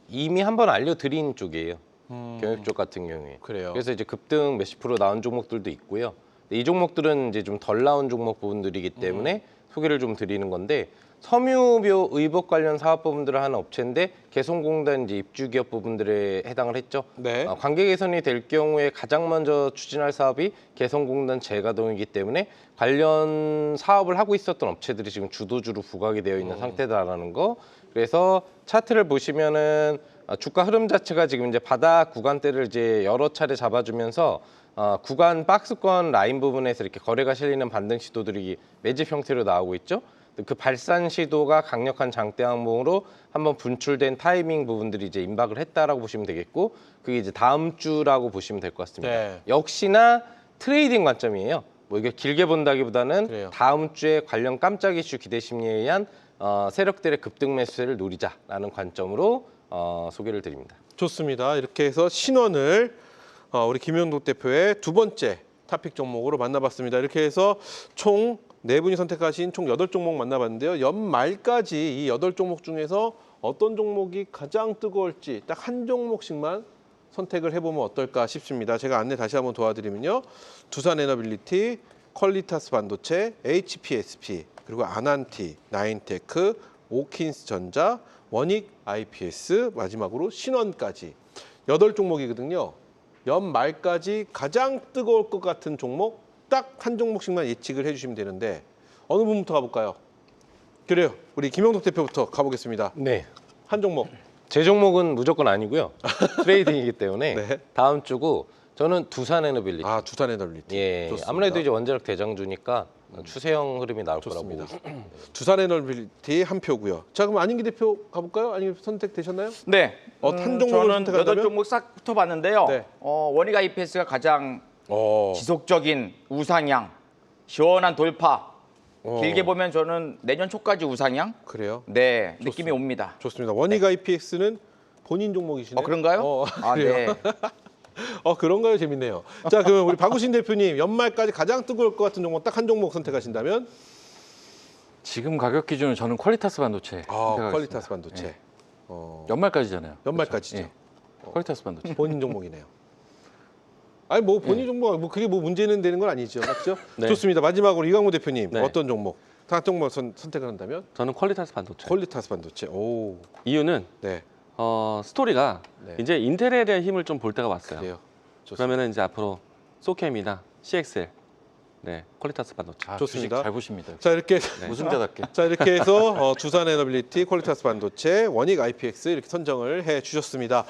[SPEAKER 6] 이미 한번 알려드린 쪽이에요. 경협 쪽 같은 경우에.
[SPEAKER 3] 그래요.
[SPEAKER 6] 그래서 이제 급등 몇십 프로 나온 종목들도 있고요. 근데 이 종목들은 이제 좀 덜 나온 종목 부분들이기 때문에 소개를 좀 드리는 건데 섬유bio 의복 관련 사업 부분들을 하는 업체인데 개성공단 이제 입주 기업 부분들에 해당을 했죠.
[SPEAKER 3] 네.
[SPEAKER 6] 관계 개선이 될 경우에 가장 먼저 추진할 사업이 개성공단 재가동이기 때문에 관련 사업을 하고 있었던 업체들이 지금 주도주로 부각이 되어 있는 상태다라는 거. 그래서 차트를 보시면은 주가 흐름 자체가 지금 이제 바닥 구간대를 이제 여러 차례 잡아주면서 구간 박스권 라인 부분에서 이렇게 거래가 실리는 반등 시도들이 매집 형태로 나오고 있죠. 그 발산 시도가 강력한 장대 항목으로 한번 분출된 타이밍 부분들이 이제 임박을 했다라고 보시면 되겠고, 그게 이제 다음 주라고 보시면 될 것 같습니다.
[SPEAKER 3] 네.
[SPEAKER 6] 역시나 트레이딩 관점이에요. 뭐 이게 길게 본다기보다는
[SPEAKER 3] 그래요.
[SPEAKER 6] 다음 주에 관련 깜짝 이슈 기대 심리에 의한 세력들의 급등 매수세를 노리자라는 관점으로 소개를 드립니다.
[SPEAKER 3] 좋습니다. 이렇게 해서 신원을 우리 김영덕 대표의 두 번째 탑픽 종목으로 만나봤습니다. 이렇게 해서 총 네 분이 선택하신 총 8종목 만나봤는데요. 연말까지 이 8종목 중에서 어떤 종목이 가장 뜨거울지 딱 한 종목씩만 선택을 해보면 어떨까 싶습니다. 제가 안내 다시 한번 도와드리면요. 두산에너빌리티, 퀄리타스 반도체, HPSP, 그리고 아난티, 나인테크, 오킨스전자, 원익 IPS, 마지막으로 신원까지 8종목이거든요. 연말까지 가장 뜨거울 것 같은 종목 딱 한 종목씩만 예측을 해주시면 되는데 어느 분부터 가볼까요? 그래요. 우리 김영덕 대표부터 가보겠습니다.
[SPEAKER 6] 네.
[SPEAKER 3] 한 종목.
[SPEAKER 6] 제 종목은 무조건 아니고요. 트레이딩이기 때문에
[SPEAKER 3] 네.
[SPEAKER 6] 다음 주고 저는 두산에너빌리티.
[SPEAKER 3] 아, 두산에너빌리티.
[SPEAKER 6] 예.
[SPEAKER 3] 좋습니다.
[SPEAKER 6] 아무래도 이제 원자력 대장주니까 추세형 흐름이 나올
[SPEAKER 3] 좋습니다.
[SPEAKER 6] 거라고.
[SPEAKER 3] 두산에너빌리티 한 표고요. 자, 그럼 안인기 대표 가볼까요? 아니면 선택되셨나요?
[SPEAKER 4] 네.
[SPEAKER 3] 한 종목을
[SPEAKER 4] 저는
[SPEAKER 3] 선택한다면?
[SPEAKER 4] 8종목 싹 붙어봤는데요.
[SPEAKER 3] 네.
[SPEAKER 4] 원익 IPS가 가장
[SPEAKER 3] 어.
[SPEAKER 4] 지속적인 우상향, 시원한 돌파.
[SPEAKER 3] 어.
[SPEAKER 4] 길게 보면 저는 내년 초까지 우상향.
[SPEAKER 3] 그래요.
[SPEAKER 4] 네, 느낌이 옵니다.
[SPEAKER 3] 좋습니다. 원익 IPS는 본인 종목이시네요.
[SPEAKER 4] 그런가요? 아,
[SPEAKER 3] 그래요.
[SPEAKER 4] 네.
[SPEAKER 3] 그런가요? 재밌네요. 자, 그러면 우리 박우신 대표님 연말까지 가장 뜨거울 것 같은 종목 딱 한 종목 선택하신다면?
[SPEAKER 7] 지금 가격 기준은 저는 퀄리타스 반도체. 선택하겠습니다.
[SPEAKER 3] 퀄리타스 반도체.
[SPEAKER 7] 예.
[SPEAKER 3] 어,
[SPEAKER 7] 연말까지잖아요.
[SPEAKER 3] 연말까지죠.
[SPEAKER 7] 그렇죠? 예. 퀄리타스 반도체.
[SPEAKER 3] 본인 종목이네요. 아니 뭐 본인 종목 뭐 그게 뭐 문제는 되는 건 아니죠, 맞죠?
[SPEAKER 6] 네.
[SPEAKER 3] 좋습니다. 마지막으로 이광호 대표님
[SPEAKER 5] 네.
[SPEAKER 3] 어떤 종목? 다 종목 선택을 한다면?
[SPEAKER 5] 저는 퀄리타스 반도체.
[SPEAKER 3] 퀄리타스 반도체. 오,
[SPEAKER 5] 이유는
[SPEAKER 3] 네,
[SPEAKER 5] 스토리가
[SPEAKER 3] 네.
[SPEAKER 5] 이제 인텔에 대한 힘을 좀 볼 때가 왔어요.
[SPEAKER 3] 그래요. 좋습니다.
[SPEAKER 5] 그러면은 이제 앞으로 소캠이나 CXL, 네, 퀄리타스 반도체.
[SPEAKER 7] 아,
[SPEAKER 3] 좋습니다.
[SPEAKER 7] 주식 잘 보십니다.
[SPEAKER 3] 자 이렇게
[SPEAKER 7] 우승자답게.
[SPEAKER 3] 자 이렇게 해서 두산에너빌리티, 퀄리타스 반도체, 원익 IPX 이렇게 선정을 해 주셨습니다.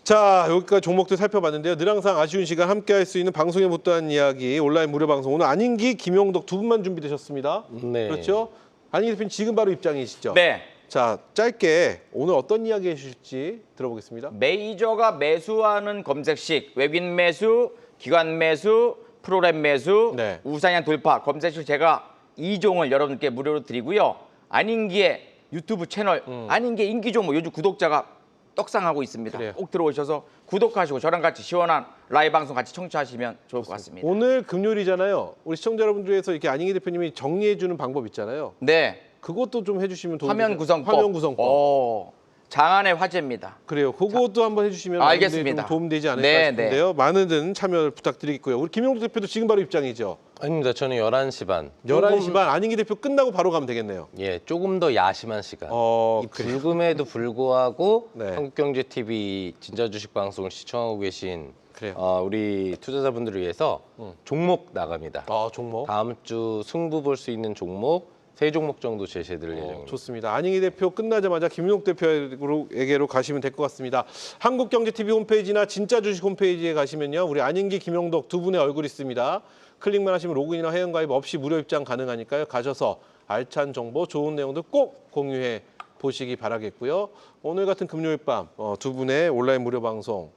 [SPEAKER 3] 자 여기까지 종목들 살펴봤는데요. 늘 항상 아쉬운 시간 함께할 수 있는 방송에 못다한 이야기 온라인 무료 방송 오늘 안인기, 김용덕 두 분만 준비되셨습니다.
[SPEAKER 6] 네.
[SPEAKER 3] 그렇죠? 안인기 대표님 지금 바로 입장이시죠?
[SPEAKER 4] 네.
[SPEAKER 3] 자 짧게 오늘 어떤 이야기 해주실지 들어보겠습니다.
[SPEAKER 4] 메이저가 매수하는 검색식, 외국인 매수, 기관 매수, 프로그램 매수,
[SPEAKER 3] 네.
[SPEAKER 4] 우상향 돌파 검색식 제가 2종을 여러분께 무료로 드리고요. 안인기의 유튜브 채널 안인기 인기 종목 요즘 구독자가 떡상하고 있습니다.
[SPEAKER 3] 그래요.
[SPEAKER 4] 꼭 들어오셔서 구독하시고 저랑 같이 시원한 라이브 방송 같이 청취하시면 좋을 것 같습니다.
[SPEAKER 3] 오늘 금요일이잖아요. 우리 시청자 여러분 중에서 이렇게 안인기 대표님이 정리해주는 방법 있잖아요.
[SPEAKER 4] 네.
[SPEAKER 3] 그것도 좀 해주시면 도움이
[SPEAKER 4] 화면
[SPEAKER 3] 되죠.
[SPEAKER 4] 구성법.
[SPEAKER 3] 화면 구성법.
[SPEAKER 4] 장안의 화제입니다.
[SPEAKER 3] 그래요. 그것도 한번 해주시면
[SPEAKER 4] 알겠습니다.
[SPEAKER 3] 좀 도움되지 않을까
[SPEAKER 4] 네,
[SPEAKER 3] 싶은데요. 많은 참여를 부탁드리겠고요. 우리 김용덕 대표도 지금 바로 입장이죠.
[SPEAKER 6] 아닙니다. 저는 11시 반.
[SPEAKER 3] 11시 반 안인기 대표 끝나고 바로 가면 되겠네요.
[SPEAKER 6] 예, 조금 더 야심한 시간. 이
[SPEAKER 3] 그래요.
[SPEAKER 6] 불금에도 불구하고
[SPEAKER 3] 네.
[SPEAKER 6] 한국경제TV 진짜주식 방송을 시청하고 계신
[SPEAKER 3] 그래요.
[SPEAKER 6] 우리 투자자분들을 위해서 종목 나갑니다.
[SPEAKER 3] 종목.
[SPEAKER 6] 다음 주 승부 볼 수 있는 종목 3종목 정도 제시해드릴 예정입니다.
[SPEAKER 3] 좋습니다. 안인기 대표 끝나자마자 김용덕 대표에게로 가시면 될 것 같습니다. 한국경제TV 홈페이지나 진짜주식 홈페이지에 가시면요. 우리 안인기, 김용덕 두 분의 얼굴이 있습니다. 클릭만 하시면 로그인이나 회원가입 없이 무료 입장 가능하니까요. 가셔서 알찬 정보, 좋은 내용들 꼭 공유해 보시기 바라겠고요. 오늘 같은 금요일 밤 두 분의 온라인 무료 방송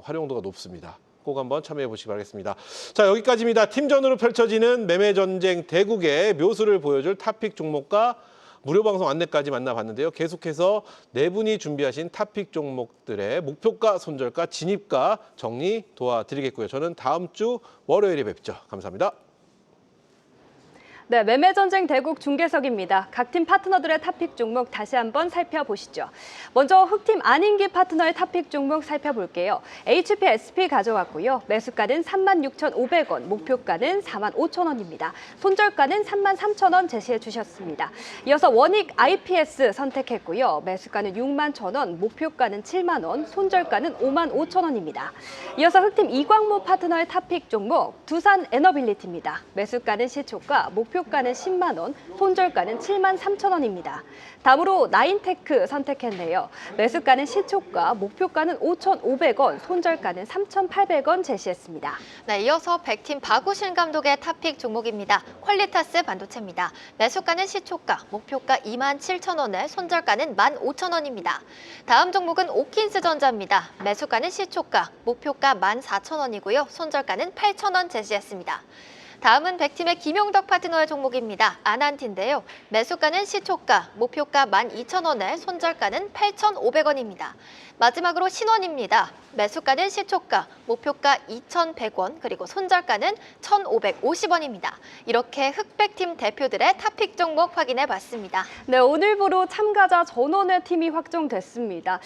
[SPEAKER 3] 활용도가 높습니다. 꼭 한번 참여해 보시기 바라겠습니다. 자, 여기까지입니다. 팀전으로 펼쳐지는 매매 전쟁 대국의 묘수를 보여줄 탑픽 종목과 무료 방송 안내까지 만나봤는데요. 계속해서 네 분이 준비하신 탑픽 종목들의 목표가, 손절가, 진입가 정리 도와드리겠고요. 저는 다음 주 월요일에 뵙죠. 감사합니다.
[SPEAKER 1] 네, 매매전쟁 대국 중계석입니다. 각 팀 파트너들의 탑픽 종목 다시 한번 살펴보시죠. 먼저 흑팀 안인기 파트너의 탑픽 종목 살펴볼게요. HPSP 가져왔고요. 매수가는 36,500원, 목표가는 45,000원입니다. 손절가는 33,000원 제시해 주셨습니다. 이어서 원익 IPS 선택했고요. 매수가는 61,000원, 목표가는 7만 원, 손절가는 55,000원입니다. 이어서 흑팀 이광무 파트너의 탑픽 종목 두산 에너빌리티입니다. 매수가는 시초가, 목표가는 10만 원, 손절가는 73,000원입니다. 다음으로 나인테크 선택했네요. 매수가는 시초가, 목표가는 5,500원, 손절가는 3,800원 제시했습니다.
[SPEAKER 2] 네, 이어서 백팀 박우신 감독의 탑픽 종목입니다. 퀄리타스 반도체입니다. 매수가는 시초가, 목표가 27,000원에 손절가는 15,000원입니다. 다음 종목은 오킨스 전자입니다. 매수가는 시초가, 목표가 14,000원이고요. 손절가는 8,000원 제시했습니다. 다음은 백팀의 김용덕 파트너의 종목입니다. 아난티인데요. 매수가는 시초가, 목표가 12,000원에 손절가는 8,500원입니다. 마지막으로 신원입니다. 매수가는 시초가, 목표가 2,100원, 그리고 손절가는 1,550원입니다. 이렇게 흑백팀 대표들의 탑픽 종목 확인해 봤습니다.
[SPEAKER 1] 네, 오늘부로 참가자 전원의 팀이 확정됐습니다.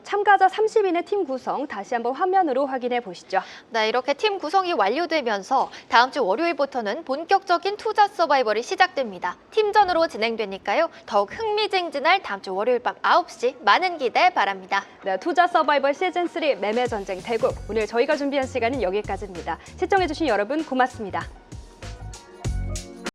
[SPEAKER 1] 참가자 30인의 팀 구성 다시 한번 화면으로 확인해 보시죠.
[SPEAKER 2] 네, 이렇게 팀 구성이 완료되면서 다음 주 월요일부터는 본격적인 투자 서바이벌이 시작됩니다. 팀전으로 진행되니까요. 더욱 흥미진진할 다음 주 월요일 밤 9시 많은 기대 바랍니다.
[SPEAKER 1] 네, 투자 서바이벌 시즌3 매매전쟁 대국. 오늘 저희가 준비한 시간은 여기까지입니다. 시청해주신 여러분 고맙습니다.